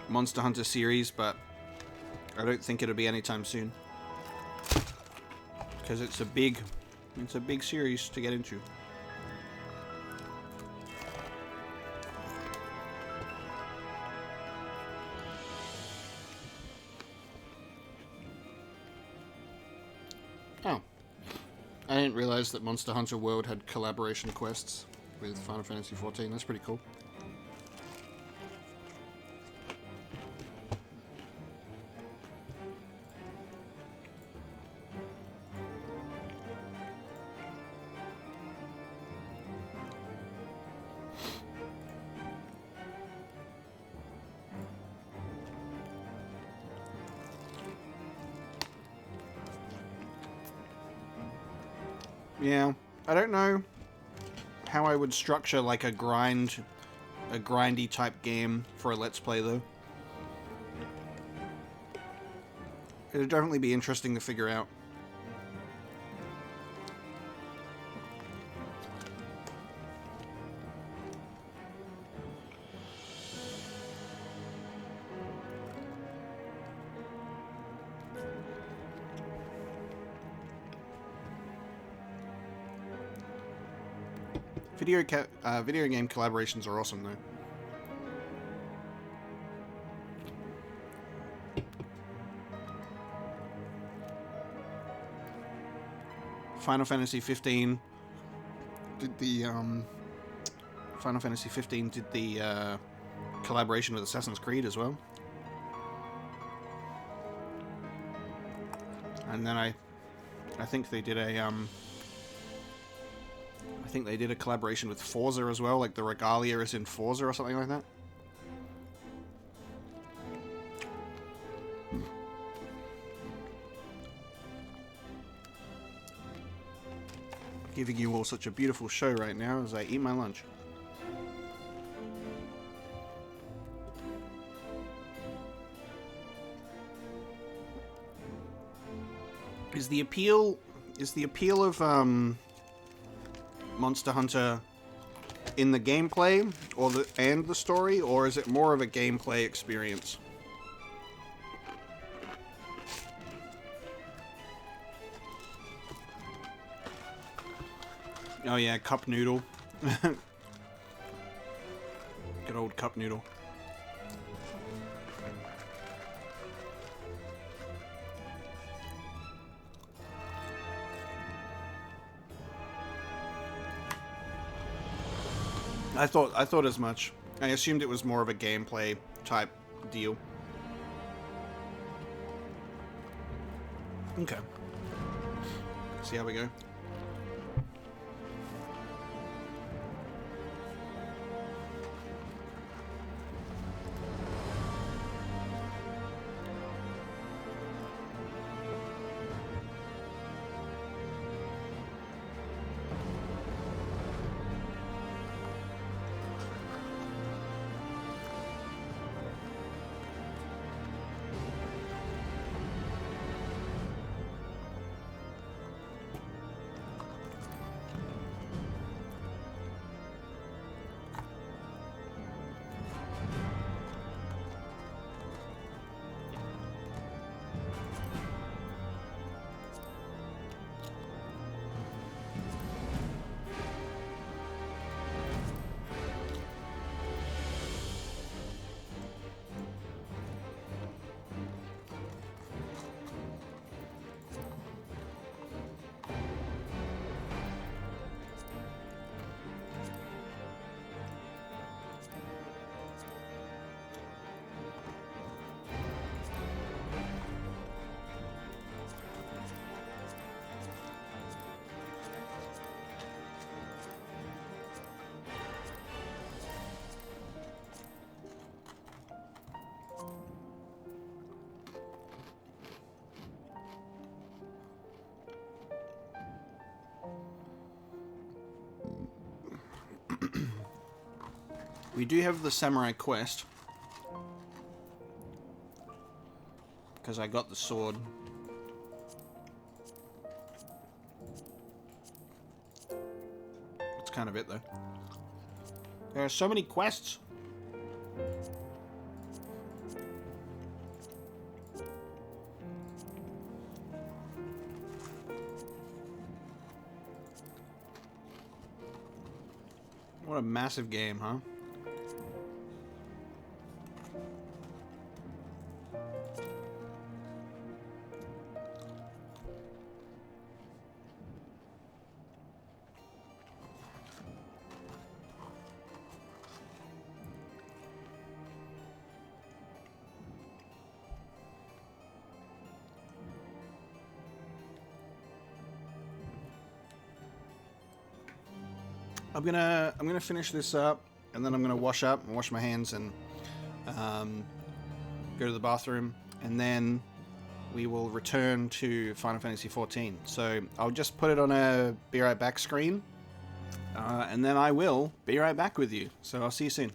Speaker 1: Monster Hunter series, but I don't think it'll be anytime soon. Because it's a big series to get into. Oh. I didn't realize that Monster Hunter World had collaboration quests with Final Fantasy XIV. That's pretty cool. Yeah, I don't know how I would structure like a grindy type game for a Let's Play though. It'd definitely be interesting to figure out. Video game collaborations are awesome, though. Final Fantasy XV did the collaboration with Assassin's Creed as well, and then I think they did a I think they did a collaboration with Forza as well, like the Regalia is in Forza or something like that. Giving you all such a beautiful show right now as I eat my lunch. Is the appeal of Monster Hunter in the gameplay or the story, or is it more of a gameplay experience? Oh yeah, Cup Noodle. Good old Cup Noodle. I thought as much. I assumed it was more of a gameplay type deal. Okay. See how we go. We do have the samurai quest, because I got the sword. kind of it, though. There are so many quests. What a massive game, huh? I'm gonna finish this up, and then I'm gonna wash up and wash my hands and go to the bathroom, and then we will return to Final Fantasy XIV. So I'll just put it on a be right back screen, and then I will be right back with you. So I'll see you soon.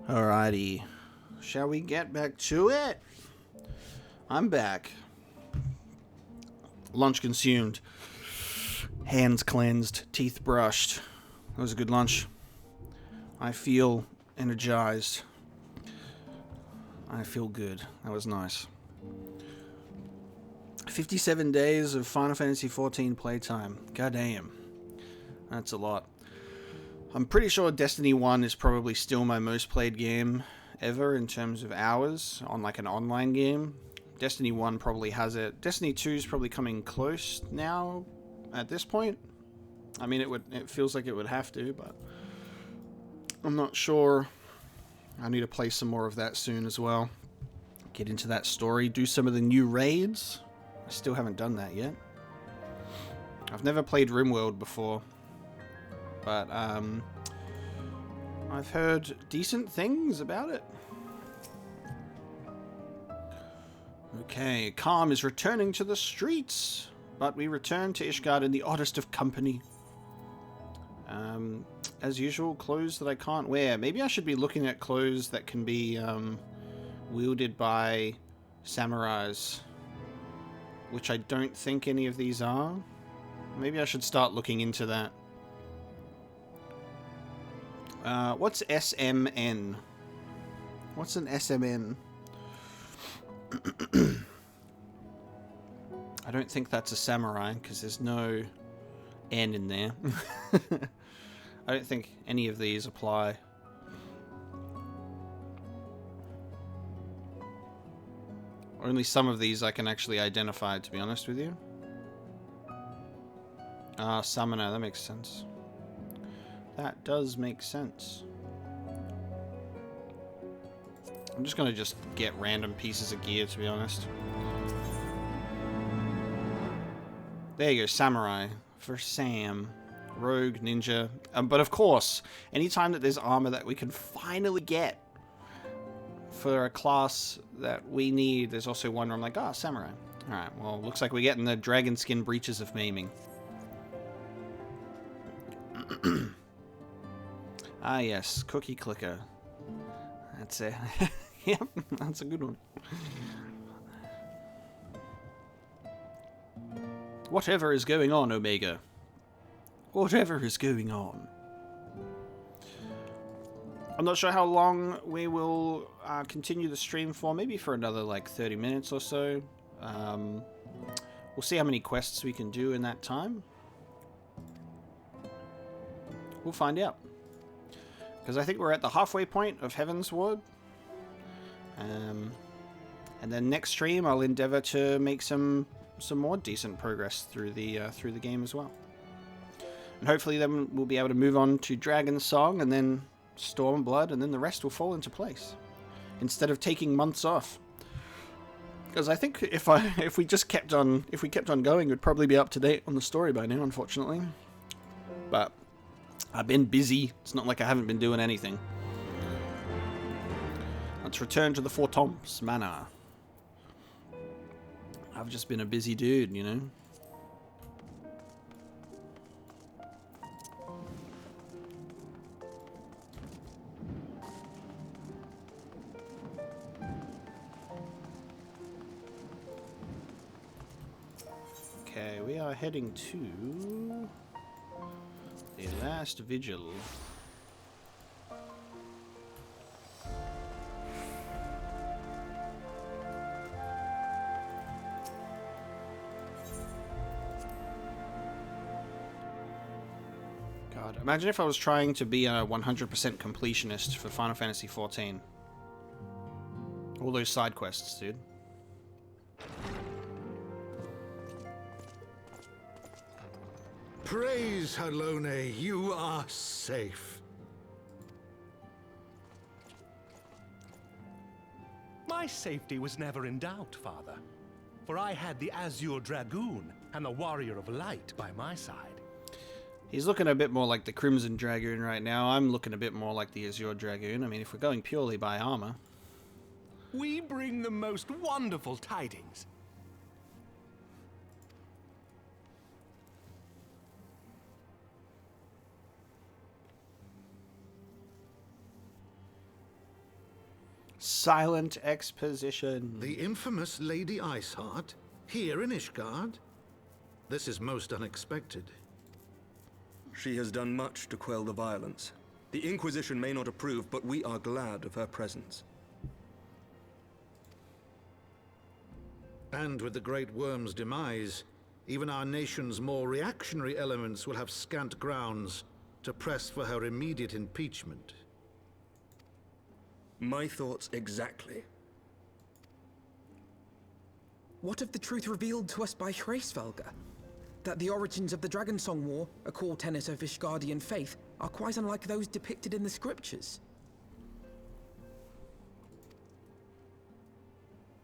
Speaker 1: Alrighty. Shall we get back to it? I'm back. Lunch consumed. Hands cleansed. Teeth brushed. That was a good lunch. I feel energized. I feel good. That was nice. 57 days of Final Fantasy XIV playtime. Goddamn. That's a lot. I'm pretty sure Destiny 1 is probably still my most played game ever in terms of hours on like an online game. Destiny 1 probably has it. Destiny 2 is probably coming close now at this point. I mean, it feels like it would have to, but I'm not sure. I need to play some more of that soon as well. Get into that story, do some of the new raids. I still haven't done that yet. I've never played RimWorld before. But, I've heard decent things about it. Okay, Calm is returning to the streets. But we return to Ishgard in the oddest of company. As usual, clothes that I can't wear. Maybe I should be looking at clothes that can be, wielded by samurais. Which I don't think any of these are. Maybe I should start looking into that. What's SMN? What's an SMN? I don't think that's a samurai, because there's no N in there. I don't think any of these apply. Only some of these I can actually identify, to be honest with you. Summoner, that makes sense. That does make sense. I'm just gonna get random pieces of gear, to be honest. There you go, Samurai for Sam. Rogue, Ninja. But of course, anytime that there's armor that we can finally get for a class that we need, there's also one where I'm like, Samurai. Alright, well, looks like we're getting the dragon skin breaches of maiming. Ah, yes, Cookie Clicker. That's it. Yep, that's a good one. Whatever is going on, Omega? Whatever is going on? I'm not sure how long we will continue the stream for. Maybe for another, like, 30 minutes or so. We'll see how many quests we can do in that time. We'll find out. Because I think we're at the halfway point of Heavensward. And then next stream I'll endeavor to make some more decent progress through the game as well. And hopefully then we'll be able to move on to Dragon's Song and then Stormblood, and then the rest will fall into place. Instead of taking months off. Because I think if we kept on going, we'd probably be up to date on the story by now, unfortunately. But I've been busy. It's not like I haven't been doing anything. Let's return to the Four Toms Manor. I've just been a busy dude, you know. Okay, we are heading to the last vigil. God, imagine if I was trying to be a 100% completionist for Final Fantasy XIV. All those side quests, dude.
Speaker 18: Praise Halone, you are safe.
Speaker 17: My safety was never in doubt, Father. For I had the Azure Dragoon and the Warrior of Light by my side.
Speaker 1: He's looking a bit more like the Crimson Dragoon right now. I'm looking a bit more like the Azure Dragoon. I mean, if we're going purely by armor.
Speaker 17: We bring the most wonderful tidings.
Speaker 1: Silent exposition.
Speaker 18: The infamous Lady Iceheart, here in Ishgard? This is most unexpected.
Speaker 19: She has done much to quell the violence. The Inquisition may not approve, but we are glad of her presence.
Speaker 18: And with the Great Worm's demise, even our nation's more reactionary elements will have scant grounds to press for her immediate impeachment.
Speaker 19: My thoughts exactly.
Speaker 2: What of the truth revealed to us by Hraesvelgr? That the origins of the Dragonsong War, a core tenet of Ishgardian faith, are quite unlike those depicted in the scriptures.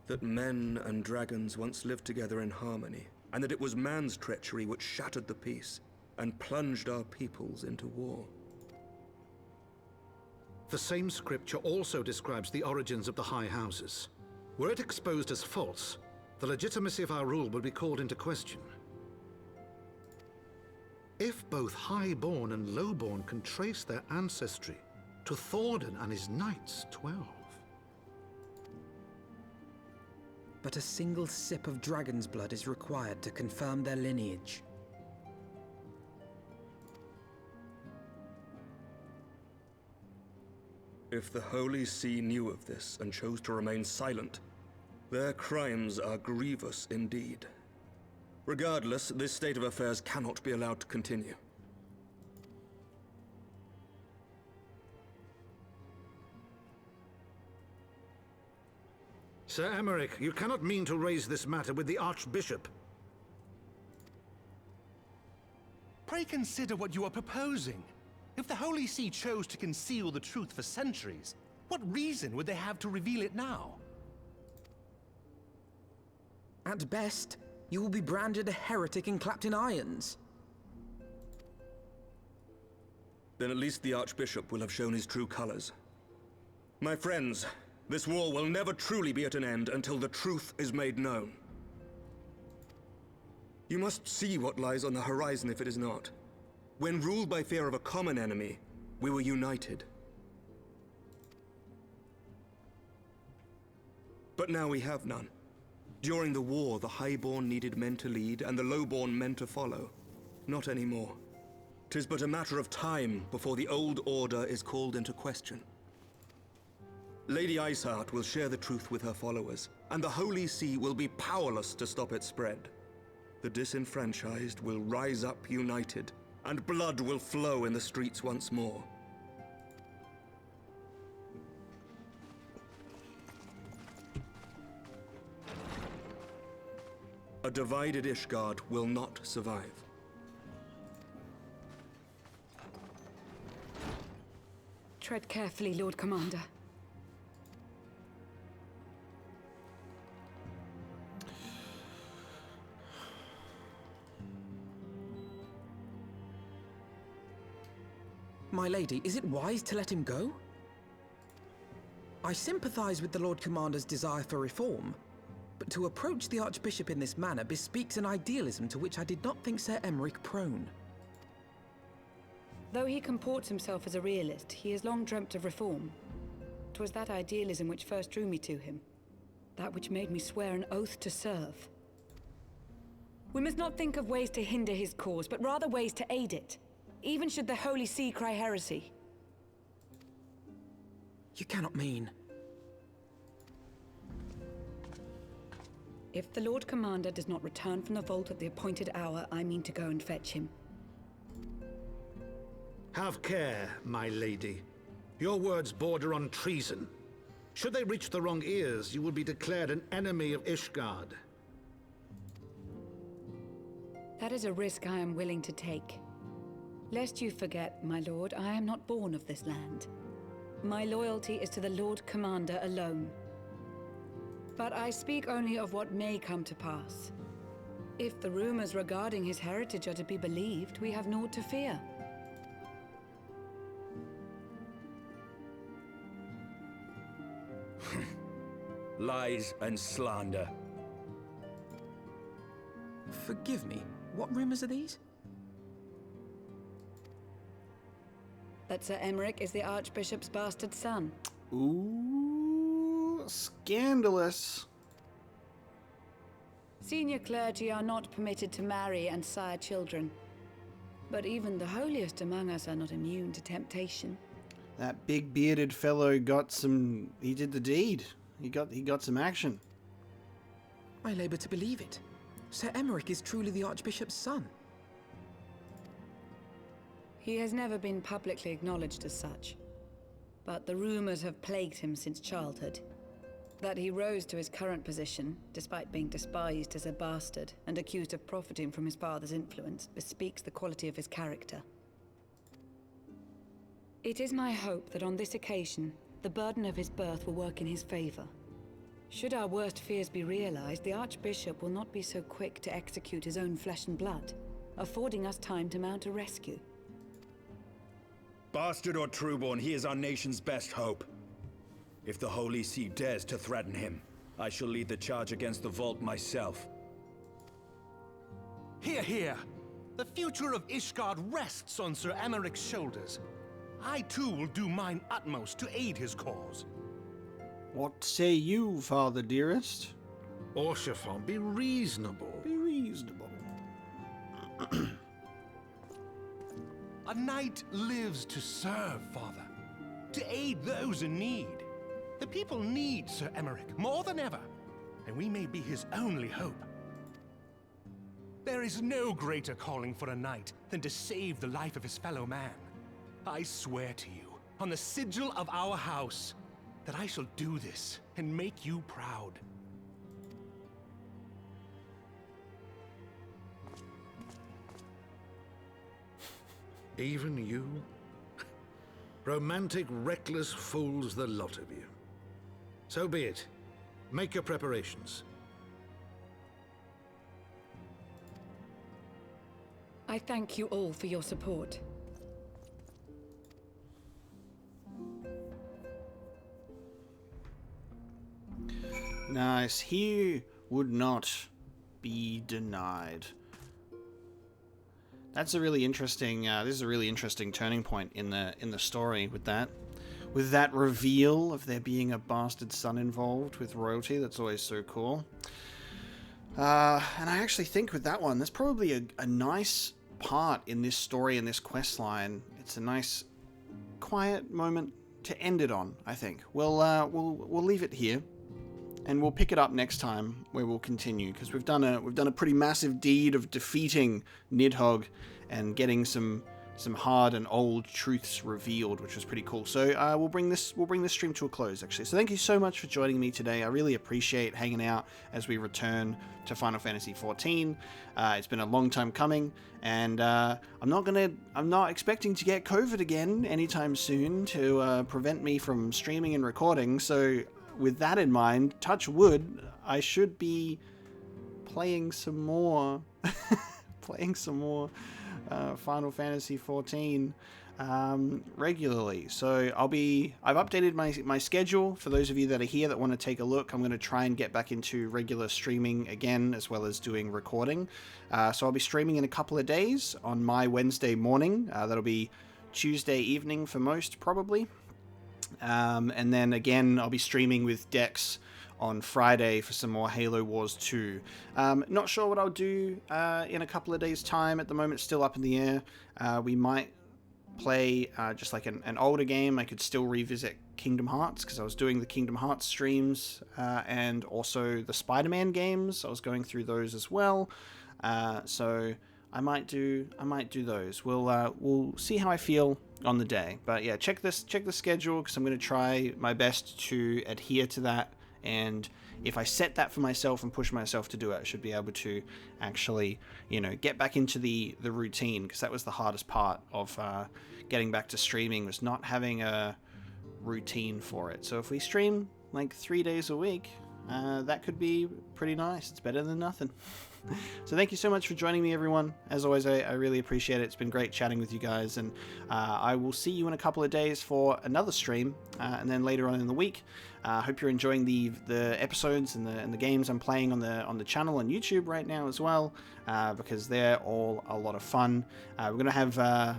Speaker 19: That men and dragons once lived together in harmony, and that it was man's treachery which shattered the peace and plunged our peoples into war.
Speaker 18: The same scripture also describes the origins of the High Houses. Were it exposed as false, the legitimacy of our rule would be called into question. If both Highborn and Lowborn can trace their ancestry to Thordan and his Knights 12.
Speaker 2: But a single sip of dragon's blood is required to confirm their lineage.
Speaker 19: If the Holy See knew of this and chose to remain silent, their crimes are grievous indeed. Regardless, this state of affairs cannot be allowed to continue.
Speaker 18: Sir Emmerich, you cannot mean to raise this matter with the Archbishop.
Speaker 17: Pray consider what you are proposing. If the Holy See chose to conceal the truth for centuries, what reason would they have to reveal it now?
Speaker 2: At best, you will be branded a heretic and clapped in irons.
Speaker 19: Then at least the Archbishop will have shown his true colors. My friends, this war will never truly be at an end until the truth is made known. You must see what lies on the horizon if it is not. When ruled by fear of a common enemy, we were united. But now we have none. During the war, the Highborn needed men to lead, and the Lowborn men to follow. Not anymore. 'Tis but a matter of time before the old order is called into question. Lady Iceheart will share the truth with her followers, and the Holy See will be powerless to stop its spread. The disenfranchised will rise up united, and blood will flow in the streets once more. A divided Ishgard will not survive.
Speaker 10: Tread carefully, Lord Commander.
Speaker 2: My lady, is it wise to let him go? I sympathize with the Lord Commander's desire for reform, but to approach the Archbishop in this manner bespeaks an idealism to which I did not think Sir Emmerich prone.
Speaker 10: Though he comports himself as a realist, he has long dreamt of reform. 'Twas that idealism which first drew me to him, that which made me swear an oath to serve. We must not think of ways to hinder his cause, but rather ways to aid it. Even should the Holy See cry heresy.
Speaker 2: You cannot mean...
Speaker 10: If the Lord Commander does not return from the vault at the appointed hour, I mean to go and fetch him.
Speaker 18: Have care, my lady. Your words border on treason. Should they reach the wrong ears, you will be declared an enemy of Ishgard.
Speaker 10: That is a risk I am willing to take. Lest you forget, my lord, I am not born of this land. My loyalty is to the Lord Commander alone. But I speak only of what may come to pass. If the rumors regarding his heritage are to be believed, we have naught to fear.
Speaker 12: Lies and slander.
Speaker 2: Forgive me, what rumors are these?
Speaker 10: That Sir Emeric is the Archbishop's bastard son.
Speaker 1: Ooh, scandalous.
Speaker 10: Senior clergy are not permitted to marry and sire children. But even the holiest among us are not immune to temptation.
Speaker 1: That big bearded fellow got some... He did the deed. He got some action.
Speaker 2: I labour to believe it. Sir Emeric is truly the Archbishop's son.
Speaker 10: He has never been publicly acknowledged as such. But the rumors have plagued him since childhood. That he rose to his current position, despite being despised as a bastard and accused of profiting from his father's influence, bespeaks the quality of his character. It is my hope that on this occasion, the burden of his birth will work in his favor. Should our worst fears be realized, the Archbishop will not be so quick to execute his own flesh and blood, affording us time to mount a rescue.
Speaker 12: Bastard or trueborn, he is our nation's best hope. If the Holy See dares to threaten him, I shall lead the charge against the Vault myself.
Speaker 17: Hear, hear! The future of Ishgard rests on Sir Emeric's shoulders. I too will do mine utmost to aid his cause.
Speaker 1: What say you, Father dearest?
Speaker 18: Orshafon, be reasonable.
Speaker 1: Be reasonable.
Speaker 17: A knight lives to serve, Father. To aid those in need. The people need Sir Emeric more than ever, and we may be his only hope. There is no greater calling for a knight than to save the life of his fellow man. I swear to you, on the sigil of our house, that I shall do this and make you proud.
Speaker 18: Even you? Romantic, reckless fools, the lot of you. So be it. Make your preparations.
Speaker 10: I thank you all for your support.
Speaker 1: Nice. He would not be denied. That's a really interesting. This is a really interesting turning point in the story with that reveal of there being a bastard son involved with royalty. That's always so cool. And I actually think with that one, there's probably a nice part in this story and this quest line. It's a nice, quiet moment to end it on. I think we'll leave it here. And we'll pick it up next time, where we'll continue, because we've done a pretty massive deed of defeating Nidhogg and getting some hard and old truths revealed, which was pretty cool. So we'll bring this stream to a close, actually. So thank you so much for joining me today. I really appreciate hanging out as we return to Final Fantasy XIV. It's been a long time coming, and I'm not expecting to get COVID again anytime soon to prevent me from streaming and recording. So with that in mind, touch wood, I should be playing some more Final Fantasy XIV regularly. So I've updated my schedule for those of you that are here that want to take a look. I'm going to try and get back into regular streaming again, as well as doing recording. So I'll be streaming in a couple of days on my Wednesday morning. That'll be Tuesday evening for most, probably. And then again, I'll be streaming with Dex on Friday for some more Halo Wars 2. Not sure what I'll do in a couple of days' time. At the moment, still up in the air. We might play just like an older game. I could still revisit Kingdom Hearts because I was doing the Kingdom Hearts streams and also the Spider-Man games. I was going through those as well. So I might do those. We'll see how I feel on the day. But yeah, check the schedule because I'm going to try my best to adhere to that. And if I set that for myself and push myself to do it, I should be able to actually, get back into the routine, because that was the hardest part of getting back to streaming, was not having a routine for it. So if we stream like 3 days a week, that could be pretty nice. It's better than nothing. So thank you so much for joining me, everyone. As always, I really appreciate it. It's been great chatting with you guys, and I will see you in a couple of days for another stream, and then later on in the week. I hope you're enjoying the episodes and the games I'm playing on the channel on YouTube right now as well, because they're all a lot of fun. We're gonna have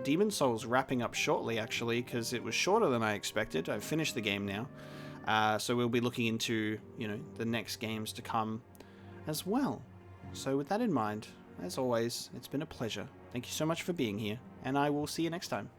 Speaker 1: Demon Souls wrapping up shortly, actually, because it was shorter than I expected. I've finished the game now, so we'll be looking into the next games to come as well. So with that in mind, as always, it's been a pleasure. Thank you so much for being here, and I will see you next time.